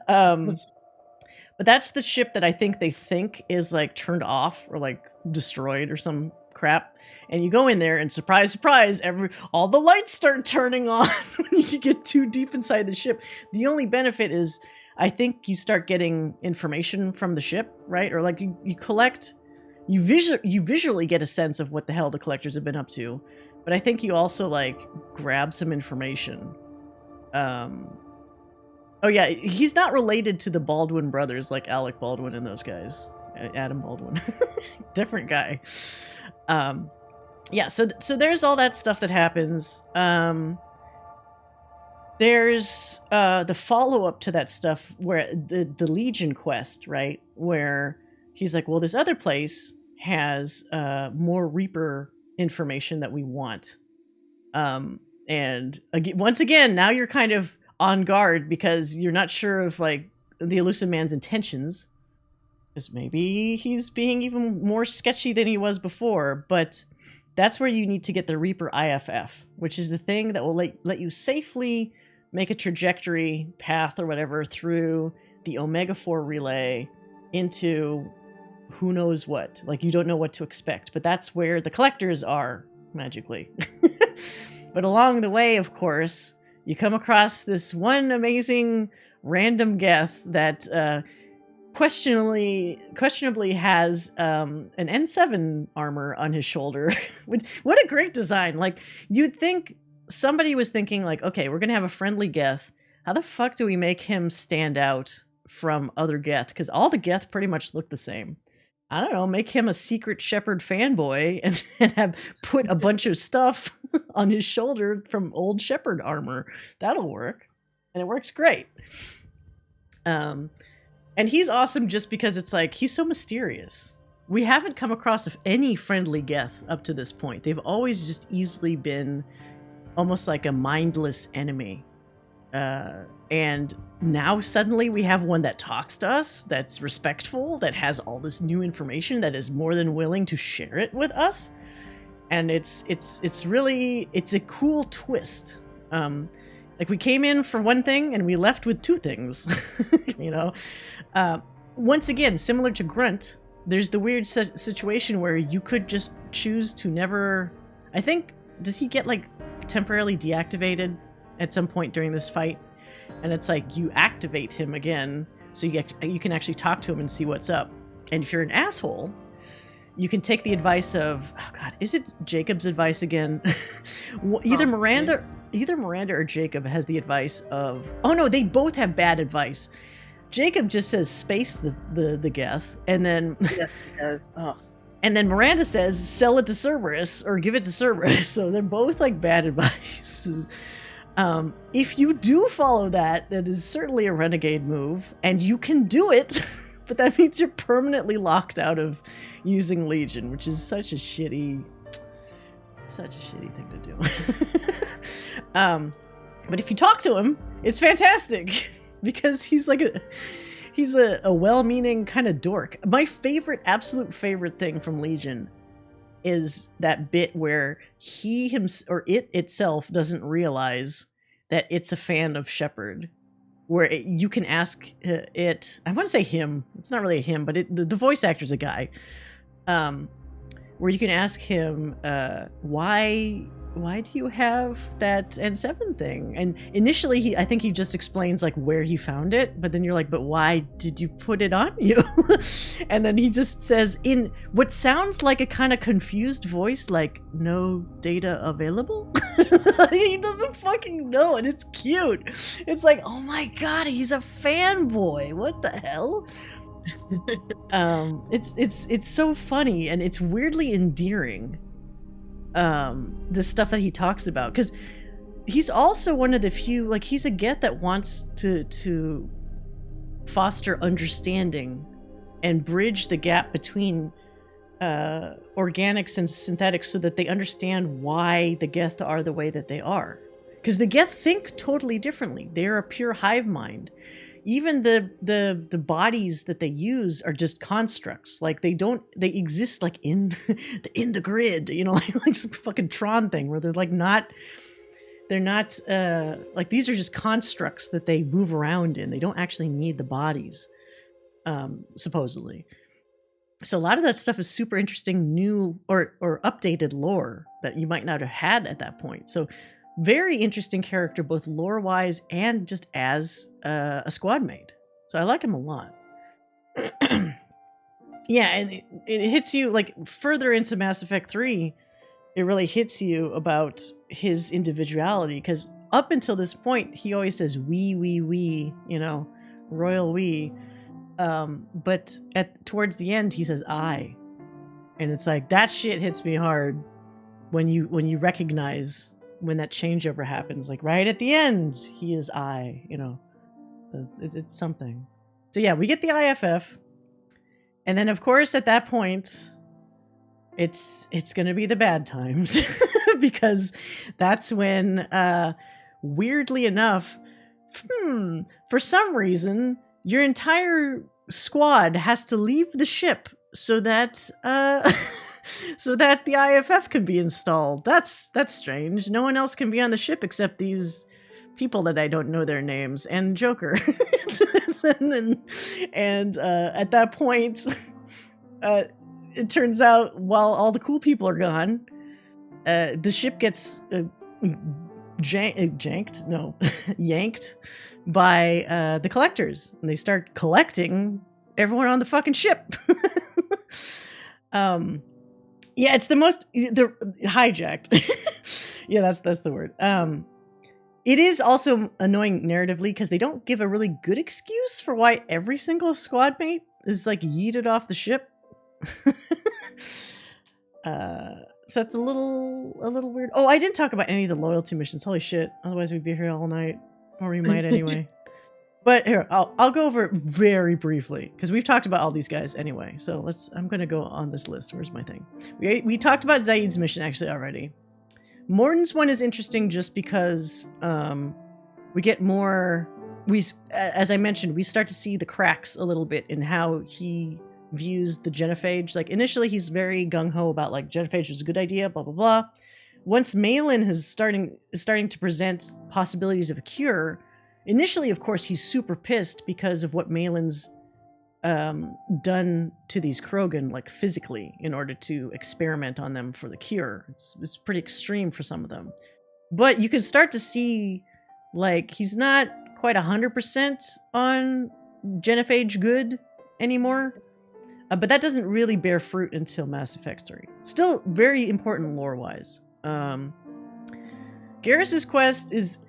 But that's the ship that I think they think is like turned off or like destroyed or some crap. And you go in there and surprise, surprise, all the lights start turning on when you get too deep inside the ship. The only benefit is I think you start getting information from the ship, right? Or like you collect, you visually get a sense of what the hell the collectors have been up to. But I think you also like grab some information. Oh yeah, he's not related to the Baldwin brothers like Alec Baldwin and those guys. Adam Baldwin. Different guy. Yeah, so there's all that stuff that happens. There's the follow-up to that stuff where the Legion quest, right? Where he's like, well, this other place has more Reaper information that we want. And once again, now you're kind of on guard because you're not sure of like the elusive man's intentions. Because maybe he's being even more sketchy than he was before, but that's where you need to get the Reaper IFF, which is the thing that will let you safely make a trajectory path or whatever through the Omega 4 relay into who knows what. Like, you don't know what to expect, but that's where the collectors are, magically. But along the way, of course, you come across this one amazing random Geth that questionably has an N7 armor on his shoulder. What a great design. Like, you'd think somebody was thinking like, okay, we're going to have a friendly Geth. How the fuck do we make him stand out from other Geth? Because all the Geth pretty much look the same. I don't know, make him a secret Shepard fanboy and have put a bunch of stuff on his shoulder from old Shepard armor. That'll work. And it works great. And he's awesome just because it's like, he's so mysterious. We haven't come across any friendly Geth up to this point. They've always just easily been almost like a mindless enemy. And now suddenly we have one that talks to us, that's respectful, that has all this new information, that is more than willing to share it with us. And it's a cool twist. Like, we came in for one thing and we left with two things, you know? Once again, similar to Grunt, there's the weird situation where you could just choose to never... I think, does he get, like, temporarily deactivated at some point during this fight? And it's like, you activate him again, so you can actually talk to him and see what's up. And if you're an asshole, you can take the advice of... Oh, God, is it Jacob's advice again? Either Miranda or Jacob has the advice of... Oh, no, they both have bad advice. Jacob just says space the Geth, and then... Yes, he does. Oh. And then Miranda says sell it to Cerberus or give it to Cerberus. So they're both like bad advice. If you do follow that is certainly a renegade move, and you can do it, but that means you're permanently locked out of using Legion, which is such a shitty thing to do. But if you talk to him, it's fantastic because he's a well-meaning kind of dork. My absolute favorite thing from Legion is that bit where it itself doesn't realize that it's a fan of Shepard, where you can ask it. I want to say him. It's not really a him, but the voice actor's a guy. Where you can ask him, why do you have that N7 thing? And initially, I think he just explains like where he found it, but then you're like, but why did you put it on you? And then he just says in what sounds like a kind of confused voice, like, no data available? He doesn't fucking know, and it's cute. It's like, oh my god, he's a fanboy. What the hell? It's so funny, and it's weirdly endearing. The stuff that he talks about, because he's also one of the few, like, he's a Geth that wants to foster understanding and bridge the gap between organics and synthetics so that they understand why the Geth are the way that they are. Because the Geth think totally differently. They're a pure hive mind. Even the bodies that they use are just constructs. Like they exist like in the grid, you know, like some fucking Tron thing where they're not like, these are just constructs that they move around in. They don't actually need the bodies, supposedly. So a lot of that stuff is super interesting, new or updated lore that you might not have had at that point. So very interesting character, both lore-wise and just as a squad mate. So I like him a lot. Yeah, and it hits you, like, further into Mass Effect 3, it really hits you about his individuality, because up until this point, he always says, we, you know, royal we. But towards the end, he says, I. And it's like, that shit hits me hard when you recognize when that changeover happens, like right at the end, he is I, you know. It's something. So yeah, we get the IFF, and then of course at that point, it's gonna be the bad times, because that's when, weirdly enough, for some reason, your entire squad has to leave the ship so that so that the IFF can be installed. That's strange. No one else can be on the ship except these people that I don't know their names and Joker. and at that point, it turns out while all the cool people are gone, the ship gets yanked by the collectors, and they start collecting everyone on the fucking ship. Yeah, it's the hijacked. Yeah, that's the word. It is also annoying narratively because they don't give a really good excuse for why every single squad mate is like yeeted off the ship. So that's a little weird. Oh, I didn't talk about any of the loyalty missions. Holy shit! Otherwise, we'd be here all night, or we might anyway. But here, I'll go over it very briefly, because we've talked about all these guys anyway. So I'm going to go on this list. Where's my thing? We talked about Zaid's mission actually already. Morden's one is interesting just because we get more. As I mentioned, we start to see the cracks a little bit in how he views the genophage. Like initially, he's very gung ho about like genophage was a good idea, blah blah blah. Once Malin is starting to present possibilities of a cure. Initially, of course, he's super pissed because of what Malin's done to these Krogan, like physically, in order to experiment on them for the cure. It's pretty extreme for some of them. But you can start to see, like, he's not quite 100% on genophage good anymore. But that doesn't really bear fruit until Mass Effect 3. Still very important lore-wise. Garrus's quest is...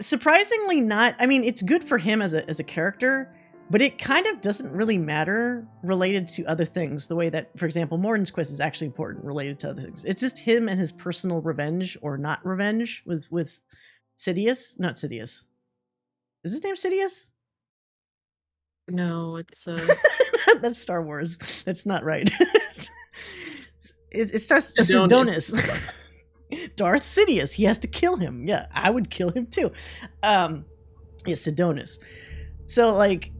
surprisingly not, I mean, it's good for him as a character, but it kind of doesn't really matter related to other things, the way that, for example, Morden's quest is actually important related to other things. It's just him and his personal revenge, or not revenge, with Sidious. Not Sidious. Is his name Sidious? No, it's... That's Star Wars. That's not right. It starts... Sidonis. Darth Sidious. He has to kill him. Yeah, I would kill him too. Yeah, Sidonis. So like,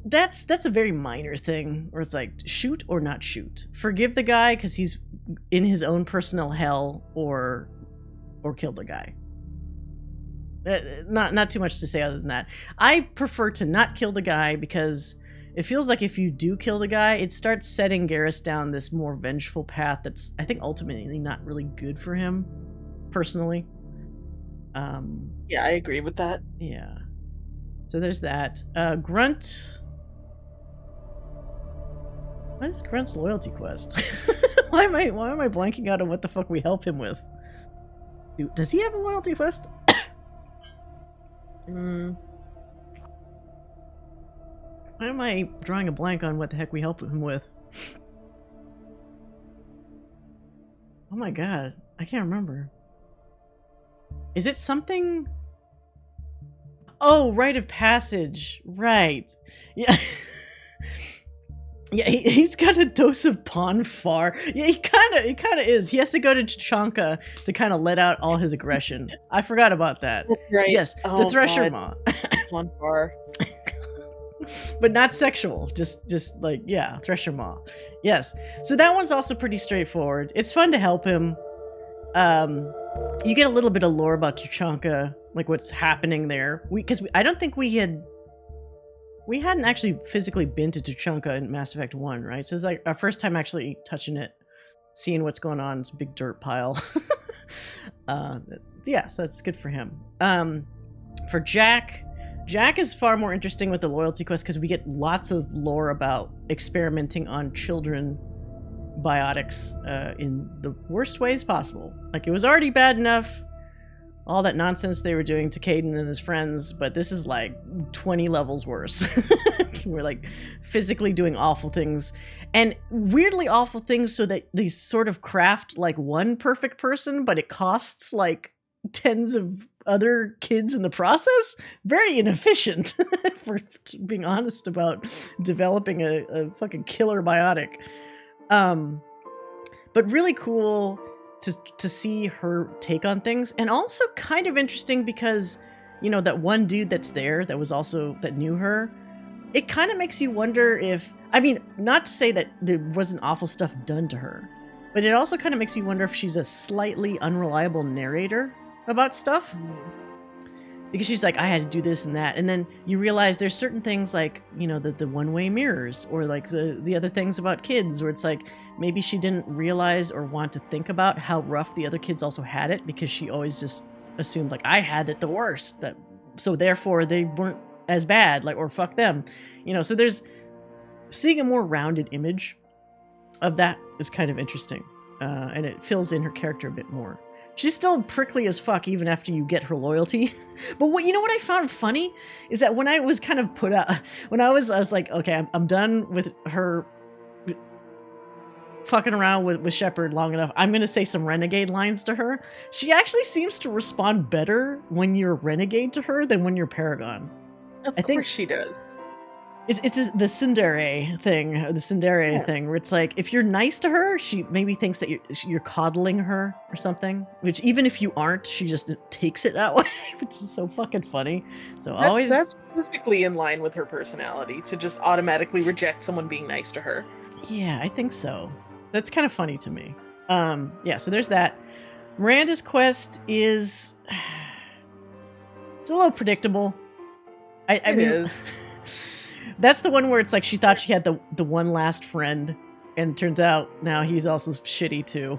that's a very minor thing, where it's like, shoot or not shoot. Forgive the guy because he's in his own personal hell, or kill the guy. Not too much to say other than that. I prefer to not kill the guy because it feels like if you do kill the guy, it starts setting Garrus down this more vengeful path that's, I think, ultimately not really good for him, personally. Yeah, I agree with that. Yeah. So there's that. Grunt. What is Grunt's loyalty quest? Why am I blanking out on what the fuck we help him with? Does he have a loyalty quest? Why am I drawing a blank on what the heck we help him with? Oh my god, I can't remember. Is it something? Oh, rite of passage. Right. Yeah. Yeah, he's got a dose of Ponfar. Yeah, he kind of is. He has to go to Tachanka to kind of let out all his aggression. I forgot about that. That's right. Yes, oh, the Thresher Maw. Ponfar. But not sexual. Just like, yeah, Thresher Maw. Yes. So that one's also pretty straightforward. It's fun to help him. You get a little bit of lore about Tachanka, like what's happening there. I don't think we hadn't actually physically been to Tachanka in Mass Effect 1, right? So it's like our first time actually touching it, seeing what's going on. It's a big dirt pile. Yeah, so that's good for him. For Jack is far more interesting with the loyalty quest because we get lots of lore about experimenting on children biotics in the worst ways possible. Like, it was already bad enough, all that nonsense they were doing to Caden and his friends, but this is like 20 levels worse. We're like physically doing awful things, and weirdly awful things, so that they sort of craft like one perfect person, but it costs like tens of other kids in the process. Very inefficient, for being honest about developing a fucking killer biotic. But really cool to see her take on things, and also kind of interesting because, you know, that one dude that's there that knew her, it kind of makes you wonder if, I mean, not to say that there wasn't awful stuff done to her, but it also kind of makes you wonder if she's a slightly unreliable narrator about stuff. Because she's like, I had to do this and that, and then you realize there's certain things like, you know, the one-way mirrors, or like the other things about kids, where it's like maybe she didn't realize or want to think about how rough the other kids also had it, because she always just assumed like, I had it the worst, so therefore they weren't as bad, like, or fuck them, you know. So there's seeing a more rounded image of that is kind of interesting, and it fills in her character a bit more. She's still prickly as fuck even after you get her loyalty. But what I found funny is that when I was kind of put out, I was like, okay, I'm done with her fucking around with Shepard long enough. I'm gonna say some renegade lines to her. She actually seems to respond better when you're renegade to her than when you're Paragon. I think she does. It's the tsundere thing, where it's like, if you're nice to her, she maybe thinks that you're coddling her or something, which even if you aren't, she just takes it that way, which is so fucking funny. So that's perfectly in line with her personality, to just automatically reject someone being nice to her. Yeah, I think so. That's kind of funny to me. Yeah, so there's that. Miranda's quest is... it's a little predictable. I mean... That's the one where it's like she thought she had the one last friend, and it turns out now he's also shitty too.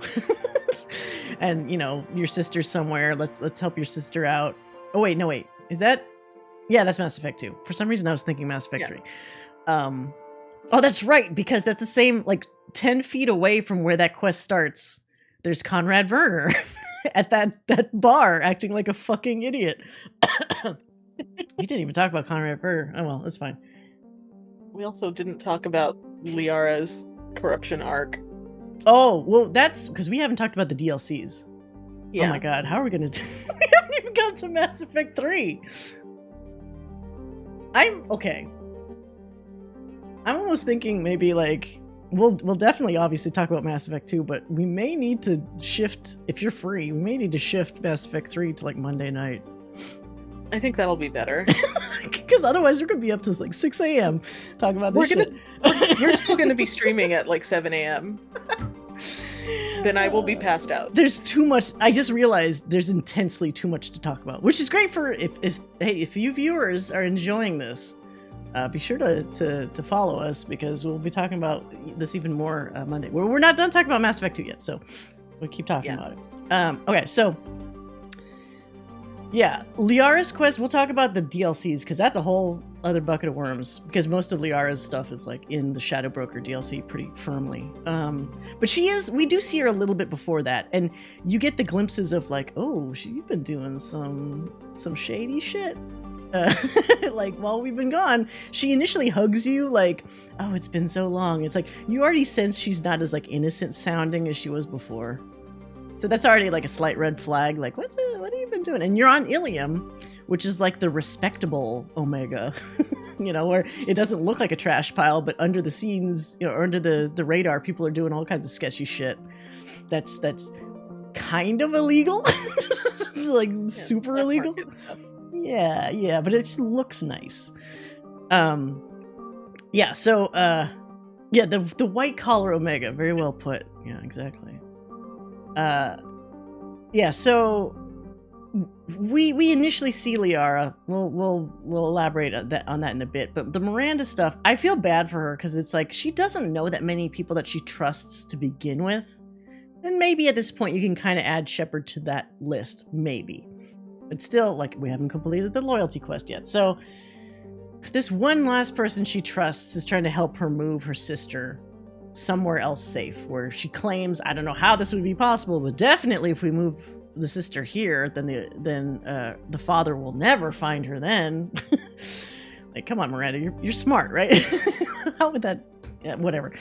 And, you know, your sister's somewhere. Let's help your sister out. Oh wait, no wait. Is that? Yeah, that's Mass Effect 2. For some reason I was thinking Mass Effect 3. Oh, that's right, because that's the same, like 10 feet away from where that quest starts. There's Conrad Werner at that bar acting like a fucking idiot. We didn't even talk about Conrad Werner. Oh well, that's fine. We also didn't talk about Liara's corruption arc. Oh, well, that's because we haven't talked about the DLCs. Yeah. Oh my god, how are we gonna we haven't even got to Mass Effect 3. I'm almost thinking maybe like we'll definitely obviously talk about Mass Effect 2, but we may need to shift, if you're free, we may need to shift Mass Effect 3 to like Monday night. I think that'll be better. Because otherwise we're going to be up to like 6 a.m. talking about this shit. You're still going to be streaming at like 7 a.m. then I will be passed out. There's too much. I just realized there's intensely too much to talk about, which is great for if you viewers are enjoying this. Be sure to follow us, because we'll be talking about this even more Monday. We're not done talking about Mass Effect 2 yet, so we'll keep talking about it. Okay, so yeah, Liara's quest. We'll talk about the DLCs, because that's a whole other bucket of worms, because most of Liara's stuff is like in the Shadow Broker DLC pretty firmly. But we do see her a little bit before that, and you get the glimpses of like, oh, she's been doing some shady shit. Like while we've been gone. She initially hugs you like, oh, it's been so long. It's like you already sense she's not as like innocent sounding as she was before. So that's already like a slight red flag, like what have you been doing? And you're on Ilium, which is like the respectable Omega, you know, where it doesn't look like a trash pile, but under the scenes, you know, or under the radar, people are doing all kinds of sketchy shit. That's kind of illegal. It's like super illegal. Yeah, but it just looks nice. Yeah, so yeah, the white collar Omega, very well put. Yeah, exactly. Yeah, so we initially see Liara. We'll elaborate on that in a bit. But the Miranda stuff, I feel bad for her, because it's like she doesn't know that many people that she trusts to begin with. And maybe at this point you can kind of add Shepard to that list, maybe. But still, like, we haven't completed the loyalty quest yet. So this one last person she trusts is trying to help her move her sister somewhere else safe, where she claims, I don't know how this would be possible, but definitely if we move the sister here, then the father will never find her then. Like, come on, Miranda, you're smart, right? How would that... Yeah, whatever.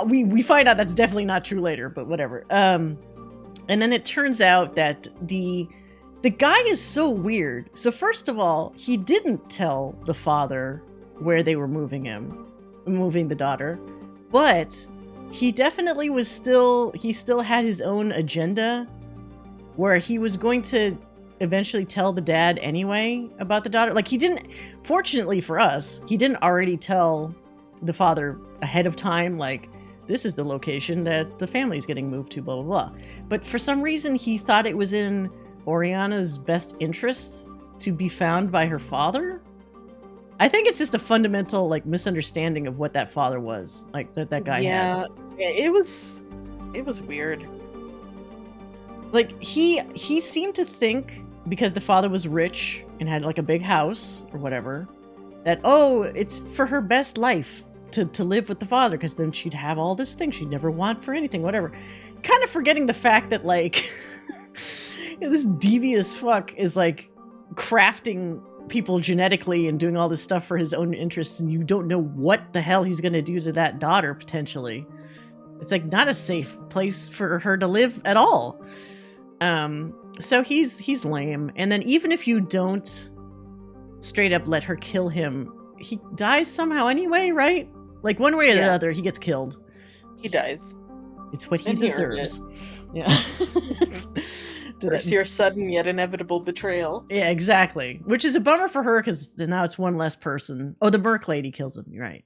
We find out that's definitely not true later, but whatever. And then it turns out that the guy is so weird. So first of all, he didn't tell the father where they were moving the daughter, but he definitely he still had his own agenda, where he was going to eventually tell the dad anyway about the daughter. Like, fortunately for us, he didn't already tell the father ahead of time, like, this is the location that the family's getting moved to, blah, blah, blah. But for some reason, he thought it was in Oriana's best interests to be found by her father. I think it's just a fundamental like misunderstanding of what that father was, like that guy had. Yeah, it was weird. Like he seemed to think, because the father was rich and had like a big house or whatever, that it's for her best life to live with the father, because then she'd have all this thing she'd never want for anything, whatever. Kind of forgetting the fact that like this devious fuck is like crafting people genetically and doing all this stuff for his own interests, and you don't know what the hell he's going to do to that daughter potentially. It's like not a safe place for her to live at all. So he's lame. And then even if you don't straight up let her kill him, he dies somehow anyway, right? Like one way or the other, he gets killed. He dies. It's what he deserves. Yeah. It's your sudden yet inevitable betrayal. Yeah, exactly. Which is a bummer for her, because now it's one less person. Oh, the Merc lady kills him. You're right.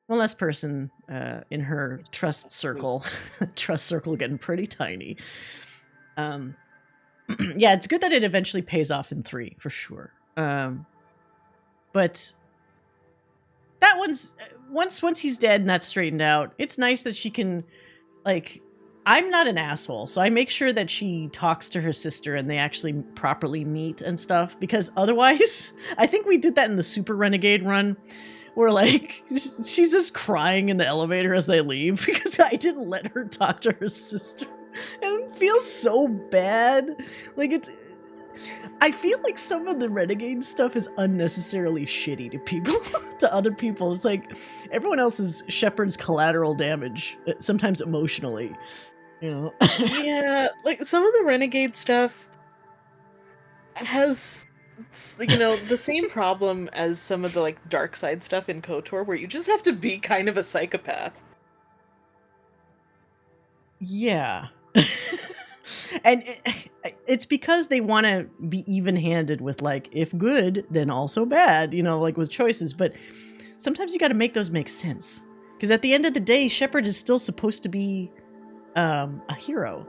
One less person in her trust circle. Trust circle getting pretty tiny. Yeah, it's good that it eventually pays off in 3, for sure. But that one's... Once he's dead and that's straightened out, it's nice that she can, like... I'm not an asshole, so I make sure that she talks to her sister and they actually properly meet and stuff, because otherwise, I think we did that in the Super Renegade run, where like, she's just crying in the elevator as they leave, because I didn't let her talk to her sister. And it feels so bad. Like I feel like some of the Renegade stuff is unnecessarily shitty to people, to other people. It's like everyone else is Shepard's collateral damage, sometimes emotionally, you know? Yeah, like some of the Renegade stuff has, you know, the same problem as some of the like dark side stuff in KOTOR, where you just have to be kind of a psychopath. Yeah. And it's because they want to be even-handed with, like, if good, then also bad, you know, like with choices. But sometimes you got to make those make sense. Because at the end of the day, Shepard is still supposed to be a hero.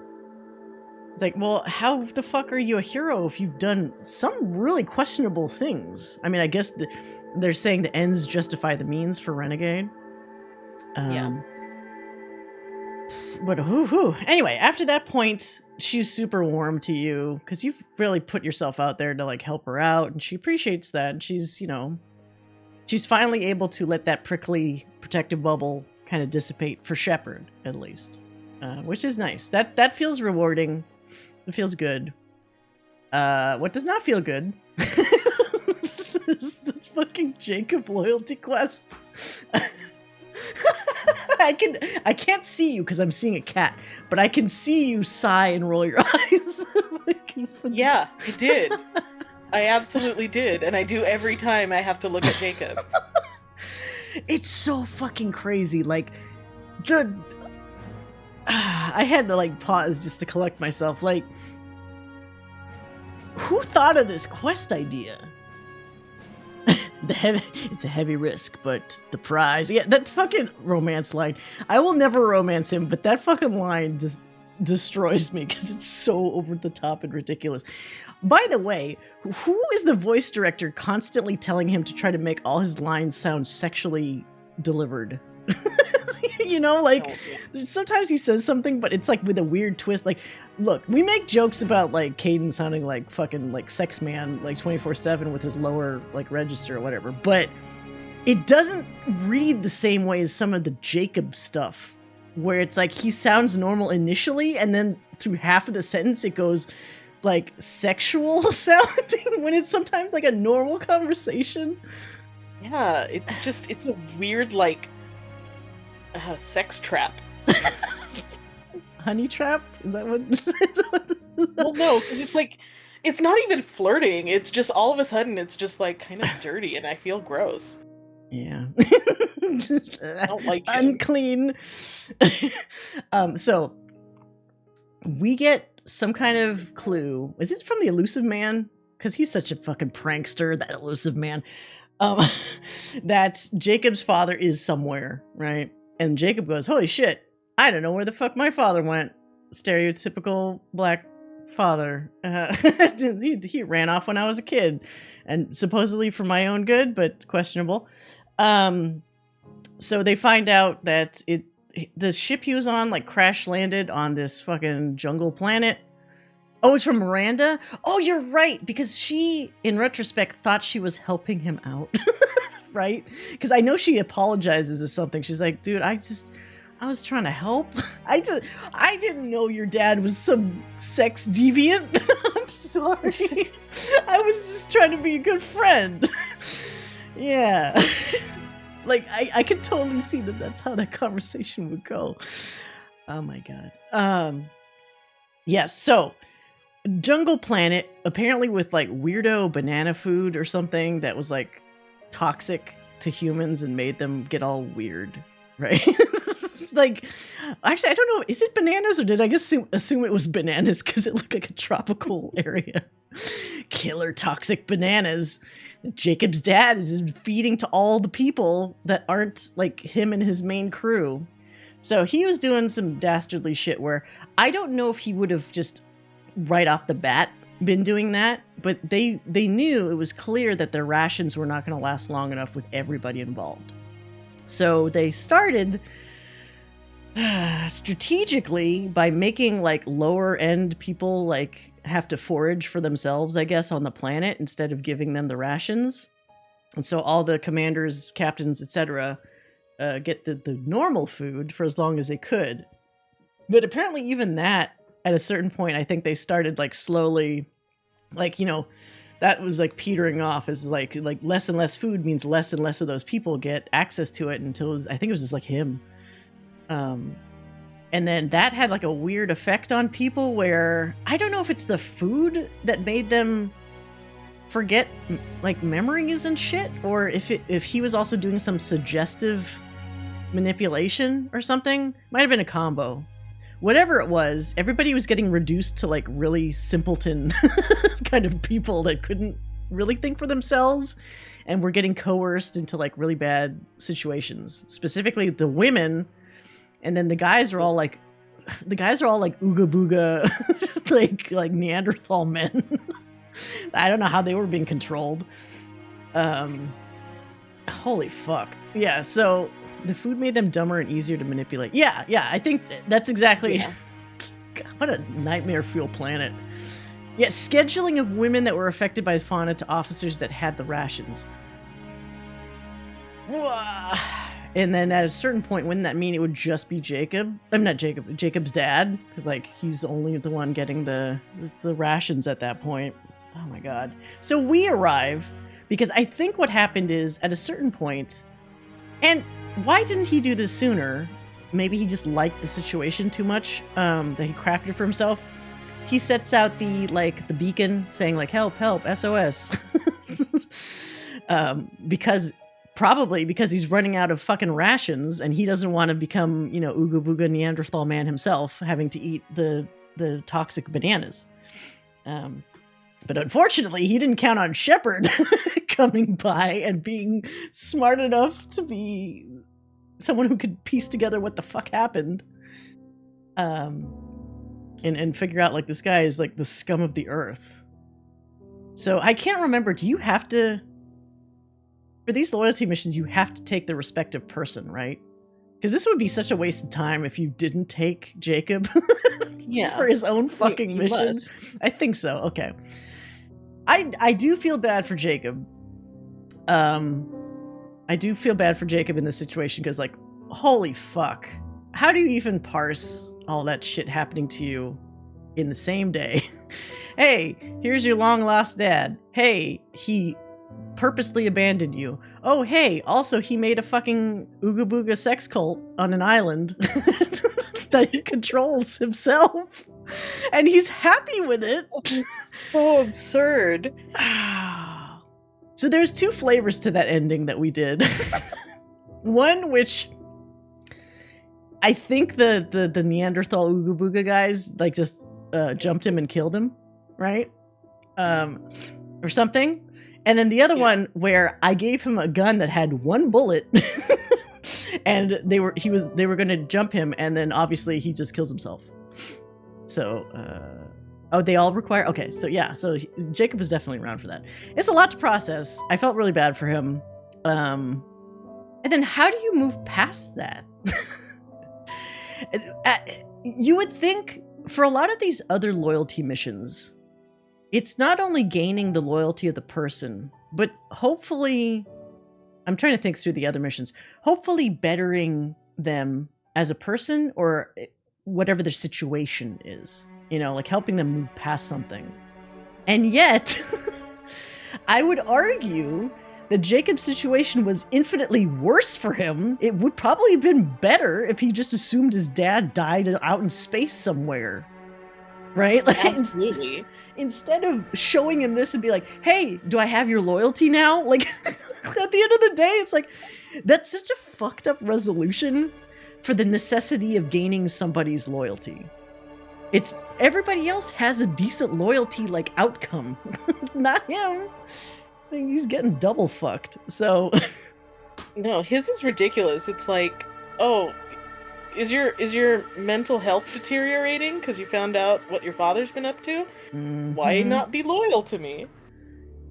It's like, well, how the fuck are you a hero if you've done some really questionable things? I mean, I guess they're saying the ends justify the means for Renegade. Yeah. But anyway, after that point, she's super warm to you because you've really put yourself out there to like help her out, and she appreciates that. And she's, she's finally able to let that prickly protective bubble kind of dissipate for Shepard, at least, which is nice. That feels rewarding. It feels good. What does not feel good? this fucking Jacob loyalty quest. I can't see you because I'm seeing a cat, but I can see you sigh and roll your eyes. Yeah, I did. I absolutely did, and I do every time I have to look at Jacob. It's so fucking crazy. Like, I had to like pause just to collect myself. Like, who thought of this quest idea? It's a heavy risk, but the prize. Yeah, that fucking romance line. I will never romance him, but that fucking line just destroys me because it's so over the top and ridiculous. By the way, who is the voice director constantly telling him to try to make all his lines sound sexually delivered? Like sometimes he says something, but it's like with a weird twist. Like, look, we make jokes about like Caden sounding like fucking like sex man like 24/7 with his lower like register or whatever, but it doesn't read the same way as some of the Jacob stuff, where it's like he sounds normal initially, and then through half of the sentence it goes like sexual sounding when it's sometimes like a normal conversation. Yeah, it's a weird like sex trap. Honey trap? Is that what? Well, no, because it's like it's not even flirting. It's just all of a sudden it's just like kind of dirty, and I feel gross. Yeah. I don't like it. Unclean. So we get some kind of clue. Is it from the elusive man? Because he's such a fucking prankster, that elusive man. That Jacob's father is somewhere, right? And Jacob goes, holy shit, I don't know where the fuck my father went. Stereotypical black father. He ran off when I was a kid, and supposedly for my own good, but questionable. So they find out that the ship he was on like crash landed on this fucking jungle planet. Oh, it's from Miranda? Oh, you're right, because she, in retrospect, thought she was helping him out. Right? Because I know she apologizes or something. She's like, dude, I was trying to help. I didn't know your dad was some sex deviant. I'm sorry. I was just trying to be a good friend. Yeah. Like, I could totally see that that's how that conversation would go. Oh my God. Yes, so jungle planet, apparently with like weirdo banana food or something that was like toxic to humans and made them get all weird, right? Like, actually, I don't know, is it bananas or did I just assume it was bananas because it looked like a tropical area? Killer toxic bananas. Jacob's dad is feeding to all the people that aren't like him and his main crew. So he was doing some dastardly shit where I don't know if he would have just right off the bat been doing that, but they knew it was clear that their rations were not going to last long enough with everybody involved. So they started strategically by making like lower end people like have to forage for themselves, I guess, on the planet instead of giving them the rations. And so all the commanders, captains, etc. Get the normal food for as long as they could. But apparently even that, at a certain point, I think they started like slowly, like, that was like petering off as like less and less food means less and less of those people get access to it until I think it was just like him. And then that had like a weird effect on people where I don't know if it's the food that made them forget like memories and shit, or if he was also doing some suggestive manipulation or something. Might have been a combo. Whatever it was, everybody was getting reduced to like really simpleton kind of people that couldn't really think for themselves and were getting coerced into like really bad situations. Specifically the women, and then the guys are all like the guys are all like ooga booga, like Neanderthal men. I don't know how they were being controlled. Holy fuck. Yeah, so the food made them dumber and easier to manipulate. Yeah, I think that's exactly... Yeah. God, what a nightmare fuel planet. Yeah, scheduling of women that were affected by fauna to officers that had the rations. And then at a certain point, wouldn't that mean it would just be Jacob? I'm not Jacob, Jacob's dad, because like he's only the one getting the rations at that point. Oh my god. So we arrive because I think what happened is at a certain point, and why didn't he do this sooner? Maybe he just liked the situation too much that he crafted for himself. He sets out the beacon saying like help, SOS. Probably because he's running out of fucking rations and he doesn't want to become, ooga booga Neanderthal man himself, having to eat the toxic bananas. But unfortunately, he didn't count on Shepard coming by and being smart enough to be someone who could piece together what the fuck happened. And figure out like this guy is like the scum of the earth. So I can't remember, do you have to... For these loyalty missions, you have to take the respective person, right? Because this would be such a waste of time if you didn't take Jacob for his own fucking mission. Must. I think so. Okay. I do feel bad for Jacob. I do feel bad for Jacob in this situation because, like, holy fuck. How do you even parse all that shit happening to you in the same day? Hey, here's your long lost dad. Hey, he purposely abandoned you. Oh, hey, also he made a fucking ooga booga sex cult on an island that he controls himself. And he's happy with it. So absurd. So there's two flavors to that ending that we did. One, which I think the Neanderthal ooga booga guys like just jumped him and killed him, right? Or something. And then the other one where I gave him a gun that had one bullet and they were going to jump him, and then obviously he just kills himself. So they all require... Okay, so yeah, so Jacob was definitely around for that. It's a lot to process. I felt really bad for him. And then how do you move past that? You would think for a lot of these other loyalty missions, it's not only gaining the loyalty of the person, but hopefully, I'm trying to think through the other missions, hopefully bettering them as a person or whatever their situation is, like helping them move past something. And yet, I would argue that Jacob's situation was infinitely worse for him. It would probably have been better if he just assumed his dad died out in space somewhere. Right? Like, Absolutely. Instead of showing him this and be like, hey, do I have your loyalty now? Like, at the end of the day, it's like, that's such a fucked up resolution for the necessity of gaining somebody's loyalty. It's everybody else has a decent loyalty, like, outcome. Not him. I think he's getting double fucked. So No, his is ridiculous. It's like, oh, is your mental health deteriorating because you found out what your father's been up to? Mm-hmm. Why not be loyal to me?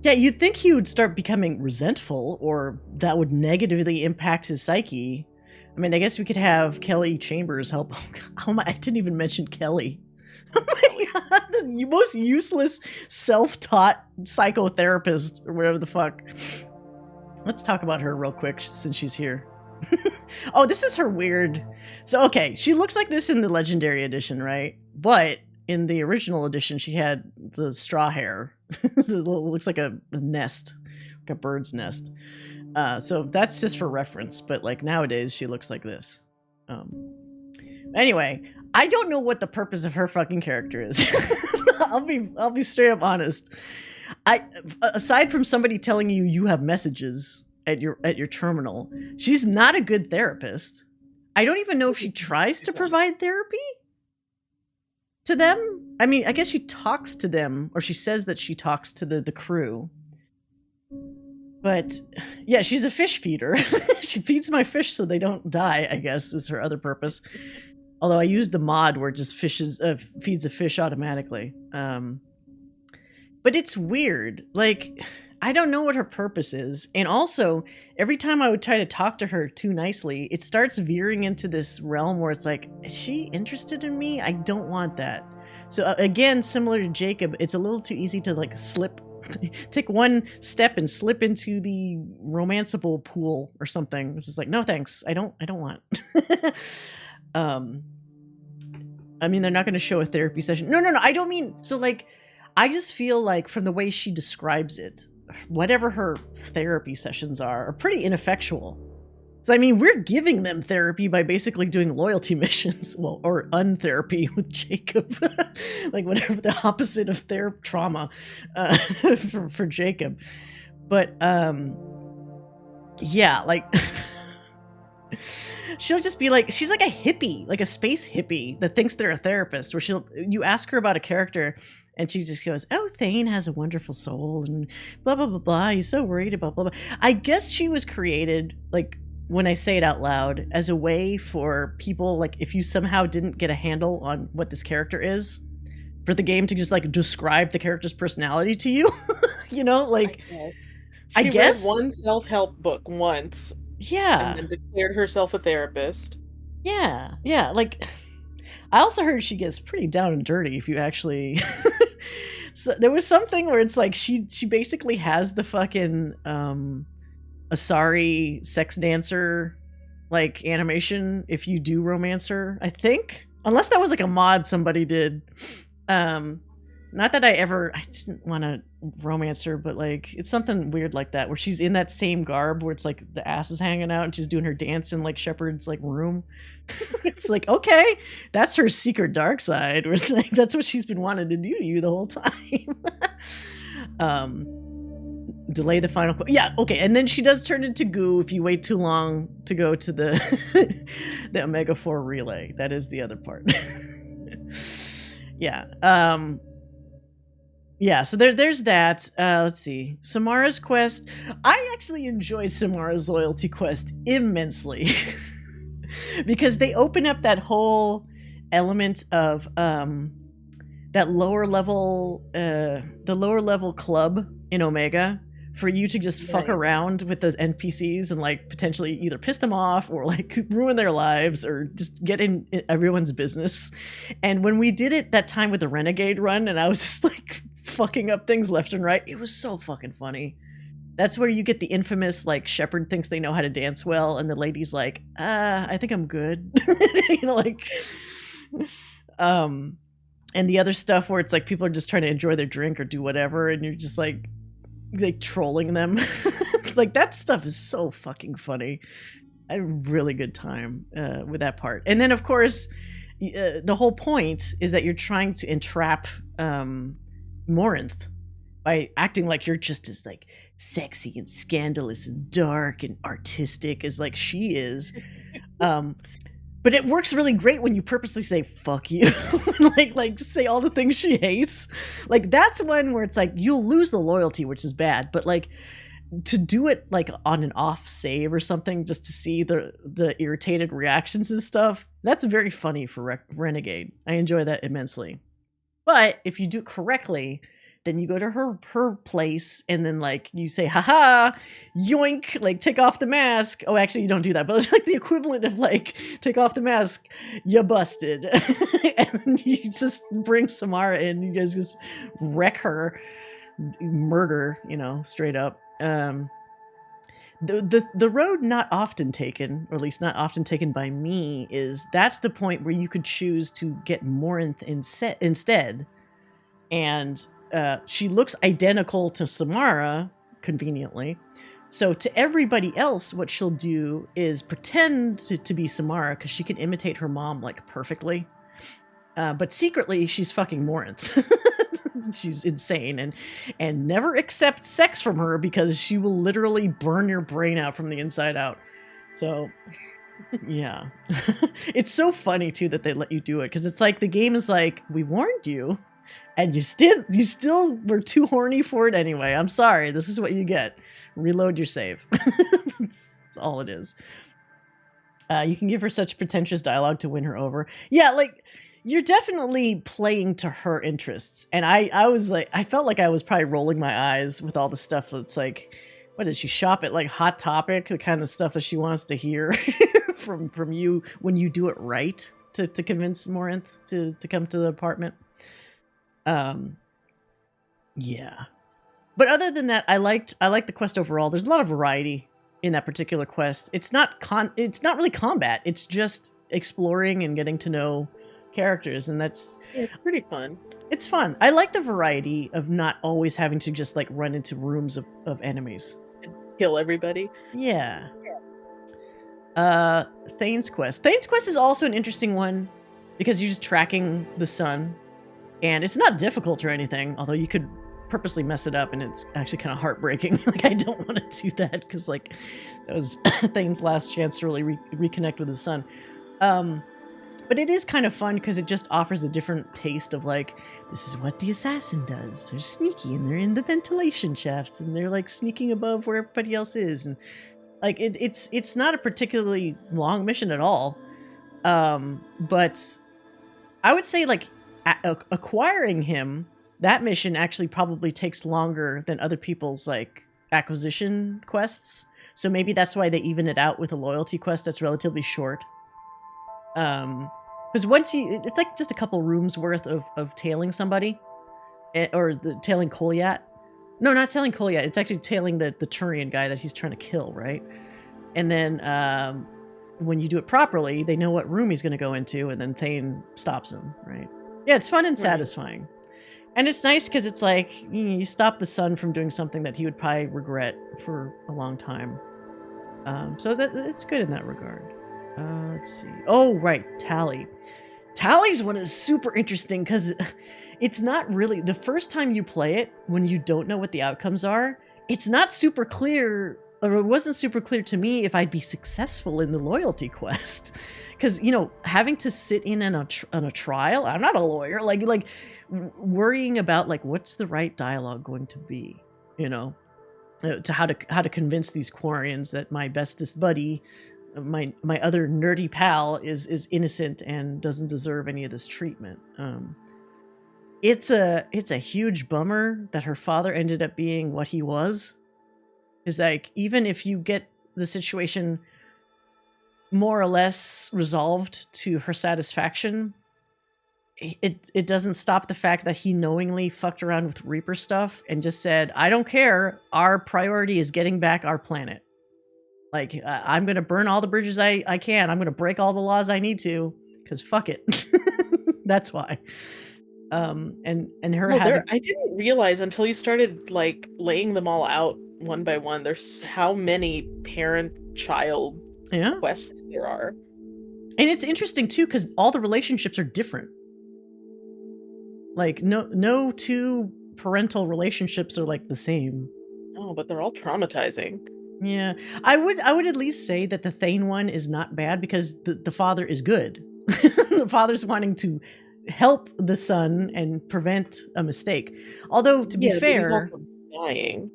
Yeah, you'd think he would start becoming resentful, or that would negatively impact his psyche. I mean, I guess we could have Kelly Chambers help. Oh my, I didn't even mention Kelly. Oh my god, the most useless self-taught psychotherapist or whatever the fuck. Let's talk about her real quick since she's here. Oh, this is her weird... So, okay, she looks like this in the Legendary Edition, right? But in the original edition, she had the straw hair. It looks like a nest, like a bird's nest. So that's just for reference, but like nowadays, she looks like this. Anyway, I don't know what the purpose of her fucking character is. I'll be straight up honest. Aside from somebody telling you you have messages at your terminal, she's not a good therapist. I don't even know if she tries to provide therapy to them. I mean, I guess she talks to them, or she says that she talks to the crew. But yeah, she's a fish feeder. She feeds my fish so they don't die, I guess, is her other purpose. Although I use the mod where it just feeds the fish automatically. But it's weird. Like, I don't know what her purpose is. And also, every time I would try to talk to her too nicely, it starts veering into this realm where it's like, is she interested in me? I don't want that. So again, similar to Jacob, it's a little too easy to like take one step and slip into the romanceable pool or something. It's just like, no thanks. I don't want. I mean, they're not going to show a therapy session. No, I don't mean, so like, I just feel like from the way she describes it, whatever her therapy sessions are pretty ineffectual. So, I mean, we're giving them therapy by basically doing loyalty missions, well, or untherapy with Jacob, like whatever the opposite of trauma for Jacob. But yeah, like she'll just be like, she's like a hippie, like a space hippie that thinks they're a therapist, where you ask her about a character and she just goes, oh, Thane has a wonderful soul and blah, blah, blah, blah. He's so worried about blah, blah. I guess she was created, like, when I say it out loud, as a way for people, like, if you somehow didn't get a handle on what this character is, for the game to just, like, describe the character's personality to you. You know, like, I guess. She read one self-help book once. Yeah. And then declared herself a therapist. Yeah. Like, I also heard she gets pretty down and dirty if you actually... So there was something where it's like she basically has the fucking Asari sex dancer like animation if you do romance her, I think. Unless that was like a mod somebody did. Not that I didn't want to romance her, but like it's something weird like that where she's in that same garb where it's like the ass is hanging out and she's doing her dance in like Shepard's like room. It's like, okay, that's her secret dark side, where it's like that's what she's been wanting to do to you the whole time. Delay the final yeah, okay, and then she does turn into goo if you wait too long to go to the the Omega 4 relay. That is the other part. Yeah. Yeah, so there's that. Let's see. Samara's quest. I actually enjoyed Samara's loyalty quest immensely. Because they open up that whole element of that lower level club in Omega for you to just fuck around with those NPCs and like potentially either piss them off or like ruin their lives or just get in everyone's business. And when we did it that time with the Renegade run and I was just like fucking up things left and right, it was so fucking funny. That's where you get the infamous like Shepard thinks they know how to dance well and the lady's like, I think I'm good. You know, like and the other stuff where it's like people are just trying to enjoy their drink or do whatever and you're just like trolling them. Like that stuff is so fucking funny. I had a really good time with that part. And then of course the whole point is that you're trying to entrap Morinth by acting like you're just as like sexy and scandalous and dark and artistic as like she is. But it works really great when you purposely say fuck you. like say all the things she hates. Like that's one where it's like you'll lose the loyalty, which is bad, but like to do it like on an off save or something just to see the irritated reactions and stuff, that's very funny for Renegade. I enjoy that immensely. But if you do it correctly, then you go to her place and then like you say, haha, yoink, like take off the mask. Oh, actually you don't do that, but it's like the equivalent of like take off the mask, you busted. And you just bring Samara in, you guys just wreck her, murder, you know, straight up. The road not often taken, or at least not often taken by me, is that's the point where you could choose to get Morinth instead. And she looks identical to Samara, conveniently. So to everybody else, what she'll do is pretend to be Samara because she can imitate her mom like perfectly. But secretly, she's fucking Morinth. She's insane and never accept sex from her because she will literally burn your brain out from the inside out. So yeah. It's so funny too that they let you do it because it's like the game is like, we warned you. And you still were too horny for it anyway. I'm sorry. This is what you get. Reload your save. That's all it is. You can give her such pretentious dialogue to win her over. Yeah, like you're definitely playing to her interests. And I was like, I felt like I was probably rolling my eyes with all the stuff that's like, what does she shop at, like Hot Topic, the kind of stuff that she wants to hear from you when you do it right to convince Morinth to come to the apartment. Yeah. But other than that, I liked the quest overall. There's a lot of variety in that particular quest. It's not really combat. It's just exploring and getting to know characters, and that's It's pretty fun. It's fun. I like the variety of not always having to just like run into rooms of enemies. Kill everybody. Yeah. Thane's Quest. Thane's Quest is also an interesting one because you're just tracking the sun, and it's not difficult or anything, although you could purposely mess it up and it's actually kind of heartbreaking. Like, I don't want to do that because like that was Thane's last chance to really reconnect with his son. But it is kind of fun because it just offers a different taste of like, this is what the assassin does. They're sneaky and they're in the ventilation shafts and they're like sneaking above where everybody else is. And like, it's not a particularly long mission at all. But I would say like acquiring him, that mission actually probably takes longer than other people's like acquisition quests. So maybe that's why they even it out with a loyalty quest that's relatively short. Because once it's like just a couple rooms worth of tailing somebody, or tailing Kolyat. No, not tailing Kolyat. It's actually tailing the Turian guy that he's trying to kill, right? And then when you do it properly, they know what room he's going to go into, and then Thane stops him, right? Yeah, it's fun and satisfying. Right. And it's nice because it's like you stop the son from doing something that he would probably regret for a long time. So it's good in that regard. Let's see. Oh, right. Tally. Tally's one is super interesting because it's not really... The first time you play it, when you don't know what the outcomes are, it's not super clear, or it wasn't super clear to me if I'd be successful in the loyalty quest. Because, you know, having to sit in on a trial, I'm not a lawyer, like worrying about, like, what's the right dialogue going to be, you know, to how to convince these Quarians that my bestest buddy... my other nerdy pal is innocent and doesn't deserve any of this treatment. It's a huge bummer that her father ended up being what he was. Is like, even if you get the situation more or less resolved to her satisfaction, it doesn't stop the fact that he knowingly fucked around with Reaper stuff and just said, I don't care, our priority is getting back our planet. Like, I'm going to burn all the bridges I can. I'm going to break all the laws I need to, because fuck it. That's why. And her having... I didn't realize until you started, like, laying them all out one by one, there's how many parent-child quests there are. And it's interesting, too, because all the relationships are different. Like, no two parental relationships are, like, the same. Oh, but they're all traumatizing. Yeah, I would at least say that the Thane one is not bad because the father is good. The father's wanting to help the son and prevent a mistake. Although, to be fair, he's also dying.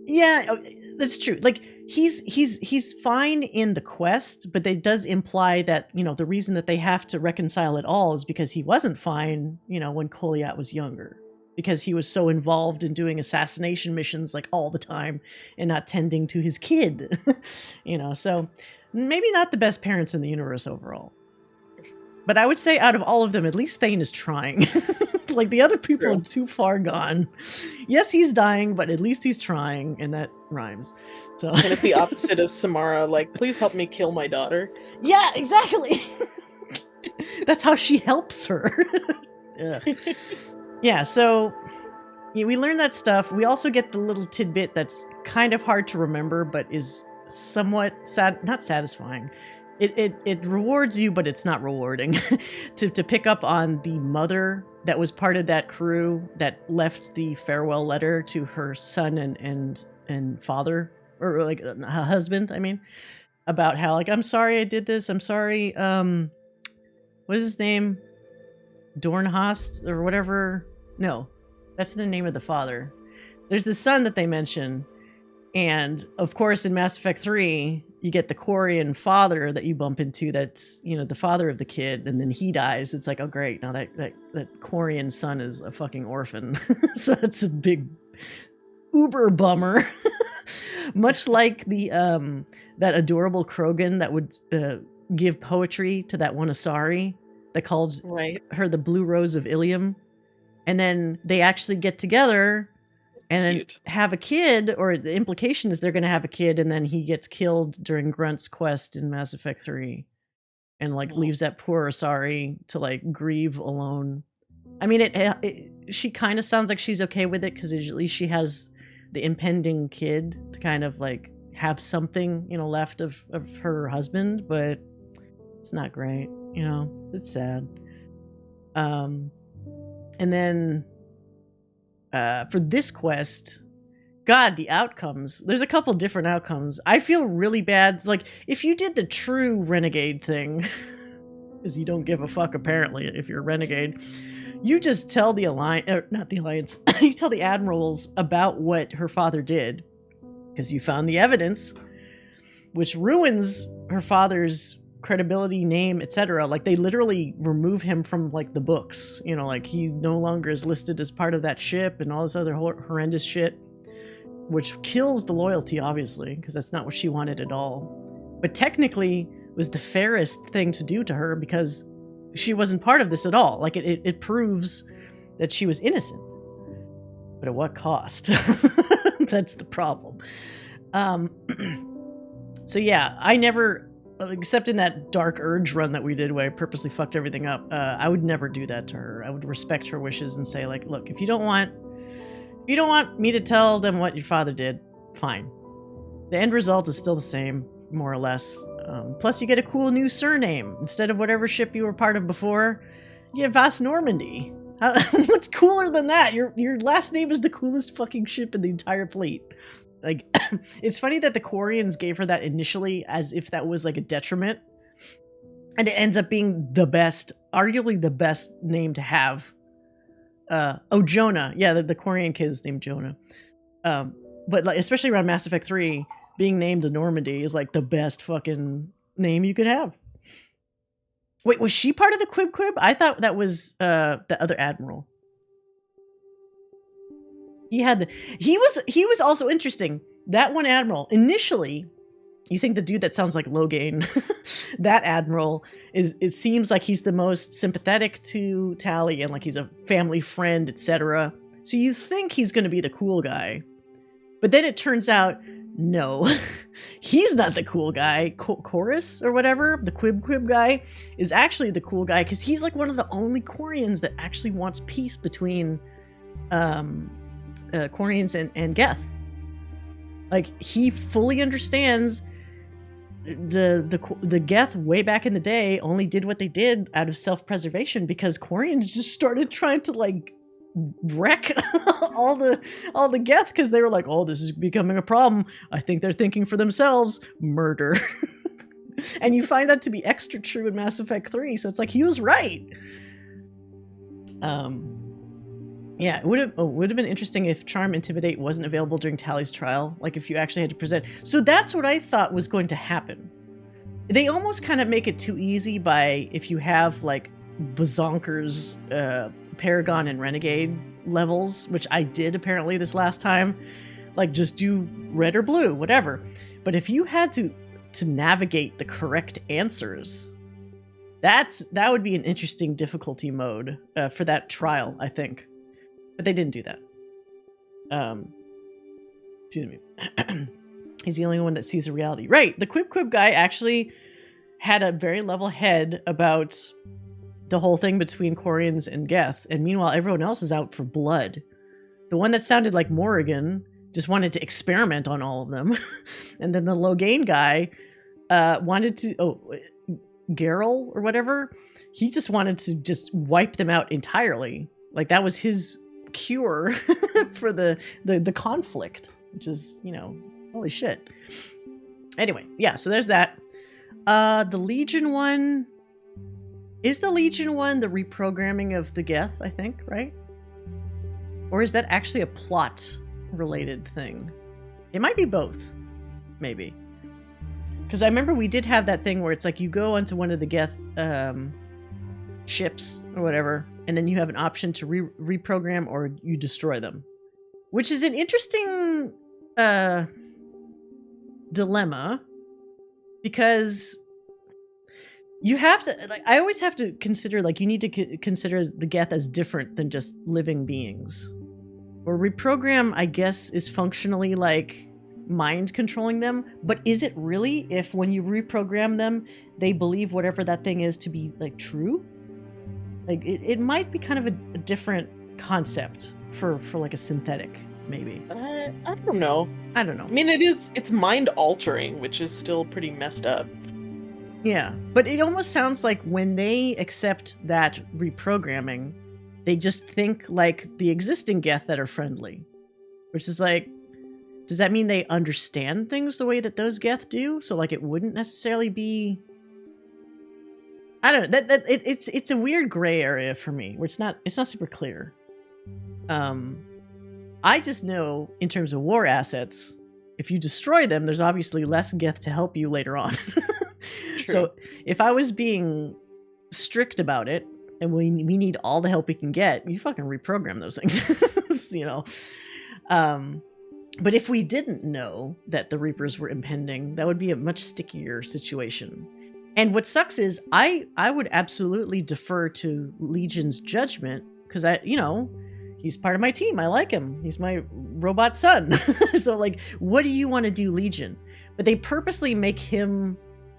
Yeah, that's true. Like, he's fine in the quest, but it does imply that, you know, the reason that they have to reconcile it all is because he wasn't fine, you know, when Kolyat was younger. Because he was so involved in doing assassination missions like all the time and not tending to his kid. You know, so maybe not the best parents in the universe overall. But I would say out of all of them, at least Thane is trying. Like, the other people are too far gone. Yes, he's dying, but at least he's trying, and that rhymes. So kind of the opposite of Samara, like, please help me kill my daughter. Yeah, exactly. That's how she helps her. Yeah, so we learn that stuff. We also get the little tidbit that's kind of hard to remember, but is somewhat not satisfying. It rewards you, but it's not rewarding. to pick up on the mother that was part of that crew that left the farewell letter to her son and father, or like a husband, I mean, about how, like, I'm sorry I did this. I'm sorry. What is his name? Dornhast or whatever. No, that's the name of the father. There's the son that they mention, And of course, in Mass Effect 3, you get the Quarian father that you bump into that's, you know, the father of the kid, and then he dies. It's like, oh, great. Now that Quarian son is a fucking orphan. So that's a big uber bummer. Much like the that adorable Krogan that would give poetry to that one Asari that called her the Blue Rose of Ilium. And then they actually get together and then have a kid, or the implication is they're going to have a kid, and then he gets killed during Grunt's quest in Mass Effect 3 and like leaves that poor Asari to like grieve alone. I mean, she kind of sounds like she's okay with it because at least she has the impending kid to kind of like have something, you know, left of her husband, but it's not great, you know, it's sad. And then for this quest, God, the outcomes. There's a couple different outcomes. I feel really bad. It's like, if you did the true renegade thing, because you don't give a fuck apparently if you're a renegade, you just tell the alliance, or not the alliance, you tell the admirals about what her father did, because you found the evidence, which ruins her father's credibility, name, etc. Like, they literally remove him from like the books, you know, like he no longer is listed as part of that ship and all this other horrendous shit, which kills the loyalty, obviously, because that's not what she wanted at all. But technically was the fairest thing to do to her, because she wasn't part of this at all. Like, it proves that she was innocent, but at what cost? That's the problem. So yeah, I never, except in that Dark Urge run that we did where I purposely fucked everything up, I would never do that to her. I would respect her wishes and say, like, look, if you don't want me to tell them what your father did, fine. The end result is still the same, more or less. Plus, you get a cool new surname. Instead of whatever ship you were part of before, you get Vas Normandy. What's cooler than that? Your last name is the coolest fucking ship in the entire fleet. Like, it's funny that the Quarians gave her that initially as if that was like a detriment. And it ends up being the best, arguably the best name to have. Jonah. Yeah, the Quarian kid is named Jonah. But like, especially around Mass Effect 3, being named the Normandy is like the best fucking name you could have. Wait, was she part of the Quib Quib? I thought that was the other admiral. He was also interesting. That one admiral, initially, you think the dude that sounds like Logain, that admiral, it seems like he's the most sympathetic to Tali and like he's a family friend, etc. So you think he's going to be the cool guy. But then it turns out, no, he's not the cool guy. Chorus or whatever, the Quib guy, is actually the cool guy because he's like one of the only Quarians that actually wants peace between Quarians and Geth. Like, he fully understands the Geth way back in the day only did what they did out of self-preservation because Quarians just started trying to like wreck all the Geth because they were like, oh, this is becoming a problem. I think they're thinking for themselves. Murder. And you find that to be extra true in Mass Effect 3, so it's like he was right. Yeah, it would have been interesting if Charm Intimidate wasn't available during Tali's trial, like if you actually had to present. So that's what I thought was going to happen. They almost kind of make it too easy by if you have like bazonkers, Paragon and Renegade levels, which I did apparently this last time, like just do red or blue, whatever. But if you had to navigate the correct answers, that would be an interesting difficulty mode for that trial, I think. But they didn't do that. Excuse me. He's the only one that sees the reality. Right, the Quib guy actually had a very level head about the whole thing between Quarians and Geth, and meanwhile everyone else is out for blood. The one that sounded like Morrigan just wanted to experiment on all of them. And then the Logain guy wanted to... Geralt or whatever, he just wanted to just wipe them out entirely. Like, that was his cure for the conflict, which is, you know, holy shit. Anyway, yeah, so there's that. The Legion one, is the Legion one the reprogramming of the Geth, I think, right? Or is that actually a plot related thing? It might be both, maybe. Because I remember we did have that thing where it's like you go onto one of the Geth ships or whatever, and then you have an option to reprogram or you destroy them, which is an interesting dilemma, because you have to, like, I always have to consider, like, you need to consider the Geth as different than just living beings. Or reprogram, I guess, is functionally like mind controlling them, but is it really if when you reprogram them, they believe whatever that thing is to be, like, true? Like, it might be kind of a different concept for like a synthetic, maybe. I don't know. I don't know. I mean, it's mind altering, which is still pretty messed up. Yeah, but it almost sounds like when they accept that reprogramming, they just think like the existing Geth that are friendly. Which is like, does that mean they understand things the way that those Geth do? So like it wouldn't necessarily be, I don't know, it's a weird gray area for me where it's not super clear. I just know in terms of war assets, if you destroy them, there's obviously less Geth to help you later on. So if I was being strict about it, and we need all the help we can get, you fucking reprogram those things, you know? But if we didn't know that the Reapers were impending, that would be a much stickier situation. And what sucks is I would absolutely defer to Legion's judgment, because he's part of my team. I like him. He's my robot son. So like, what do you want to do, Legion? But they purposely make him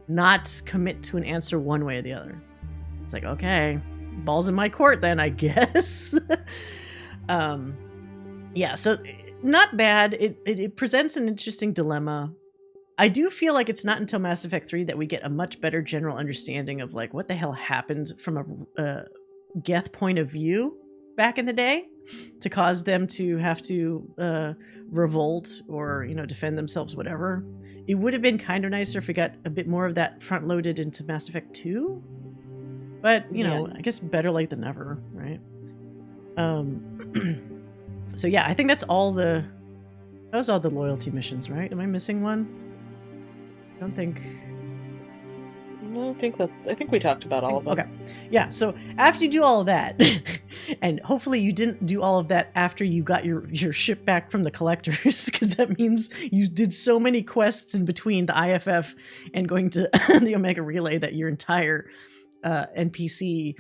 not commit to an answer one way or the other. It's like, okay, ball's in my court then, I guess. Yeah, so not bad. It presents an interesting dilemma. I do feel like it's not until Mass Effect 3 that we get a much better general understanding of like what the hell happened from a Geth point of view back in the day to cause them to have to revolt or, defend themselves, whatever. It would have been kind of nicer if we got a bit more of that front loaded into Mass Effect 2. But, I guess better late than never, right? So yeah, I think that was all the loyalty missions, right? Am I missing one? I don't think... No, I think we talked about all of them. Okay. Yeah, so after you do all of that, and hopefully you didn't do all of that after you got your ship back from the collectors, because that means you did so many quests in between the IFF and going to the Omega Relay that your entire NPC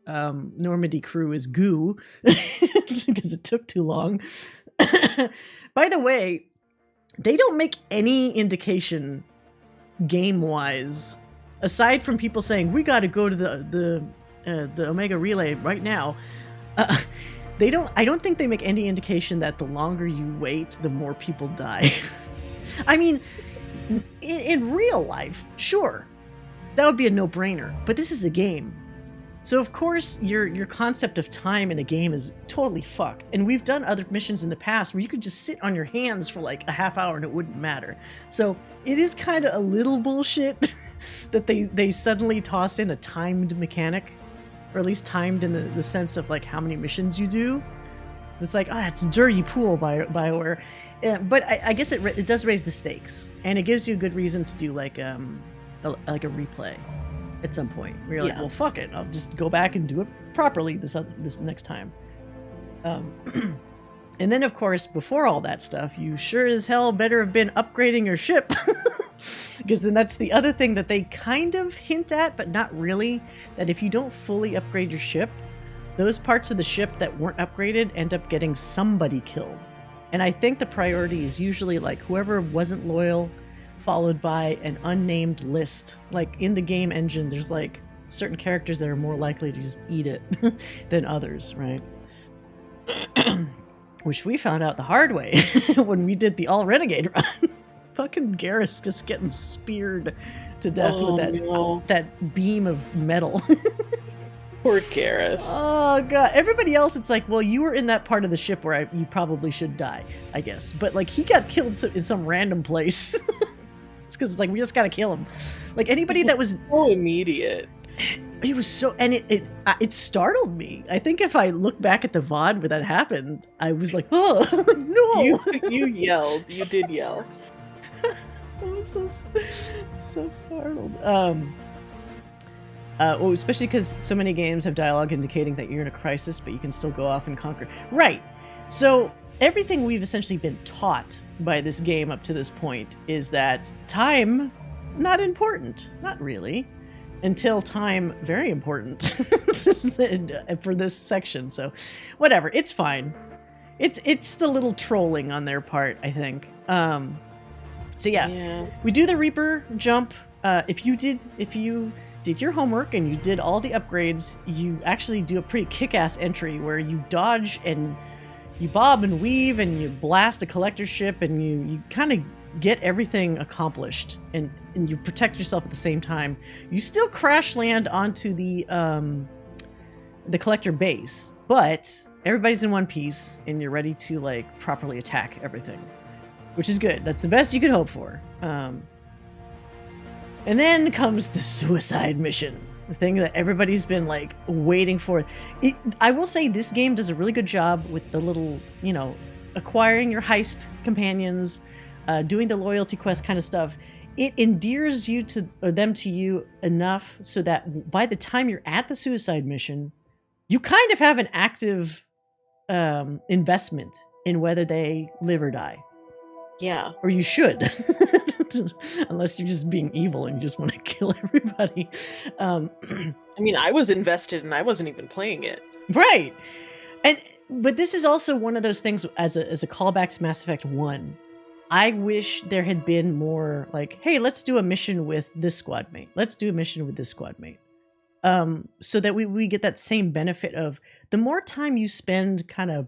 Normandy crew is goo, because it took too long. By the way, they don't make any indication game-wise, aside from people saying, we got to go to the Omega Relay right now. I don't think they make any indication that the longer you wait, the more people die. I mean, in real life, sure, that would be a no-brainer, but this is a game. So of course your concept of time in a game is totally fucked. And we've done other missions in the past where you could just sit on your hands for like a half hour and it wouldn't matter. So it is kind of a little bullshit that they suddenly toss in a timed mechanic, or at least timed in the sense of like how many missions you do. It's like, that's dirty pool by BioWare. But I guess it does raise the stakes, and it gives you a good reason to do like a replay at some point where you're like, well, fuck it, I'll just go back and do it properly this next time. And then of course, before all that stuff, you sure as hell better have been upgrading your ship, because then that's the other thing that they kind of hint at, but not really, that if you don't fully upgrade your ship, those parts of the ship that weren't upgraded end up getting somebody killed. And I think the priority is usually like whoever wasn't loyal, followed by an unnamed list. Like in the game engine, there's like certain characters that are more likely to just eat it than others, right? Which we found out the hard way when we did the all renegade run. Fucking Garrus just getting speared to death with that beam of metal. Poor Garrus. Oh god. Everybody else, it's like, well, you were in that part of the ship where you probably should die, I guess. But like, he got killed in some random place. It's because it's like, we just gotta kill him. Like anybody that was so immediate. it was so, and it startled me. I think if I look back at the VOD where that happened, I was like, oh no! You yelled. You did yell. I was so startled. Well, especially because so many games have dialogue indicating that you're in a crisis, but you can still go off and conquer. Right. So everything we've essentially been taught by this game up to this point is that time, not important. Not really. Until time, very important for this section. So whatever, it's fine. It's a little trolling on their part, I think. So yeah, we do the Reaper jump. If you did your homework and you did all the upgrades, you actually do a pretty kick-ass entry where you dodge and you bob and weave and you blast a collector ship and you kind of get everything accomplished and you protect yourself at the same time. You still crash land onto the collector base, but everybody's in one piece and you're ready to like properly attack everything, which is good. That's the best you could hope for. And then comes the suicide mission, the thing that everybody's been like waiting for. I will say this game does a really good job with the little, acquiring your heist companions, doing the loyalty quest kind of stuff. It endears you to them to you enough so that by the time you're at the suicide mission, you kind of have an active investment in whether they live or die. Yeah. Or you should. Unless you're just being evil and you just want to kill everybody. I mean, I was invested and I wasn't even playing it. Right. But this is also one of those things as a callback to Mass Effect 1. I wish there had been more like, hey, let's do a mission with this squad mate. Let's do a mission with this squad mate. So that we get that same benefit of the more time you spend kind of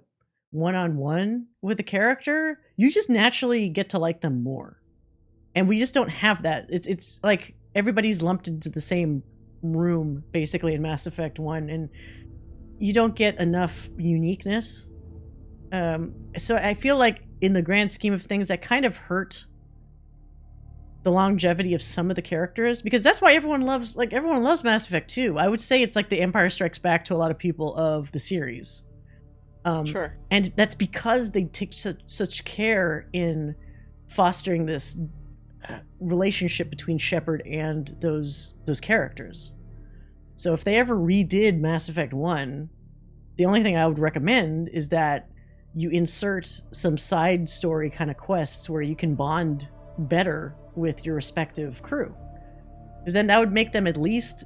one-on-one with a character, you just naturally get to like them more. And we just don't have that. It's like everybody's lumped into the same room, basically, in Mass Effect 1, and you don't get enough uniqueness. So I feel like in the grand scheme of things, that kind of hurt the longevity of some of the characters, because that's why everyone loves Mass Effect 2. I would say it's like the Empire Strikes Back to a lot of people of the series. Sure. And that's because they take such care in fostering this relationship between Shepard and those characters. So if they ever redid Mass Effect 1, the only thing I would recommend is that you insert some side story kind of quests where you can bond better with your respective crew. Because then that would make them at least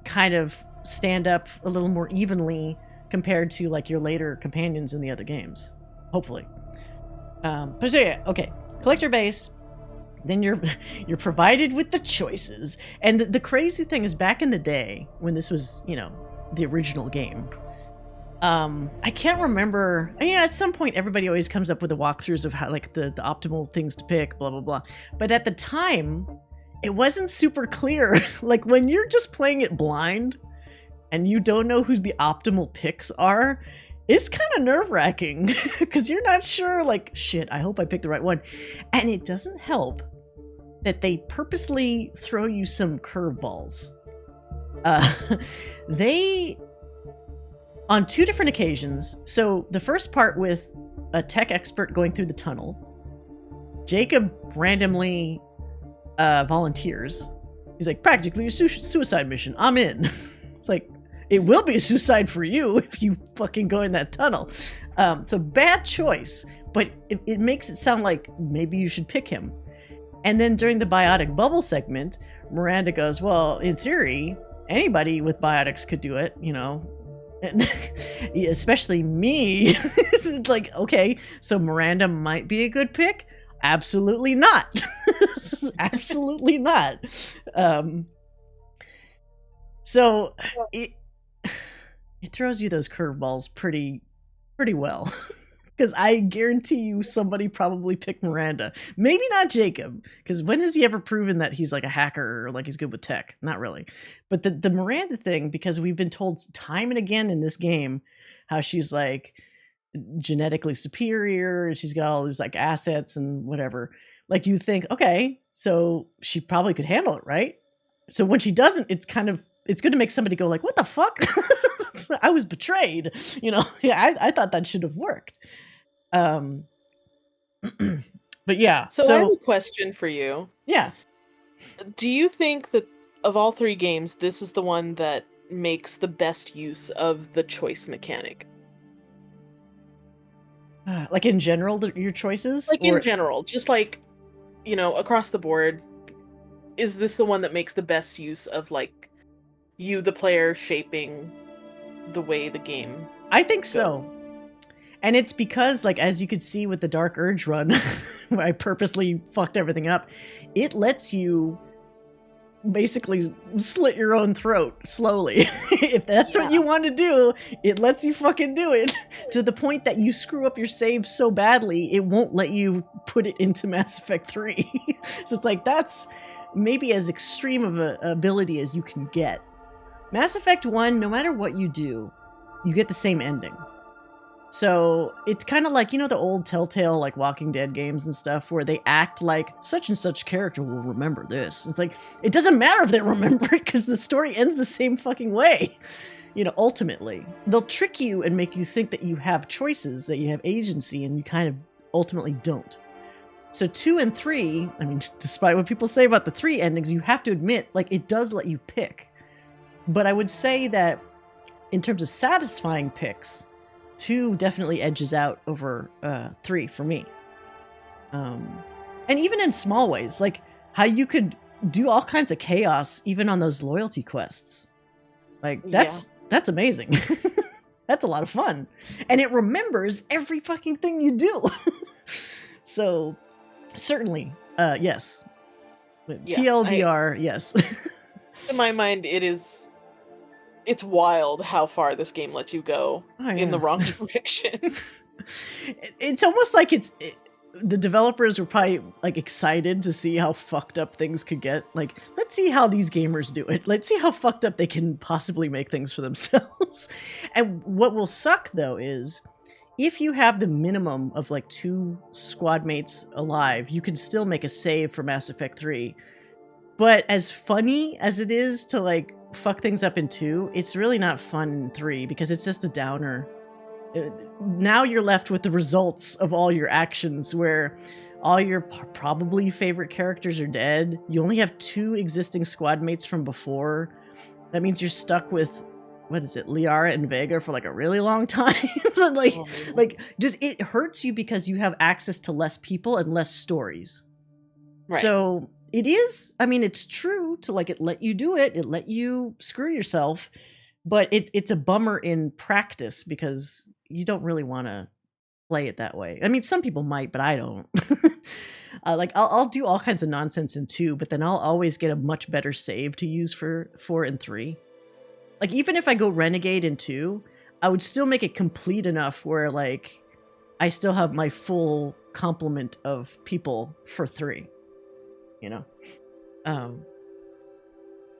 kind of stand up a little more evenly compared to like your later companions in the other games. Hopefully. But so yeah, okay. Collector base. Then you're provided with the choices. And the crazy thing is, back in the day when this was, the original game, I can't remember. Yeah, at some point everybody always comes up with the walkthroughs of how like the optimal things to pick, blah blah blah. But at the time, it wasn't super clear. Like when you're just playing it blind and you don't know who the optimal picks are, it's kind of nerve-wracking because you're not sure, like, shit, I hope I picked the right one. And it doesn't help that they purposely throw you some curveballs. They, on 2 different occasions, so the first part with a tech expert going through the tunnel, Jacob randomly volunteers. He's like, practically a suicide mission. I'm in. It's like, it will be a suicide for you if you fucking go in that tunnel. So bad choice, but it makes it sound like maybe you should pick him. And then during the biotic bubble segment, Miranda goes, well, in theory, anybody with biotics could do it, and especially me. It's like, okay, so Miranda might be a good pick? Absolutely not. Absolutely not. So it throws you those curveballs pretty well. Because I guarantee you somebody probably picked Miranda. Maybe not Jacob, because when has he ever proven that he's like a hacker or like he's good with tech? Not really. But the Miranda thing, because we've been told time and again in this game how she's like genetically superior and she's got all these like assets and whatever. Like you think, okay, so she probably could handle it, right? So when she doesn't, it's kind of it's going to make somebody go like, what the fuck? I was betrayed. You know, yeah, I thought that should have worked. But yeah, So I have a question for you. Yeah. Do you think that of all 3 games, this is the one that makes the best use of the choice mechanic? Like in general, your choices? Like in general, just like, across the board, is this the one that makes the best use of like you, the player, shaping the way the game? I think so. And it's because, like, as you could see with the Dark Urge run, where I purposely fucked everything up, it lets you basically slit your own throat slowly. If that's what you want to do, it lets you fucking do it to the point that you screw up your save so badly, it won't let you put it into Mass Effect 3. So it's like, that's maybe as extreme of an ability as you can get. Mass Effect 1, no matter what you do, you get the same ending. So it's kind of like, the old Telltale, like Walking Dead games and stuff where they act like such and such character will remember this. It's like, it doesn't matter if they remember it because the story ends the same fucking way. Ultimately. They'll trick you and make you think that you have choices, that you have agency, and you kind of ultimately don't. So 2 and 3, I mean, despite what people say about the 3 endings, you have to admit, like, it does let you pick. But I would say that in terms of satisfying picks, 2 definitely edges out over 3 for me. And even in small ways, like how you could do all kinds of chaos even on those loyalty quests. Like, that's amazing. That's a lot of fun. And it remembers every fucking thing you do. So, certainly, yes. TLDR, yes. In my mind, it's wild how far this game lets you go in the wrong direction. It's almost like the developers were probably like excited to see how fucked up things could get. Like, let's see how these gamers do it. Let's see how fucked up they can possibly make things for themselves. And what will suck, though, is if you have the minimum of like 2 squad mates alive, you can still make a save for Mass Effect 3. But as funny as it is to like fuck things up in 2, it's really not fun in 3 because it's just a downer. Now you're left with the results of all your actions where all your probably favorite characters are dead. You only have 2 existing squad mates from before. That means you're stuck with, what is it, Liara and Vega for like a really long time. Just it hurts you because you have access to less people and less stories. Right. So it is, I mean, it's true to like, it let you do it. It let you screw yourself, but it's a bummer in practice because you don't really want to play it that way. I mean, some people might, but I don't. Like I'll do all kinds of nonsense in 2, but then I'll always get a much better save to use for 4 and 3. Like, even if I go Renegade in 2, I would still make it complete enough where like I still have my full complement of people for 3.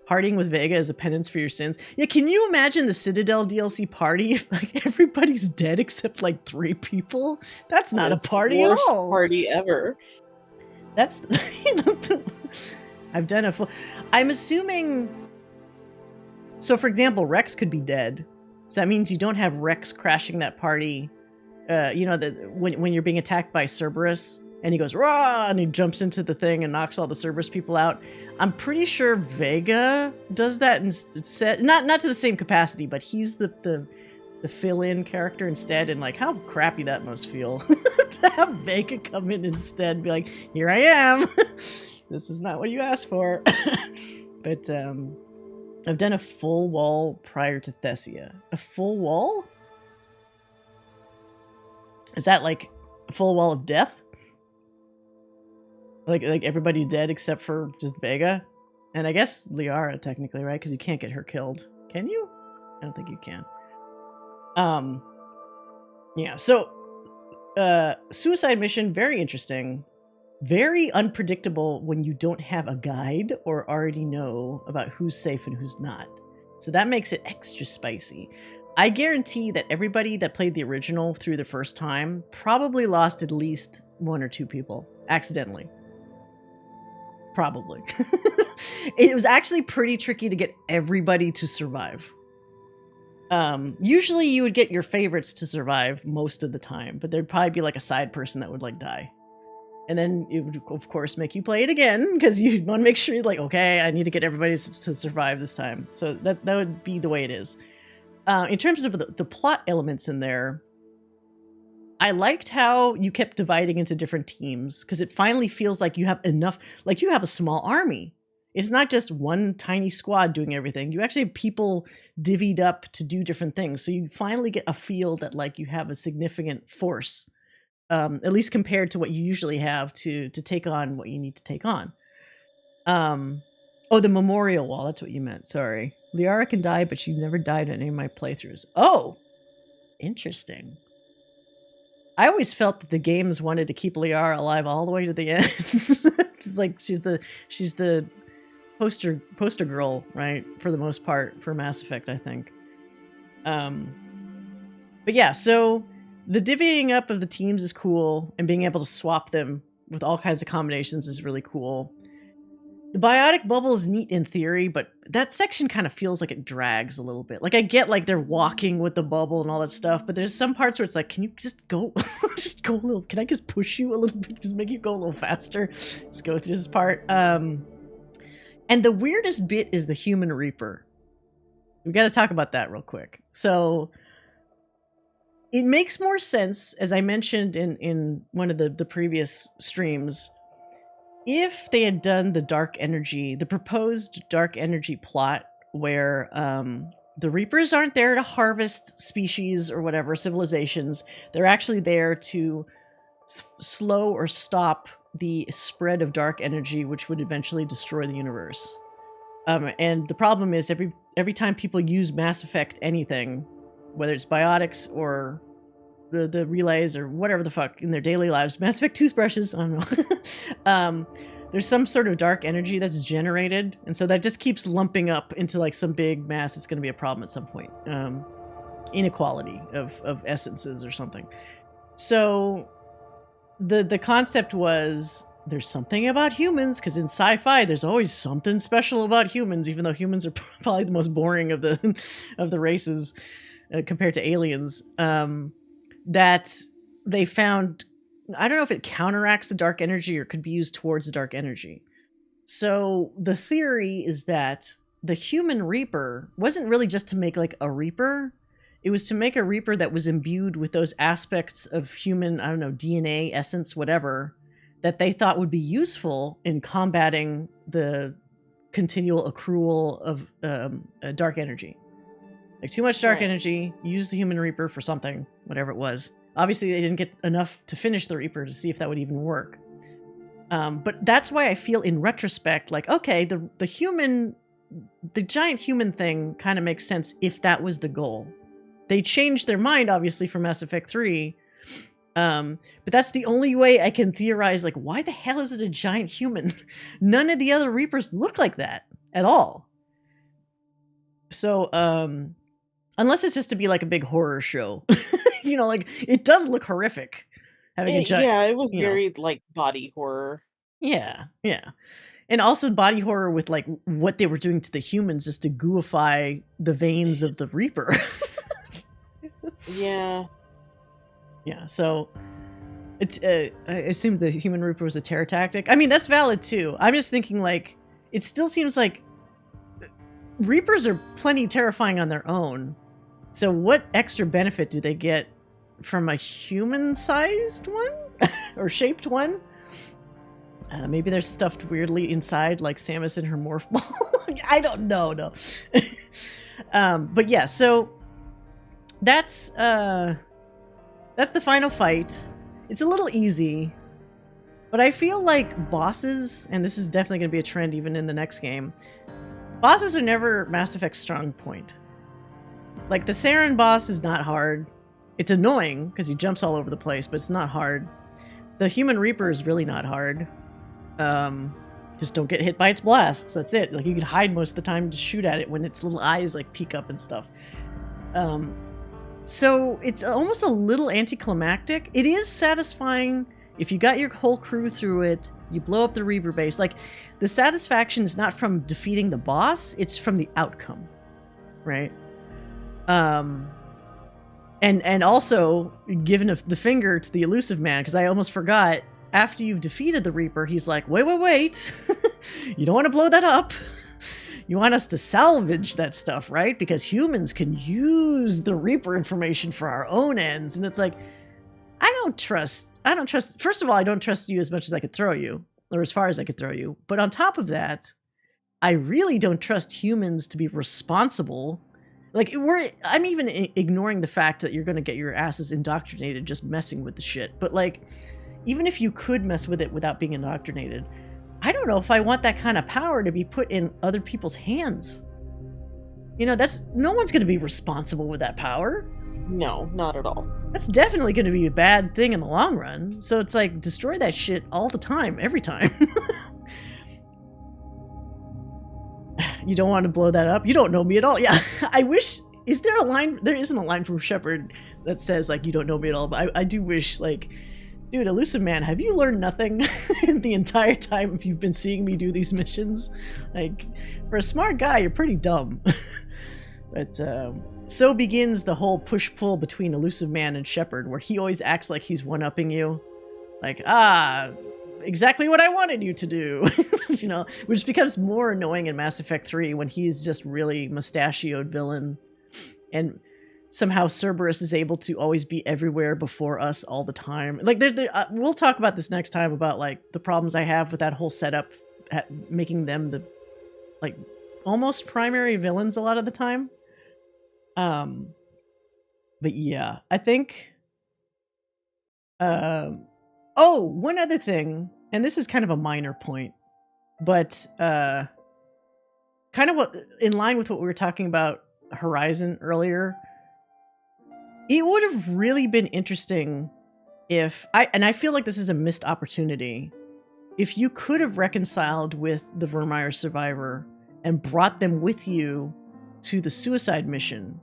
Partying with Vega as a penance for your sins. Yeah, can you imagine the Citadel DLC party if like everybody's dead except like 3 people? That's not a party at all. Party ever. That's I've done a full. I'm assuming. So, for example, Rex could be dead. So that means you don't have Rex crashing that party. When you're being attacked by Cerberus. And he goes, rah, and he jumps into the thing and knocks all the Cerberus people out. I'm pretty sure Vega does that instead. Not to the same capacity, but he's the fill-in character instead. And like, how crappy that must feel to have Vega come in instead and be like, here I am. This is not what you asked for. But I've done a full wall prior to Thessia. A full wall? Is that like a full wall of death? Like everybody's dead except for just Vega? And I guess Liara, technically, right? Because you can't get her killed. Can you? I don't think you can. Yeah, so suicide mission, very interesting. Very unpredictable when you don't have a guide or already know about who's safe and who's not. So that makes it extra spicy. I guarantee that everybody that played the original through the first time probably lost at least 1 or 2 people accidentally. probably. It was actually pretty tricky to get everybody to survive. Usually you would get your favorites to survive most of the time, but there'd probably be like a side person that would like die. And then it would, of course, make you play it again because you want to make sure you're like, okay, I need to get everybody to survive this time. So that would be the way it is. In terms of the plot elements in there, I liked how you kept dividing into different teams because it finally feels like you have enough, like you have a small army. It's not just one tiny squad doing everything. You actually have people divvied up to do different things. So you finally get a feel that like you have a significant force, at least compared to what you usually have to take on what you need to take on. Oh, the memorial wall. That's what you meant. Sorry. Liara can die, but she's never died in any of my playthroughs. Oh, interesting. I always felt that the games wanted to keep Liara alive all the way to the end. It's like she's the poster girl, right? For the most part, for Mass Effect, I think. But yeah, so the divvying up of the teams is cool, and being able to swap them with all kinds of combinations is really cool. The biotic bubble is neat in theory, but that section kind of feels like it drags a little bit. Like I get like they're walking with the bubble and all that stuff, but there's some parts where it's like, can you just go, just go a little, can I just push you a little bit, just make you go a little faster? Let's go through this part. And the weirdest bit is the human reaper. We got to talk about that real quick. So it makes more sense, as I mentioned in one of the previous streams, if they had done the dark energy, the proposed dark energy plot where the Reapers aren't there to harvest species or whatever, civilizations. They're actually there to slow or stop the spread of dark energy, which would eventually destroy the universe. And the problem is every time people use Mass Effect anything, whether it's biotics or the relays or whatever the fuck in their daily lives, Mass Effect toothbrushes, I don't know. There's some sort of dark energy that's generated, and so that just keeps lumping up into like some big mass that's going to be a problem at some point. Inequality of essences or something. So the concept was there's something about humans, because in sci-fi there's always something special about humans, even though humans are probably the most boring of the races compared to aliens. That they found, I don't know if it counteracts the dark energy or could be used towards the dark energy. So the theory is that the human Reaper wasn't really just to make like a Reaper. It was to make a Reaper that was imbued with those aspects of human, I don't know, DNA, essence, whatever, that they thought would be useful in combating the continual accrual of dark energy. Like too much dark energy, use the human Reaper for something, whatever it was. Obviously, they didn't get enough to finish the Reaper to see if that would even work. But that's why I feel in retrospect, like, okay, the giant human thing kind of makes sense if that was the goal. They changed their mind, obviously, for Mass Effect 3. But that's the only way I can theorize, like, why the hell is it a giant human? None of the other Reapers look like that at all. So, unless it's just to be like a big horror show. You know, like, it does look horrific. Having a giant, yeah, it was very, like, body horror. Yeah. And also body horror with, like, what they were doing to the humans just to gooify the veins of the Reaper. Yeah. Yeah, so it's I assumed the human Reaper was a terror tactic. I mean, that's valid too. I'm just thinking, like, it still seems like Reapers are plenty terrifying on their own. So what extra benefit do they get from a human-sized one? Or shaped one? Maybe they're stuffed weirdly inside, like Samus in her morph ball. I don't know, no. But yeah, so that's the final fight. It's a little easy, but I feel like bosses, and this is definitely going to be a trend even in the next game, bosses are never Mass Effect's strong point. Like, the Saren boss is not hard. It's annoying, because he jumps all over the place, but it's not hard. The human Reaper is really not hard. Just don't get hit by its blasts, that's it. Like, you can hide most of the time to shoot at it when its little eyes, like, peek up and stuff. So, it's almost a little anticlimactic. It is satisfying If you got your whole crew through it, you blow up the Reaper base. Like, the satisfaction is not from defeating the boss, it's from the outcome, right? And also giving the finger to the elusive man, because I almost forgot, after you've defeated the Reaper, he's like, wait. You don't want to blow that up. You want us to salvage that stuff, right? Because humans can use the Reaper information for our own ends. And it's like, I don't trust, first of all, I don't trust you as much as I could throw you, or as far as I could throw you. But on top of that, I really don't trust humans to be responsible. Like, I'm even ignoring the fact that you're going to get your asses indoctrinated just messing with the shit. But like, even if you could mess with it without being indoctrinated, I don't know if I want that kind of power to be put in other people's hands. You know, no one's going to be responsible with that power. No, not at all. That's definitely going to be a bad thing in the long run. So it's like, destroy that shit all the time, every time. You don't want to blow that up? You don't know me at all. Yeah, I wish... Is there a line? There isn't a line from Shepard that says, like, you don't know me at all. But I do wish, like... Dude, Elusive Man, have you learned nothing the entire time if you've been seeing me do these missions? Like, for a smart guy, you're pretty dumb. But, so begins the whole push-pull between Elusive Man and Shepard, where he always acts like he's one-upping you. Like, exactly what I wanted you to do. You know, which becomes more annoying in Mass Effect 3 when he's just really mustachioed villain. And somehow Cerberus is able to always be everywhere before us all the time. Like, we'll talk about this next time, about like the problems I have with that whole setup, making them the like almost primary villains a lot of the time. But yeah, I think. Oh, one other thing, and this is kind of a minor point, but kind of in line with what we were talking about Horizon earlier. It would have really been interesting if I feel like this is a missed opportunity, if you could have reconciled with the Vermeer survivor and brought them with you to the suicide mission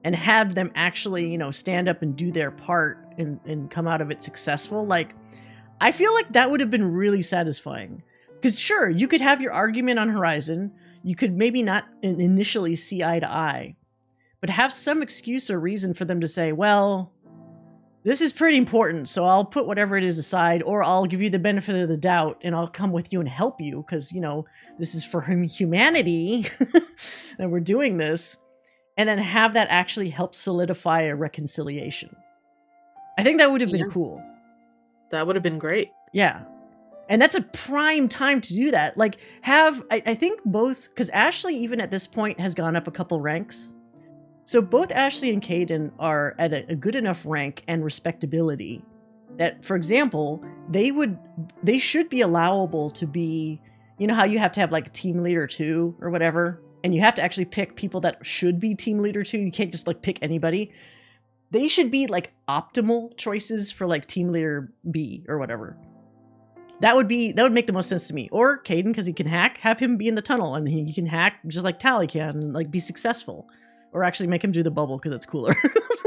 and have them actually, you know, stand up and do their part and come out of it successful. Like, I feel like that would have been really satisfying. Because sure, you could have your argument on Horizon. You could maybe not initially see eye to eye, but have some excuse or reason for them to say, well, this is pretty important, so I'll put whatever it is aside, or I'll give you the benefit of the doubt, and I'll come with you and help you, because, you know, this is for humanity that we're doing this, and then have that actually help solidify a reconciliation. I think that would have been cool. That would have been great. Yeah. And that's a prime time to do that. Like, I think both, because Ashley, even at this point, has gone up a couple ranks. So both Ashley and Kaidan are at a good enough rank and respectability that, for example, they should be allowable to be, you know how you have to have like a team leader 2 or whatever, and you have to actually pick people that should be team leader 2. You can't just like pick anybody. They should be like optimal choices for like team leader B or whatever. That would make the most sense to me. Or Kaidan, because he can hack, have him be in the tunnel and he can hack just like Tali can and like be successful. Or actually make him do the bubble because it's cooler.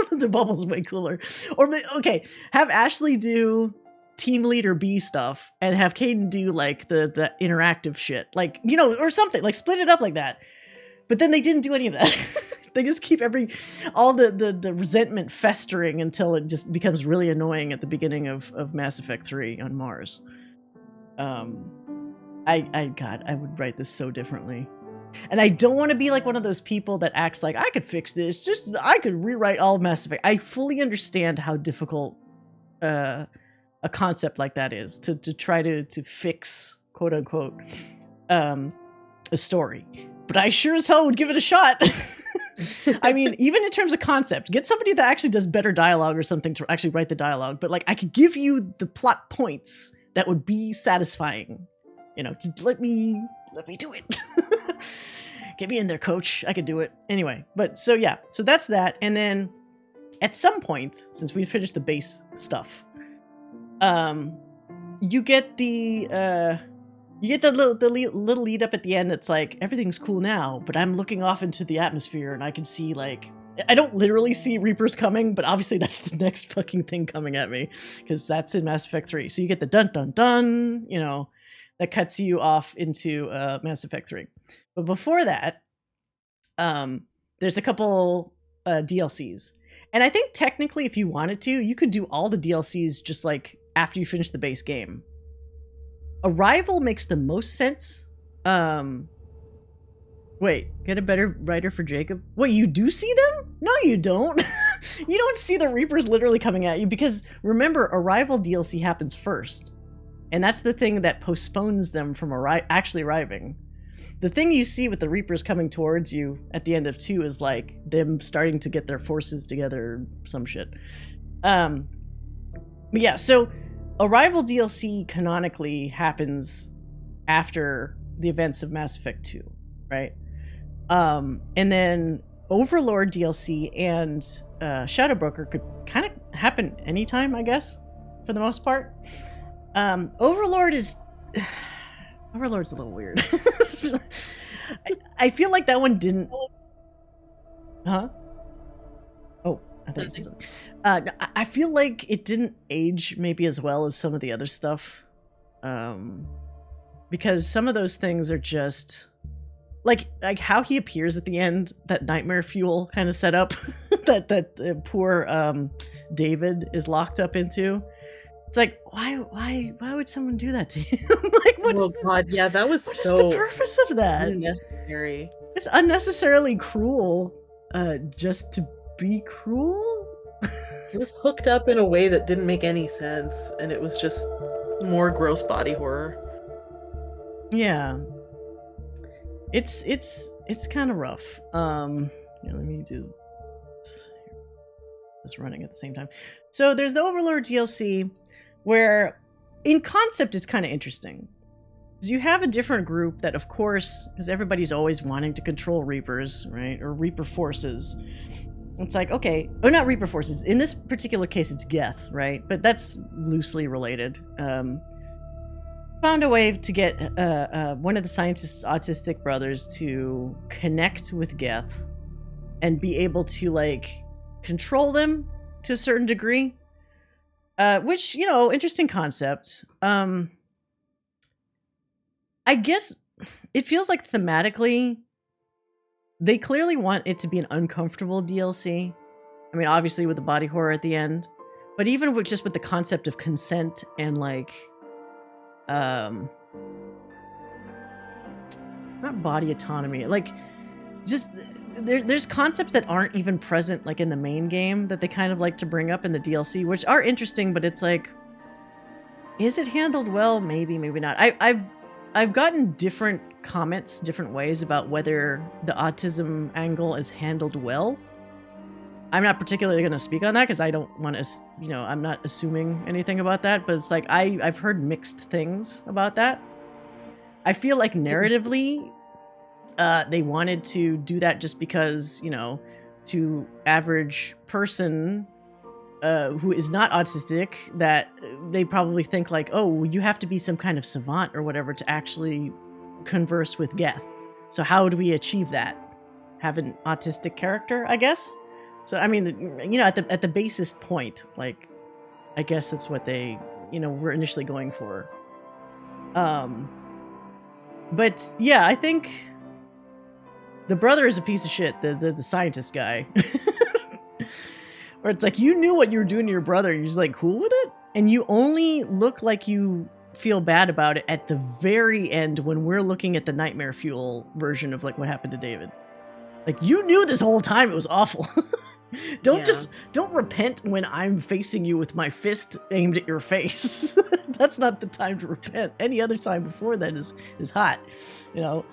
The bubble's way cooler. Or, okay, have Ashley do team leader B stuff and have Kaidan do like the interactive shit. Like, you know, or something. Like, split it up like that. But then they didn't do any of that. They just keep all the resentment festering until it just becomes really annoying at the beginning of Mass Effect 3 on Mars. God, I would write this so differently. And I don't want to be like one of those people that acts like I could fix this. Just I could rewrite all of Mass Effect. I fully understand how difficult a concept like that is to try to fix, quote unquote, a story. But I sure as hell would give it a shot. I mean, even in terms of concept, get somebody that actually does better dialogue or something to actually write the dialogue. But like, I could give you the plot points that would be satisfying. You know, just let me do it. Get me in there, coach. I could do it. Anyway, but so yeah, so that's that. And then at some point, since we finished the base stuff, you get the little lead up at the end that's like, everything's cool now, but I'm looking off into the atmosphere and I can see like I don't literally see Reapers coming, but obviously that's the next fucking thing coming at me, because that's in Mass Effect 3. So you get the dun dun dun, you know, that cuts you off into Mass Effect 3. But before that, there's a couple DLCs. And I think technically, if you wanted to, you could do all the DLCs just like after you finish the base game. Arrival makes the most sense. Wait, get a better writer for Jacob? Wait, you do see them? No, you don't. You don't see the Reapers literally coming at you, because remember, Arrival DLC happens first. And that's the thing that postpones them from actually arriving. The thing you see with the Reapers coming towards you at the end of 2 is like them starting to get their forces together, some shit. But yeah, so Arrival DLC canonically happens after the events of Mass Effect 2, right? And then Overlord DLC and Shadow Broker could kind of happen anytime, I guess, for the most part. Overlord's a little weird. I feel like that one didn't. Huh? Oh, I think it's something. I feel like it didn't age maybe as well as some of the other stuff, because some of those things are just like how he appears at the end. That nightmare fuel kind of setup that poor David is locked up into. It's like, why would someone do that to him? Like, God, yeah, that was what so is the purpose of that? unnecessary. It's unnecessarily cruel, just to be cruel. It was hooked up in a way that didn't make any sense, and it was just more gross body horror. Yeah, it's kind of rough. Let me do this running at the same time. So there's the Overlord DLC, where in concept it's kind of interesting, because you have a different group that, of course, because everybody's always wanting to control Reapers, right, or Reaper forces. It's like, okay, or not Reaper forces. In this particular case, it's Geth, right? But that's loosely related. Found a way to get one of the scientist's autistic brothers to connect with Geth and be able to, like, control them to a certain degree. Which, you know, interesting concept. I guess it feels like thematically they clearly want it to be an uncomfortable DLC. I mean, obviously with the body horror at the end, but even with just with the concept of consent and like, not body autonomy, like just there's concepts that aren't even present like in the main game that they kind of like to bring up in the DLC, which are interesting, but it's like, is it handled well? Maybe, maybe not. I've gotten different comments different ways about whether the autism angle is handled well. I'm not particularly going to speak on that because I don't want to, you know, I'm not assuming anything about that, but it's like I've heard mixed things about that. I feel like narratively they wanted to do that just because, you know, to average person who is not autistic, that they probably think like, oh, you have to be some kind of savant or whatever to actually converse with Geth. So how do we achieve that? Have an autistic character, I guess? So, I mean, you know, at the basest point, like, I guess that's what they, you know, were initially going for. But yeah, I think the brother is a piece of shit, the scientist guy. Where it's like, you knew what you were doing to your brother, and you're just like cool with it? And you only look like you feel bad about it at the very end when we're looking at the nightmare fuel version of like what happened to David. Like, you knew this whole time it was awful. Don't repent when I'm facing you with my fist aimed at your face. That's not the time to repent. Any other time before that is hot, you know.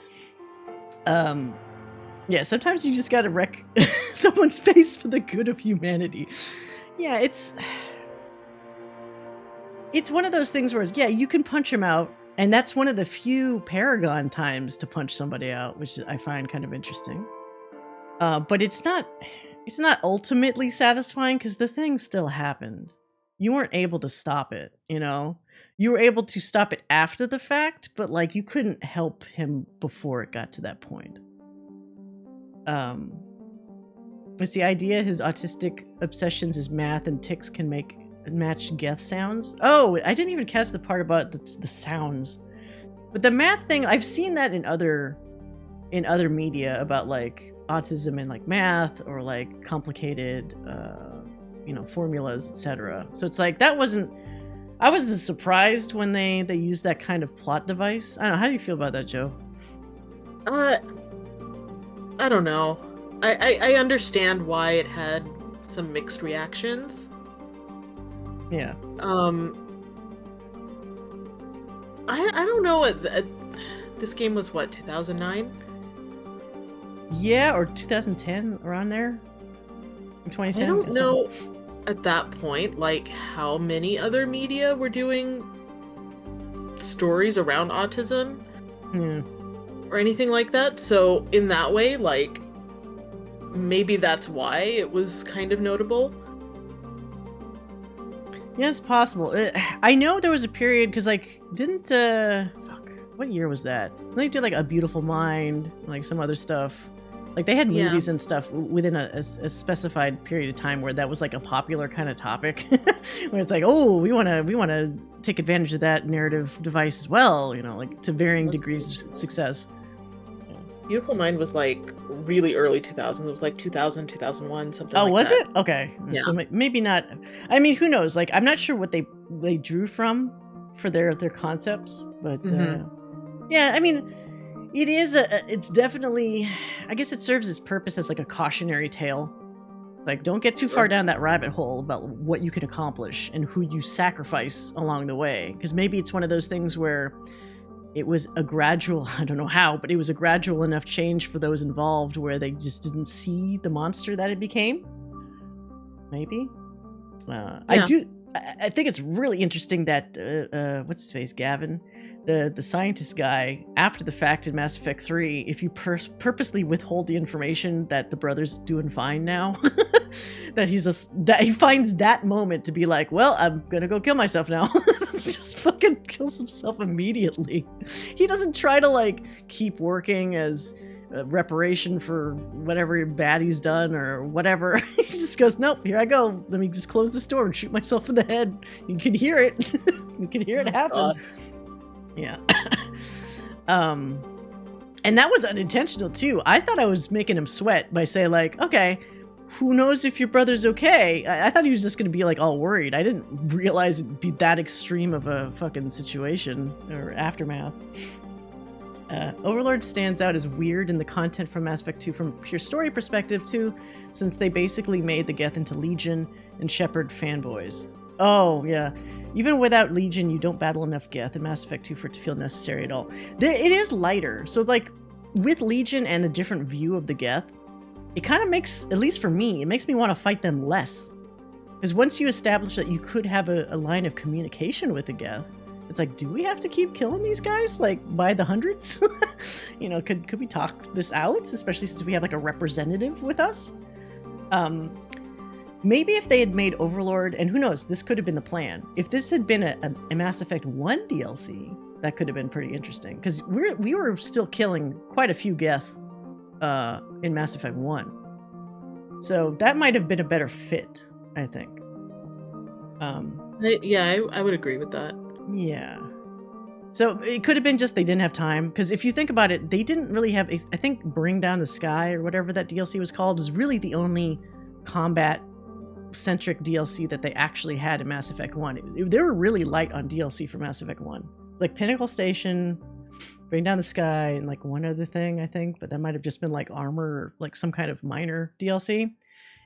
Yeah, sometimes you just gotta wreck someone's face for the good of humanity. Yeah, it's one of those things where, yeah, you can punch him out, and that's one of the few Paragon times to punch somebody out, which I find kind of interesting. But it's not ultimately satisfying because the thing still happened. You weren't able to stop it, you know? You were able to stop it after the fact, but like you couldn't help him before it got to that point. It's the idea his autistic obsessions is math and tics can match Geth sounds. Oh, I didn't even catch the part about the sounds. But the math thing, I've seen that in other media about like autism and like math or like complicated formulas, etc. So it's like I wasn't surprised when they used that kind of plot device. I don't know, how do you feel about that, Joe? I don't know. I understand why it had some mixed reactions. Yeah. I don't know. This game was what, 2009? Yeah, or 2010, around there. 2010. I don't know at that point, like, how many other media were doing stories around autism. Yeah. Or anything like that. So in that way, like, maybe that's why it was kind of notable. Yeah, it's possible. I know there was a period because like what year was that? They did like A Beautiful Mind, like some other stuff. Like they had movies and stuff within a specified period of time where that was like a popular kind of topic, where it's like, oh, we want to take advantage of that narrative device as well, like to varying degrees of success. Beautiful Mind was like really early 2000s. It was like 2000, 2001, something like that. Oh, was it? Okay. Yeah. So maybe not. I mean, who knows? Like, I'm not sure what they drew from for their concepts, but yeah, I mean, it's definitely, I guess it serves its purpose as like a cautionary tale. Like, don't get too far down that rabbit hole about what you can accomplish and who you sacrifice along the way. Because maybe it's one of those things where it was a gradual, I don't know how, but it was a gradual enough change for those involved where they just didn't see the monster that it became. Maybe. I think it's really interesting that, what's his face, Gavin? The scientist guy, after the fact in Mass Effect 3, if you purposely withhold the information that the brother's doing fine now, that he finds that moment to be like, well, I'm gonna go kill myself now. Just fucking kills himself immediately. He doesn't try to like keep working as reparation for whatever bad he's done or whatever. He just goes, nope, here I go. Let me just close this door and shoot myself in the head. You can hear it. You can hear it happen. God. Yeah. And that was unintentional too. I thought I was making him sweat by saying like, okay, who knows if your brother's okay? I thought he was just going to be like all worried. I didn't realize it'd be that extreme of a fucking situation or aftermath. Overlord stands out as weird in the content from Mass Effect 2 from a pure story perspective too, since they basically made the Geth into Legion and Shepard fanboys. Oh, yeah. Even without Legion, you don't battle enough Geth in Mass Effect 2 for it to feel necessary at all. It is lighter. So, like, with Legion and a different view of the Geth, it kind of makes, at least for me, it makes me want to fight them less. Because once you establish that you could have a line of communication with the Geth, it's like, do we have to keep killing these guys, like, by the hundreds? Could we talk this out? Especially since we have, like, a representative with us? Maybe if they had made Overlord, and who knows, this could have been the plan. If this had been a Mass Effect 1 DLC, that could have been pretty interesting. Because we were still killing quite a few Geth in Mass Effect 1. So that might have been a better fit, I think. I would agree with that. Yeah. So it could have been just they didn't have time. Because if you think about it, they didn't really have, I think Bring Down the Sky or whatever that DLC was called was really the only combat-centric DLC that they actually had in Mass Effect 1. They were really light on DLC for Mass Effect 1. It's like Pinnacle Station, Bring Down the Sky, and like one other thing, I think. But that might have just been like armor or like some kind of minor DLC.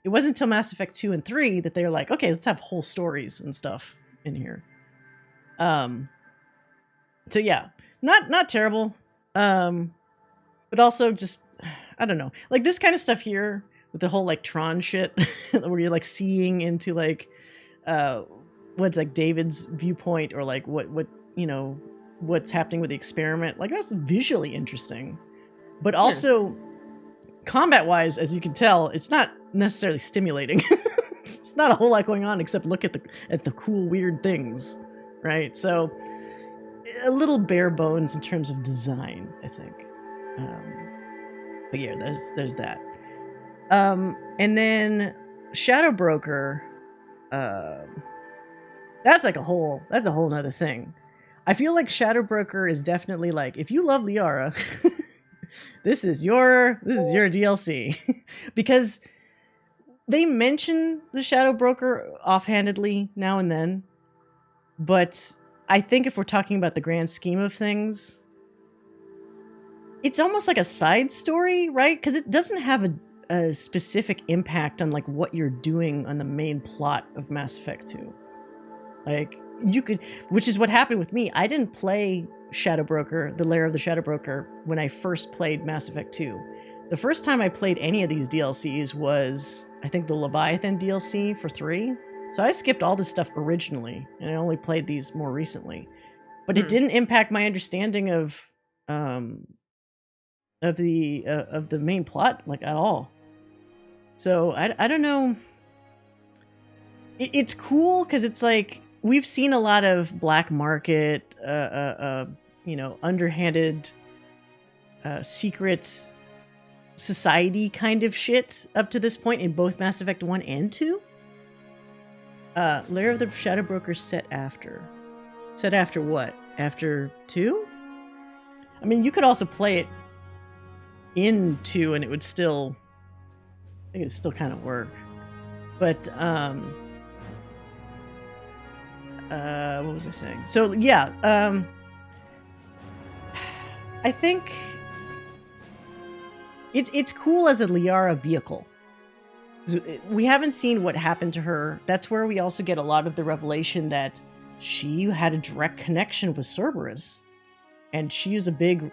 It wasn't until Mass Effect 2 and 3 that they were like, okay, let's have whole stories and stuff in here. So yeah, not terrible. But also just, I don't know. Like this kind of stuff here with the whole like Tron shit where you're like seeing into like what's like David's viewpoint or like what what's happening with the experiment. Like that's visually interesting. But also combat wise, as you can tell, it's not necessarily stimulating. It's not a whole lot going on except look at the cool weird things, right? So a little bare bones in terms of design, I think. But yeah, there's that. And then Shadow Broker, that's a whole nother thing. I feel like Shadow Broker is definitely like, if you love Liara, this is your DLC. Because they mention the Shadow Broker offhandedly now and then, but I think if we're talking about the grand scheme of things, it's almost like a side story, right? Because it doesn't have a specific impact on like what you're doing on the main plot of Mass Effect 2. Like, you could, which is what happened with me. I didn't play Shadow Broker, the Lair of the Shadow Broker, when I first played Mass Effect 2. The first time I played any of these DLCs was, I think, the Leviathan DLC for 3. So I skipped all this stuff originally, and I only played these more recently. But it didn't impact my understanding of the main plot, like, at all. So I don't know. It's cool because it's like, we've seen a lot of black market, underhanded, secrets society kind of shit up to this point in both Mass Effect 1 and 2. Lair of the Shadow Broker set after. Set after what? After 2? I mean, you could also play it in 2 and it would still, I think it'd still kind of work. But, what was I saying? So, yeah, I think it's cool as a Liara vehicle. We haven't seen what happened to her. That's where we also get a lot of the revelation that she had a direct connection with Cerberus. And she is a big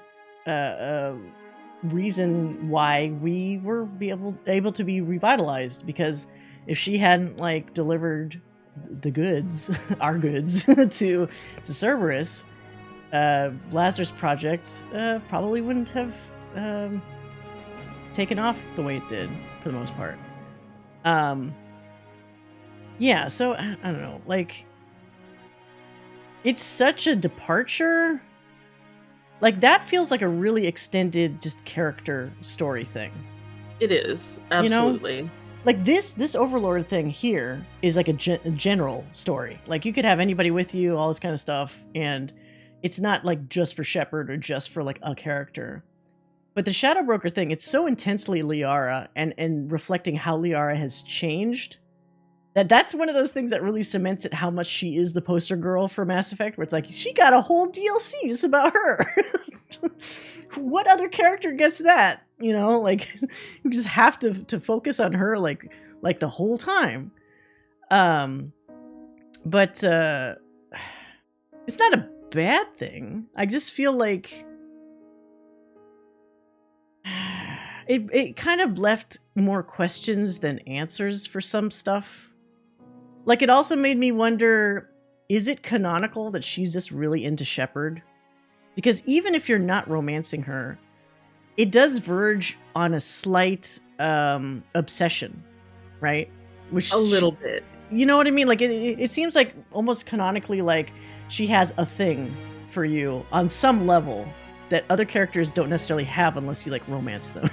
reason why we were able to be revitalized. Because if she hadn't, like, delivered the goods, our goods, to Cerberus, Lazarus Project probably wouldn't have taken off the way it did, for the most part. Yeah, so I don't know, like, it's such a departure. Like, that feels like a really extended just character story thing. It is, absolutely. You know? Like, this Overlord thing here is like a general story. Like, you could have anybody with you, all this kind of stuff, and it's not like just for Shepard or just for like a character. But the Shadow Broker thing, it's so intensely Liara and reflecting how Liara has changed, that's one of those things that really cements it, how much she is the poster girl for Mass Effect, where it's like, she got a whole DLC just about her. What other character gets that? You know, like, you just have to focus on her like the whole time. But it's not a bad thing. I just feel like it kind of left more questions than answers for some stuff. Like, it also made me wonder, is it canonical that she's just really into Shepard? Because even if you're not romancing her, it does verge on a slight obsession, right? Which a little bit. You know what I mean? Like, it seems like almost canonically, like, she has a thing for you on some level that other characters don't necessarily have unless you, like, romance them.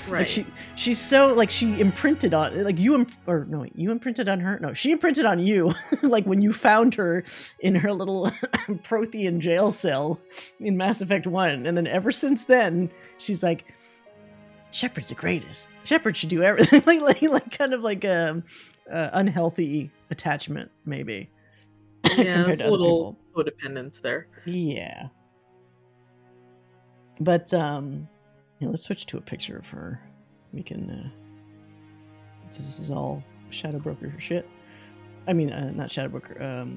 Right. Like, she's so, like, she imprinted on, like, you imprinted on her? No, she imprinted on you, like, when you found her in her little Prothean jail cell in Mass Effect 1. And then ever since then, she's like, Shepard's the greatest. Shepard should do everything. like kind of like a unhealthy attachment, maybe. Yeah, there's a little codependence there. Yeah. But, let's switch to a picture of her. We can, this is all Shadow Broker shit. I mean, not Shadow Broker,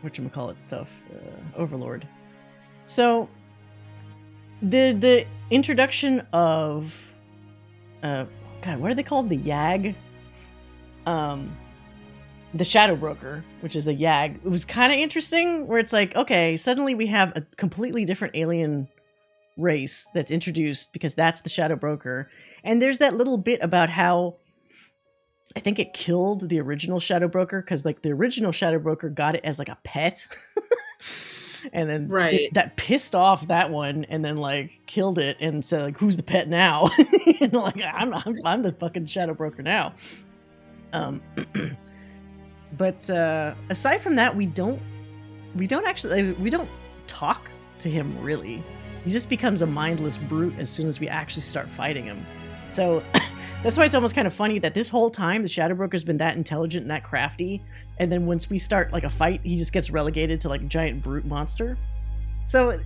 whatchamacallit stuff, Overlord. So, the introduction of, God, what are they called? The YAG? The Shadow Broker, which is a YAG, it was kind of interesting, where it's like, okay, suddenly we have a completely different alien race that's introduced because that's the Shadow Broker. And there's that little bit about how I think it killed the original Shadow Broker because, like, the original Shadow Broker got it as like a pet. And then Right. that pissed off that one, and then like killed it and said like, "Who's the pet now?" And like, I'm the fucking shadow broker now. Um, but aside from that, we don't talk to him really. He just becomes a mindless brute as soon as we actually start fighting him. So that's why it's almost kind of funny that this whole time the Shadow Broker's been that intelligent and that crafty, and then once we start like a fight, he just gets relegated to like a giant brute monster. So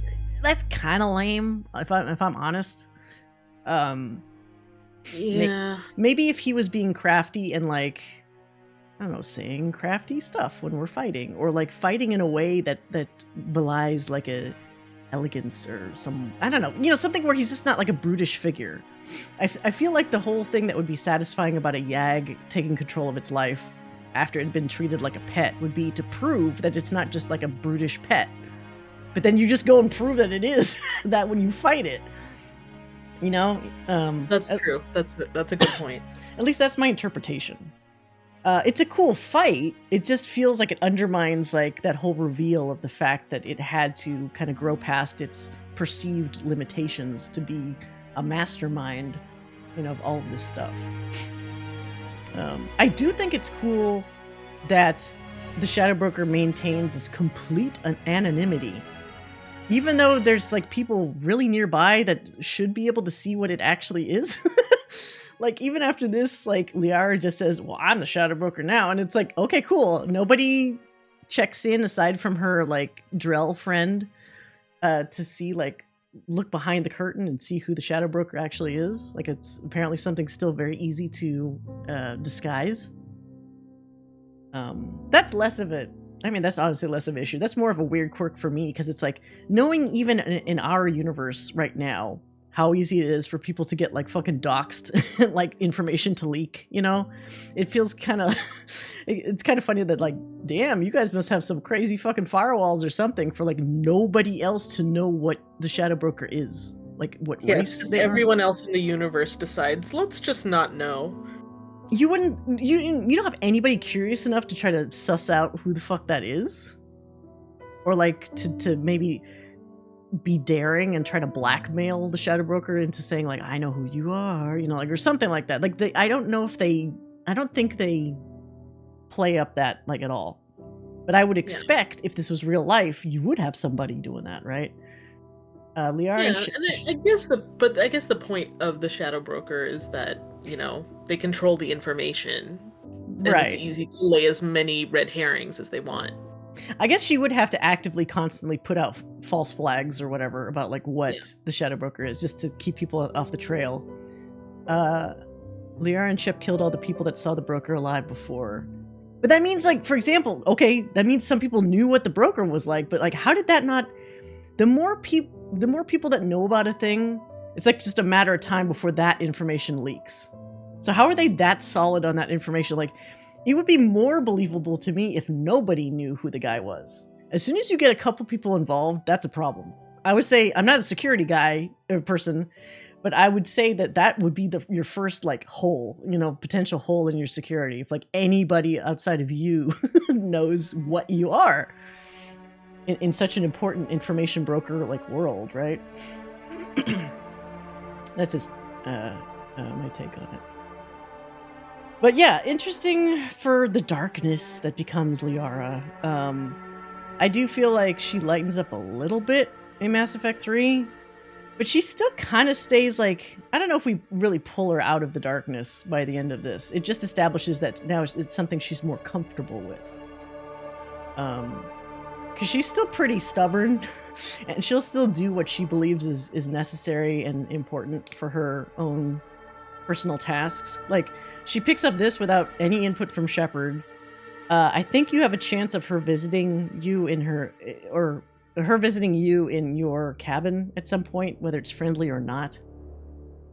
that's kind of lame, if I'm honest. Yeah. Maybe if he was being crafty and like, I don't know, saying crafty stuff when we're fighting, or like fighting in a way that belies like a elegance or some, I don't know, something where he's just not like a brutish figure. I feel like the whole thing that would be satisfying about a Yag taking control of its life after it had been treated like a pet would be to prove that it's not just like a brutish pet. But then you just go and prove that it is that when you fight it. That's true. That's a good point. At least that's my interpretation. It's a cool fight. It just feels like it undermines like that whole reveal of the fact that it had to kind of grow past its perceived limitations to be a mastermind, of all of this stuff. I do think it's cool that the Shadow Broker maintains this complete anonymity. Even though there's like people really nearby that should be able to see what it actually is. Like, even after this, like, Liara just says, "Well, I'm the Shadow Broker now." And it's like, okay, cool. Nobody checks in aside from her, like, Drell friend to see, like, look behind the curtain and see who the Shadow Broker actually is. Like, it's apparently something still very easy to disguise. That's less of it. I mean, that's honestly less of an issue. That's more of a weird quirk for me, because it's like, knowing even in our universe right now, how easy it is for people to get like fucking doxxed and like information to leak, it feels kind of, it's kind of funny that like, damn, you guys must have some crazy fucking firewalls or something for like nobody else to know what the Shadow Broker is, like what race Yes, they are. everyone else in the universe decides, let's just not know. You don't have anybody curious enough to try to suss out who the fuck that is, or like to maybe be daring and try to blackmail the Shadow Broker into saying like, "I know who you are," like, or something like that. Like, I don't think they play up that like at all. But I would expect if this was real life, you would have somebody doing that, right? Liara and I guess the point of the Shadow Broker is that they control the information, and right. It's easy to lay as many red herrings as they want. I guess she would have to actively constantly put out false flags or whatever about like what the Shadow Broker is, just to keep people off the trail. Liara and Shep killed all the people that saw the broker alive before. But that means, like, for example, okay, that means some people knew what the broker was like, but like, how did that not? The more people that know about a thing, it's like just a matter of time before that information leaks. So how are they that solid on that information? Like, it would be more believable to me if nobody knew who the guy was. As soon as you get a couple people involved, that's a problem. I would say, I'm not a security guy or person, but I would say that would be your first like hole, potential hole in your security. If like anybody outside of you knows what you are in such an important information broker like world, right? That's just my take on it. But yeah, interesting for the darkness that becomes Liara. I do feel like she lightens up a little bit in Mass Effect 3, but she still kind of stays like, I don't know if we really pull her out of the darkness by the end of this. It just establishes that now it's something she's more comfortable with. Because she's still pretty stubborn, and she'll still do what she believes is necessary and important for her own personal tasks. Like, she picks up this without any input from Shepard. I think you have a chance of her visiting you in her visiting you in your cabin at some point, whether it's friendly or not.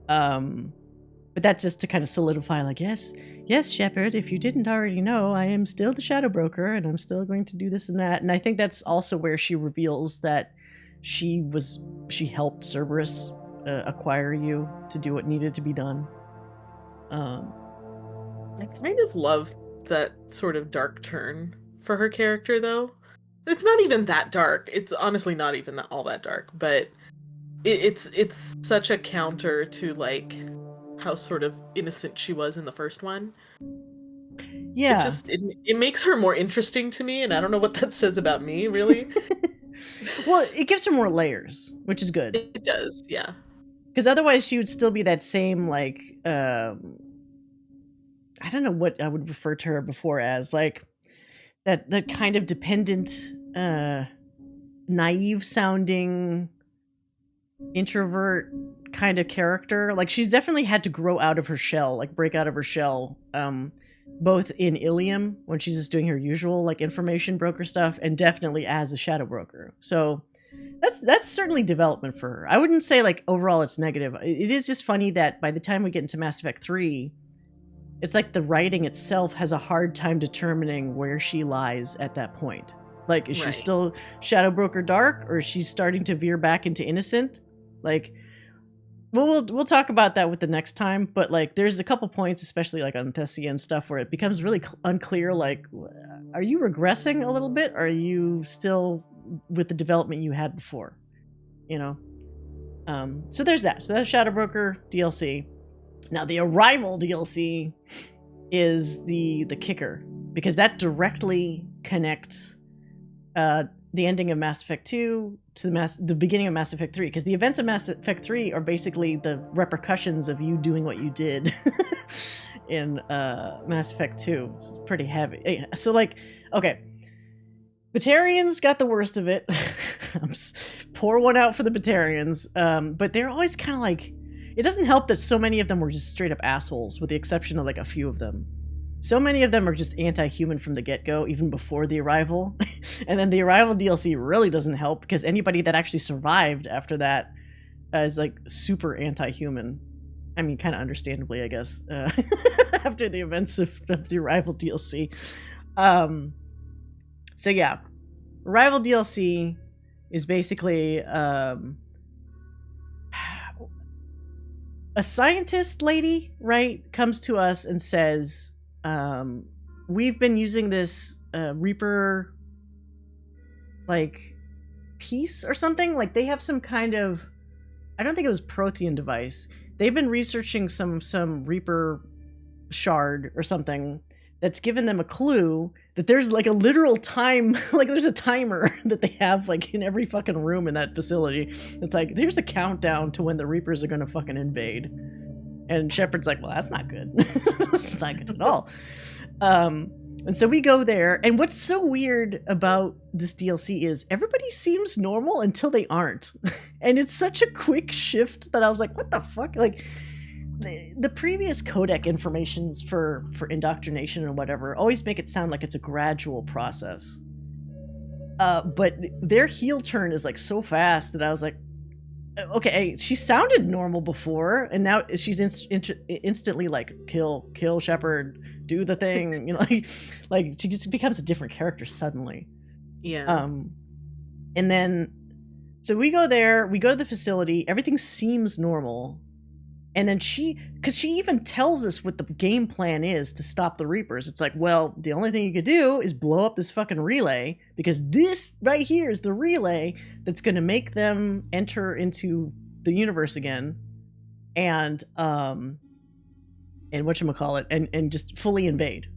But that's just to kind of solidify, like, yes, Shepard, if you didn't already know, I am still the Shadow Broker, and I'm still going to do this and that. And I think that's also where she reveals that she helped Cerberus acquire you to do what needed to be done. I kind of love that sort of dark turn for her character, though. It's not even that dark. It's honestly not even all that dark, but it's such a counter to like how sort of innocent she was in the first one. It Yeah. just it makes her more interesting to me, and I don't know what that says about me, really. Well, it gives her more layers, which is good. It does, yeah. Because otherwise she would still be that same like I don't know what I would refer to her before as, like that kind of dependent, naive sounding introvert kind of character. Like she's definitely had to grow out of her shell, like break out of her shell, both in Ilium when she's just doing her usual like information broker stuff, and definitely as a shadow broker. So that's certainly development for her. I wouldn't say like overall it's negative. It is just funny that by the time we get into Mass Effect 3, it's like the writing itself has a hard time determining where she lies at that point. Like, is she Right. still Shadow Broker Dark, or is she starting to veer back into Innocent? Like, we'll talk about that with the next time. But like, there's a couple points, especially like on Thessia and stuff, where it becomes really unclear. Like, are you regressing a little bit? Or are you still with the development you had before? You know. So there's that. So that's Shadow Broker DLC. Now the Arrival DLC is the kicker, because that directly connects the ending of Mass Effect 2 to the beginning of Mass Effect 3, because the events of Mass Effect 3 are basically the repercussions of you doing what you did in Mass Effect 2. It's pretty heavy. So like, okay, Batarians got the worst of it. Pour one out for the Batarians. But they're always kind of like, it doesn't help that so many of them were just straight up assholes, with the exception of like a few of them. So many of them are just anti-human from the get-go, even before the Arrival. And then the Arrival DLC really doesn't help, because anybody that actually survived after that is like super anti-human. I mean, kind of understandably, I guess, after the events of the Arrival DLC. So yeah, Arrival DLC is basically a scientist lady, right, comes to us and says, we've been using this Reaper like piece or something. Like they have some kind of, I don't think it was Prothean device. They've been researching some Reaper shard or something that's given them a clue that there's like a literal time, like there's a timer that they have like in every fucking room in that facility. It's like, here's the countdown to when the Reapers are gonna fucking invade. And Shepard's like, well, that's not good. That's not good at all. And so we go there, and what's so weird about this DLC is everybody seems normal until they aren't. And it's such a quick shift that I was like, what the fuck? Like, the previous codec informations for indoctrination and whatever always make it sound like it's a gradual process. But their heel turn is like so fast that I was like, okay, she sounded normal before, and now she's instantly like, kill Shepard, do the thing, you know, like she just becomes a different character suddenly. Yeah. And then, so we go there, we go to the facility, everything seems normal. And then because she even tells us what the game plan is to stop the Reapers. It's like, well, the only thing you could do is blow up this fucking relay, because this right here is the relay that's going to make them enter into the universe again, and whatchamacallit, and just fully invade.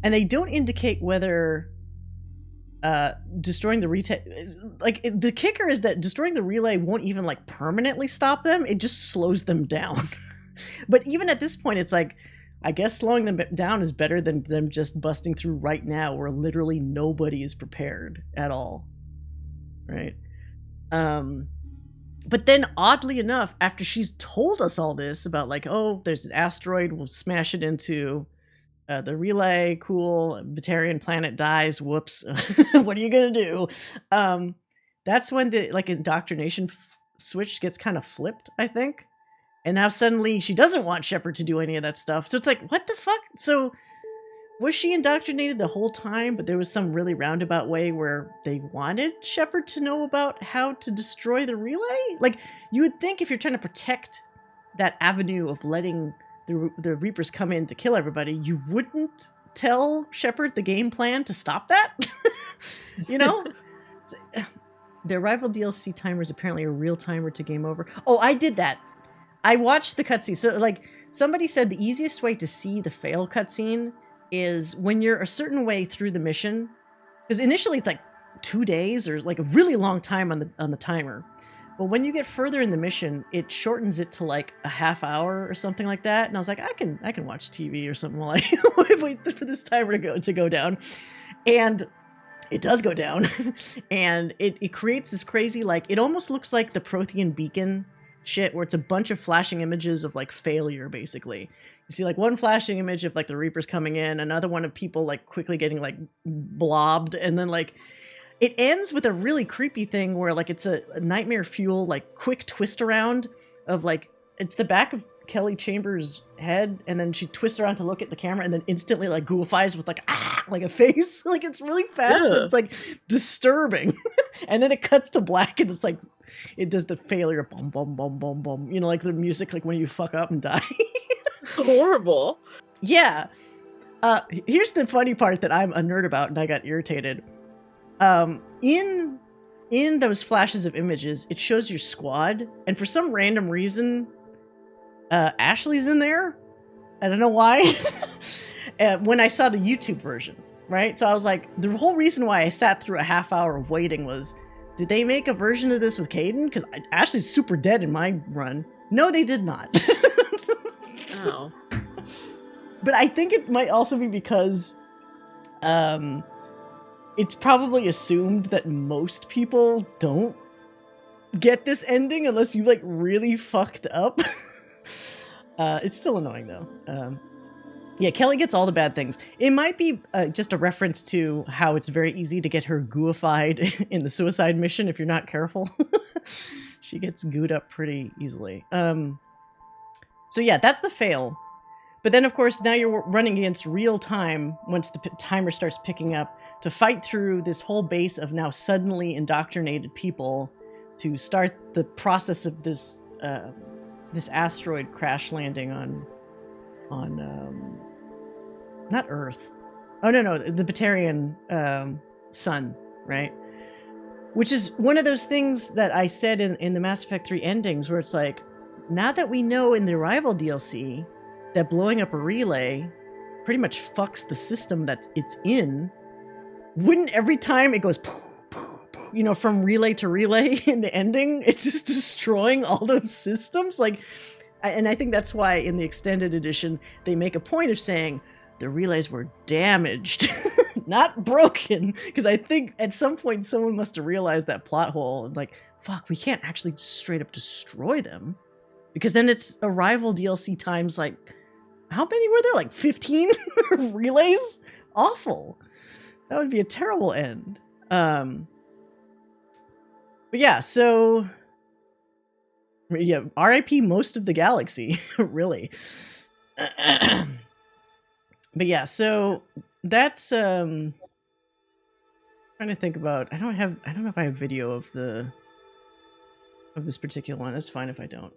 And they don't indicate whether destroying the like the kicker is that destroying the relay won't even like permanently stop them, it just slows them down. But even at this point, it's like, I guess slowing them down is better than them just busting through right now, where literally nobody is prepared at all, right? But then oddly enough, after she's told us all this about like, oh, there's an asteroid, we'll smash it into the relay, cool, Batarian planet dies, whoops. What are you gonna do? That's when the like indoctrination switch gets kind of flipped, I think. And now suddenly she doesn't want Shepard to do any of that stuff. So it's like, what the fuck? So was she indoctrinated the whole time, but there was some really roundabout way where they wanted Shepard to know about how to destroy the relay? Like, you would think if you're trying to protect that avenue of letting the Reapers come in to kill everybody, you wouldn't tell Shepard the game plan to stop that? You know? The Arrival DLC timer is apparently a real timer to game over. Oh, I did that. I watched the cutscene. So, like, somebody said the easiest way to see the fail cutscene is when you're a certain way through the mission. Because initially it's like 2 days or like a really long time on the timer. But when you get further in the mission, it shortens it to like a half hour or something like that. And I was like, I can watch TV or something while I wait for this timer to go down. And it does go down. And it creates this crazy, like, it almost looks like the Prothean beacon shit where it's a bunch of flashing images of like failure, basically. You see like one flashing image of like the Reapers coming in, another one of people like quickly getting like blobbed, and then like it ends with a really creepy thing where like it's a nightmare fuel like quick twist around of like it's the back of Kelly Chambers' head, and then she twists around to look at the camera and then instantly like goofies with like a face. Like it's really fast. Yeah. It's like disturbing. And then it cuts to black and it's like it does the failure boom boom boom boom boom, you know, like the music like when you fuck up and die. Horrible. Yeah. Here's the funny part that I'm a nerd about and I got irritated. In those flashes of images, it shows your squad, and for some random reason Ashley's in there. I don't know why. When I saw the YouTube version, right? So I was like, the whole reason why I sat through a half hour of waiting was, did they make a version of this with Caden? Because Ashley's super dead in my run. No, they did not. Oh. But I think it might also be because it's probably assumed that most people don't get this ending unless you like really fucked up. It's still annoying though. Yeah, Kelly gets all the bad things. It might be just a reference to how it's very easy to get her gooified in the suicide mission if you're not careful. She gets gooed up pretty easily. So yeah, that's the fail. But then of course now you're running against real time once the timer starts picking up to fight through this whole base of now suddenly indoctrinated people to start the process of this this asteroid crash landing on not Earth. Oh no, the Batarian sun, right? Which is one of those things that I said in the Mass Effect 3 endings where it's like, now that we know in the Arrival DLC that blowing up a relay pretty much fucks the system that it's in, wouldn't every time it goes poof, poof, poof, you know, from relay to relay in the ending, it's just destroying all those systems? Like, and I think that's why in the extended edition, they make a point of saying the relays were damaged, not broken. Because I think at some point someone must have realized that plot hole and like, fuck, we can't actually straight up destroy them. Because then it's Arrival DLC times like, how many were there? Like 15 relays? Awful. That would be a terrible end. But yeah, so yeah, RIP most of the galaxy, really. But yeah, so that's trying to think about. I don't know if I have video of this particular one. That's fine if I don't.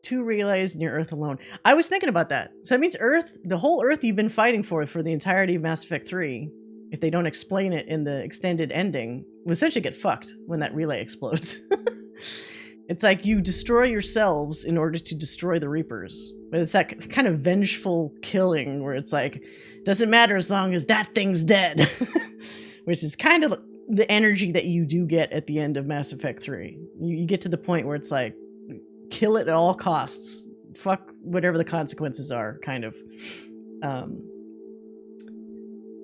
2 relays near Earth alone. I was thinking about that. So that means Earth, the whole Earth you've been fighting for the entirety of Mass Effect 3, if they don't explain it in the extended ending, will essentially get fucked when that relay explodes. It's like you destroy yourselves in order to destroy the Reapers. But it's that kind of vengeful killing where it's like, doesn't matter as long as that thing's dead. Which is kind of the energy that you do get at the end of Mass Effect 3. You get to the point where it's like, kill it at all costs. Fuck whatever the consequences are, kind of.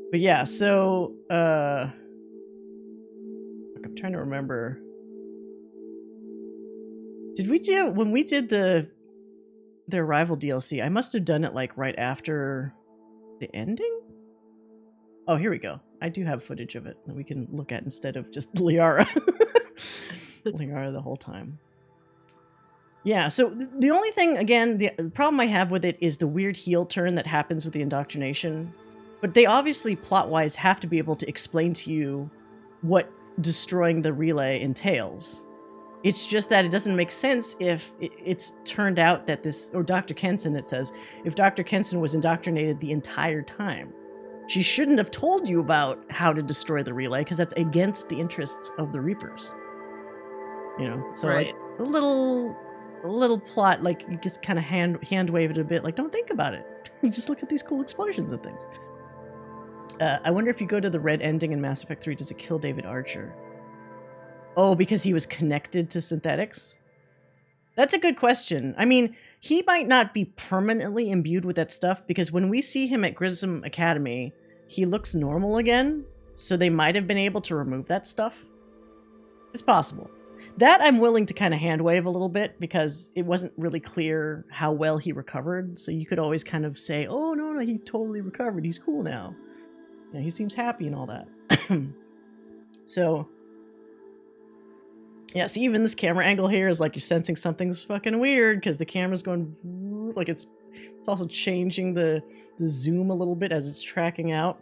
But yeah, so I'm trying to remember. When we did the Arrival DLC, I must have done it like right after the ending? Oh, here we go. I do have footage of it that we can look at instead of just Liara. Liara the whole time. Yeah, so the only thing, again, the problem I have with it is the weird heel turn that happens with the indoctrination. But they obviously, plot-wise, have to be able to explain to you what destroying the relay entails. It's just that it doesn't make sense if it's turned out that this, or Dr. Kenson, it says, if Dr. Kenson was indoctrinated the entire time, she shouldn't have told you about how to destroy the relay because that's against the interests of the Reapers. You know, so Right. like a little plot, like you just kind of hand wave it a bit, like don't think about it. Just look at these cool explosions and things. I wonder if you go to the red ending in Mass Effect 3, does it kill David Archer? Oh, because he was connected to synthetics? That's a good question. I mean, he might not be permanently imbued with that stuff because when we see him at Grissom Academy, he looks normal again. So they might have been able to remove that stuff. It's possible. That I'm willing to kind of hand wave a little bit because it wasn't really clear how well he recovered. So you could always kind of say, oh, no, he totally recovered. He's cool now. You know, he seems happy and all that. So... yeah, see, even this camera angle here is like you're sensing something's fucking weird because the camera's going like it's also changing the zoom a little bit as it's tracking out.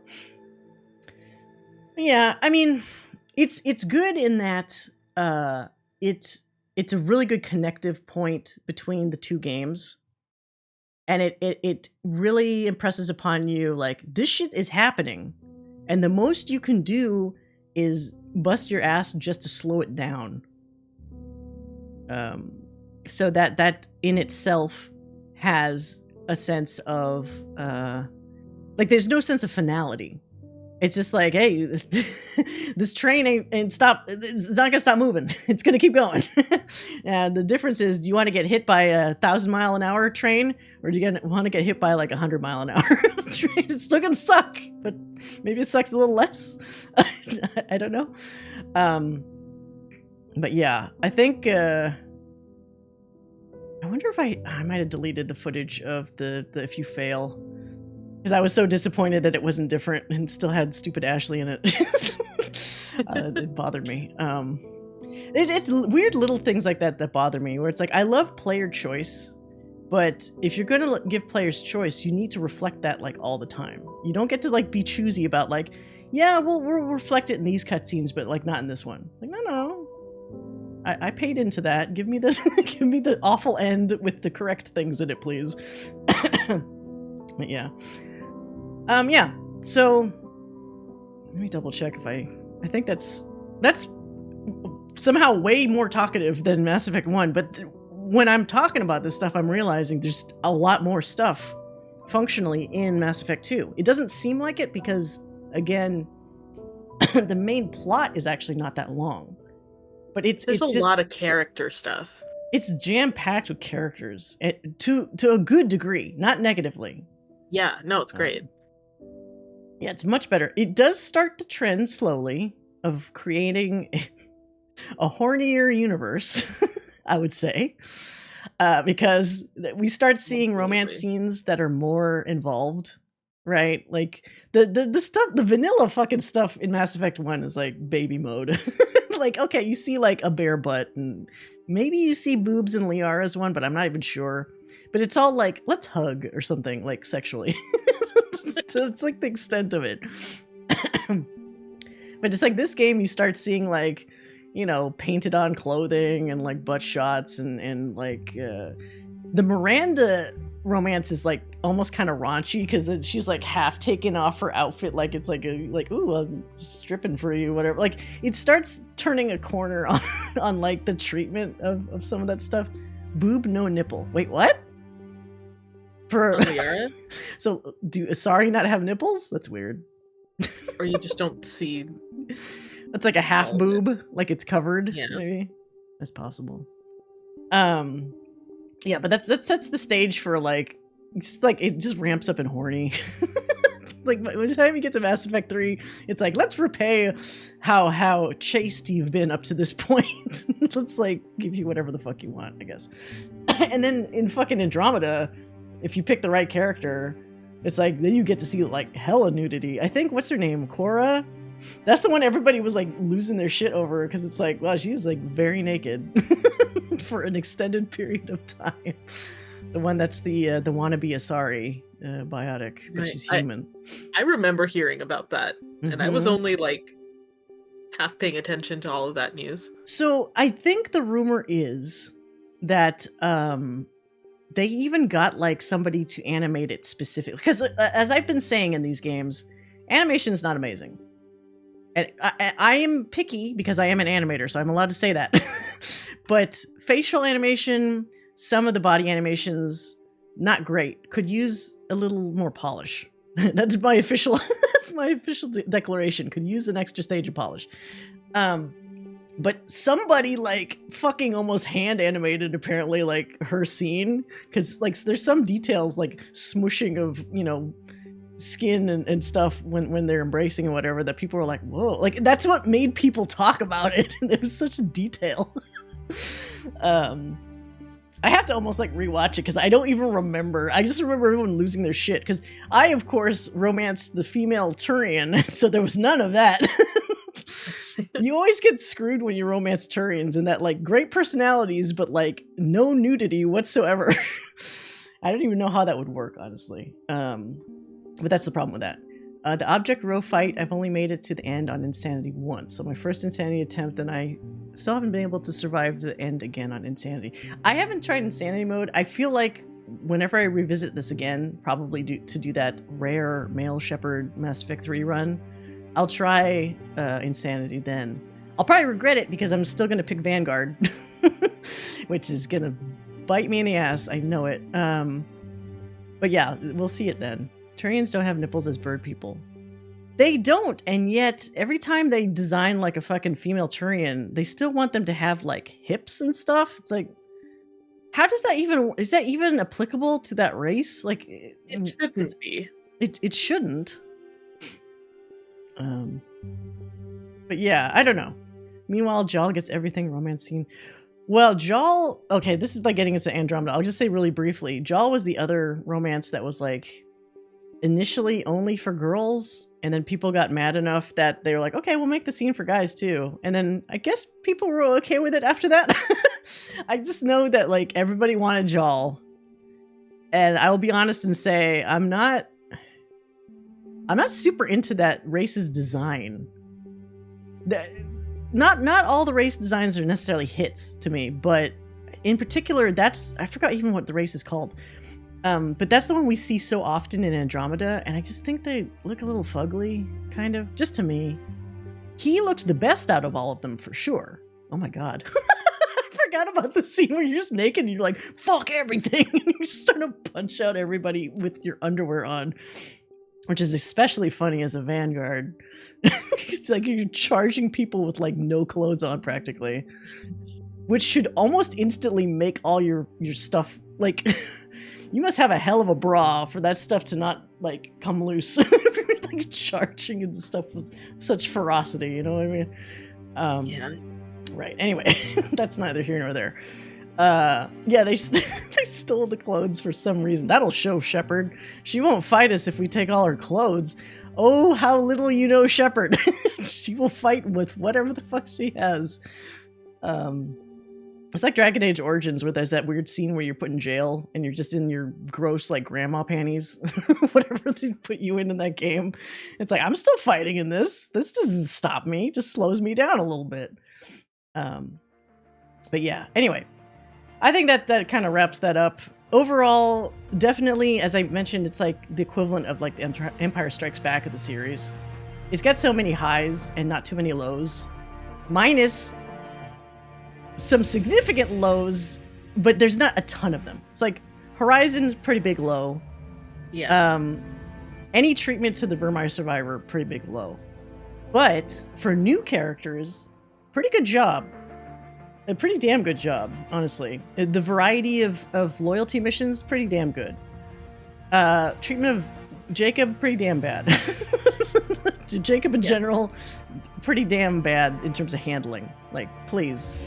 Yeah, I mean, it's good in that it's a really good connective point between the two games, and it really impresses upon you like this shit is happening, and the most you can do is bust your ass just to slow it down. So that in itself has a sense of like there's no sense of finality. It's just like, hey, this train ain't stop. It's not gonna stop moving. It's gonna keep going. And the difference is, do you want to get hit by a 1,000-mile-an-hour train, or do you want to get hit by like 100-mile-an-hour train? It's still gonna suck, but maybe it sucks a little less. I don't know. But yeah, I think I wonder if I might have deleted the footage of the if you fail, because I was so disappointed that it wasn't different and still had stupid Ashley in it. It bothered me. It's weird little things like that bother me, where it's like I love player choice, but if you're gonna give players choice, you need to reflect that like all the time. You don't get to like be choosy about like, yeah, well, we'll reflect it in these cutscenes, but like not in this one. Like no. I paid into that. Give me the awful end with the correct things in it, please. But yeah. Yeah. So let me double check if I think that's somehow way more talkative than Mass Effect 1, but when I'm talking about this stuff, I'm realizing there's a lot more stuff functionally in Mass Effect 2. It doesn't seem like it because, again, the main plot is actually not that long. But there's a lot of character stuff. It's jam-packed with characters to a good degree, not negatively. Yeah, no, it's great. Yeah, it's much better. It does start the trend slowly of creating a hornier universe, I would say, because we start seeing romance scenes that are more involved, right? Like the stuff, the vanilla fucking stuff in Mass Effect 1 is like baby mode. Like, okay, you see like a bare butt and maybe you see boobs in Liara's one, but I'm not even sure. But it's all like, let's hug or something, like sexually. So it's like the extent of it. But it's like this game, you start seeing like, you know, painted on clothing and like butt shots and like the Miranda romance is like almost kind of raunchy because she's like half taking off her outfit like it's like ooh, I'm stripping for you, whatever. Like it starts turning a corner on like the treatment of some of that stuff. Boob, no nipple. Wait, what? For so do Asari not have nipples? That's weird. Or you just don't see. That's like a half boob, like it's covered. Yeah, maybe that's possible. Yeah, but that sets the stage for like it's like it just ramps up and horny. It's like by the time you get to Mass Effect 3, it's like let's repay how chaste you've been up to this point. Let's like give you whatever the fuck you want, I guess. And then in fucking Andromeda, if you pick the right character, it's like then you get to see like hella nudity. I think what's her name, Cora? That's the one everybody was like losing their shit over because it's like, wow, she's like very naked for an extended period of time. The one that's the wannabe Asari biotic, but she's human. I remember hearing about that, and I was only like half paying attention to all of that news. So I think the rumor is that they even got like somebody to animate it specifically, because as I've been saying in these games, animation is not amazing. And I am picky because I am an animator, so I'm allowed to say that. But facial animation, some of the body animations, not great. Could use a little more polish. That's my official declaration. Could use an extra stage of polish. But somebody like fucking almost hand animated apparently like her scene, because like there's some details like smushing of, you know, skin and stuff when they're embracing and whatever, that people were like, whoa, like that's what made people talk about it. It was such detail. I have to almost like rewatch it because I don't even remember. I just remember everyone losing their shit because I, of course, romanced the female Turian, so there was none of that. You always get screwed when you romance Turians, and that like great personalities, but like no nudity whatsoever. I don't even know how that would work, honestly. But that's the problem with that. The Object Row fight, I've only made it to the end on Insanity once. So my first Insanity attempt, and I still haven't been able to survive the end again on Insanity. I haven't tried Insanity mode. I feel like whenever I revisit this again, probably to do that rare male Shepard Mass Effect 3 run, I'll try Insanity then. I'll probably regret it because I'm still going to pick Vanguard, which is going to bite me in the ass. I know it. But yeah, we'll see it then. Turians don't have nipples as bird people. They don't, and yet every time they design like a fucking female Turian, they still want them to have like hips and stuff. It's like, how does that even, is that even applicable to that race? Like, it shouldn't be. It shouldn't. But yeah, I don't know. Meanwhile, Jal gets everything romance scene. Well, Jal, okay, this is like getting into Andromeda. I'll just say really briefly, Jal was the other romance that was like initially only for girls, and then people got mad enough that they were like, okay, we'll make the scene for guys too. And then I guess people were okay with it after that. I just know that like everybody wanted Jal, and I will be honest and say I'm not super into that race's design. Not all the race designs are necessarily hits to me, but in particular, I forgot even what the race is called. But that's the one we see so often in Andromeda, and I just think they look a little fugly, kind of, just to me. He looks the best out of all of them, for sure. Oh my god. I forgot about the scene where you're just naked and you're like, fuck everything! And you start to punch out everybody with your underwear on. Which is especially funny as a Vanguard. It's like you're charging people with like no clothes on, practically. Which should almost instantly make all your stuff, like... You must have a hell of a bra for that stuff to not, like, come loose. Like, charging and stuff with such ferocity, you know what I mean? Yeah. Right, anyway, that's neither here nor there. Yeah, they stole the clothes for some reason. That'll show Shepard. She won't fight us if we take all her clothes. Oh, how little you know Shepard. She will fight with whatever the fuck she has. It's like Dragon Age Origins, where there's that weird scene where you're put in jail and you're just in your gross, like, grandma panties. Whatever they put you in that game. It's like, I'm still fighting in this. This doesn't stop me. It just slows me down a little bit. But yeah, anyway. I think that kind of wraps that up. Overall, definitely, as I mentioned, it's like the equivalent of like the Empire Strikes Back of the series. It's got so many highs and not too many lows. Minus some significant lows, but there's not a ton of them. It's like Horizon's pretty big low. Yeah. Any treatment to the Vermeer Survivor, pretty big low. But for new characters, pretty good job. A pretty damn good job, honestly. The variety of loyalty missions, pretty damn good. Treatment of Jacob, pretty damn bad. To Jacob in general, pretty damn bad in terms of handling. Like, please.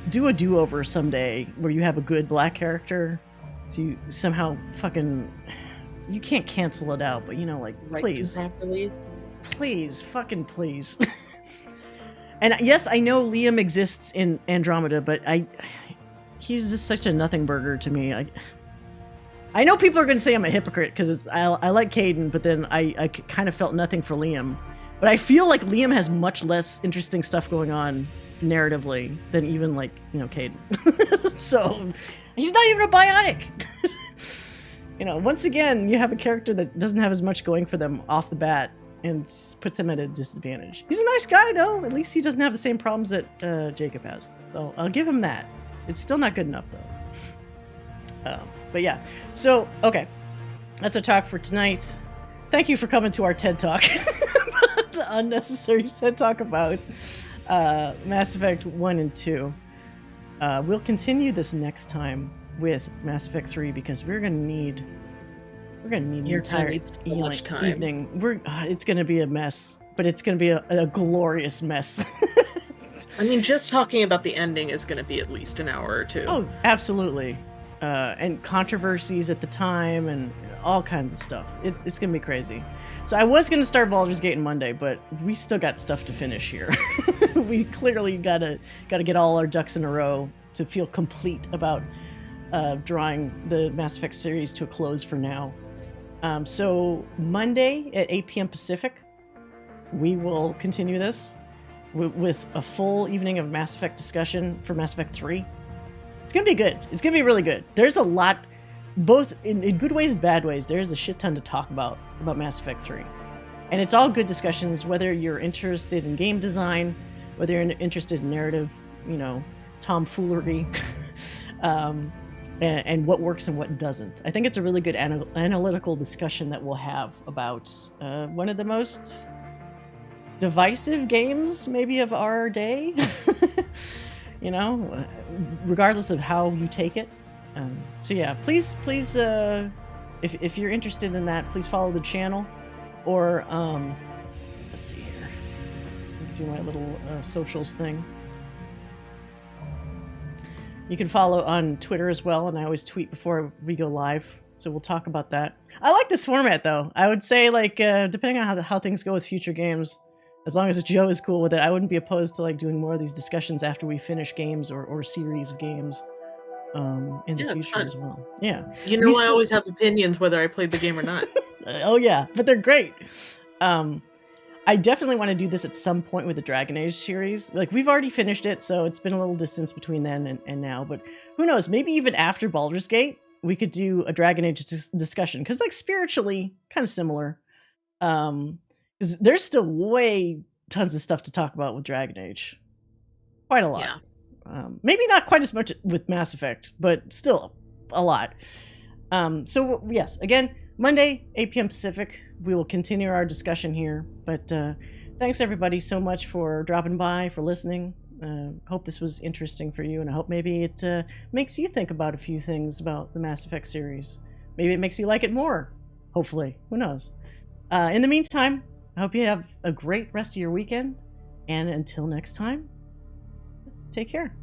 Do a do-over someday where you have a good black character, so you somehow fucking... You can't cancel it out, but you know, like, please. Please, fucking please. And yes, I know Liam exists in Andromeda, but he's just such a nothing burger to me. I know people are going to say I'm a hypocrite because I like Caden, but then I kind of felt nothing for Liam. But I feel like Liam has much less interesting stuff going on narratively than even like, you know, Caden. So he's not even a biotic. You know, once again, you have a character that doesn't have as much going for them off the bat and puts him at a disadvantage. He's a nice guy though. At least he doesn't have the same problems that Jacob has. So I'll give him that. It's still not good enough though. But yeah, so okay, that's our talk for tonight. Thank you for coming to our TED Talk. The unnecessary TED Talk about Mass Effect 1 and 2. We'll continue this next time with Mass Effect 3 because we're gonna need an entire evening. It's gonna be a mess, but it's gonna be a glorious mess. I mean, just talking about the ending is gonna be at least an hour or two. Oh, absolutely. And controversies at the time and all kinds of stuff. It's gonna be crazy. So I was gonna start Baldur's Gate on Monday, but we still got stuff to finish here. We clearly gotta get all our ducks in a row to feel complete about drawing the Mass Effect series to a close for now. So Monday at 8 p.m. Pacific, we will continue this with a full evening of Mass Effect discussion for Mass Effect 3. It's gonna be good. It's gonna be really good. There's a lot, both in good ways, bad ways. There's a shit ton to talk about Mass Effect 3. And it's all good discussions, whether you're interested in game design, whether you're interested in narrative, you know, tomfoolery, and what works and what doesn't. I think it's a really good analytical discussion that we'll have about one of the most divisive games, maybe, of our day. You know, regardless of how you take it. So yeah, please, if you're interested in that, please follow the channel, or let's see here, do my little socials thing. You can follow on Twitter as well, and I always tweet before we go live, so we'll talk about that. I like this format though. I would say, like, depending on how things go with future games, as long as Joe is cool with it, I wouldn't be opposed to like doing more of these discussions after we finish games or series of games in the future as well. Yeah. You know, I always have opinions whether I played the game or not. Oh yeah, but they're great. I definitely want to do this at some point with the Dragon Age series. Like, we've already finished it, so it's been a little distance between then and now, but who knows, maybe even after Baldur's Gate, we could do a Dragon Age discussion, because like spiritually kind of similar. Because there's still tons of stuff to talk about with Dragon Age. Quite a lot. Yeah. Maybe not quite as much with Mass Effect, but still a lot. So yes, again, Monday, 8 p.m. Pacific, we will continue our discussion here. But thanks everybody so much for dropping by, for listening. Hope this was interesting for you, and I hope maybe it makes you think about a few things about the Mass Effect series. Maybe it makes you like it more, hopefully. Who knows? In the meantime, I hope you have a great rest of your weekend, and until next time, take care.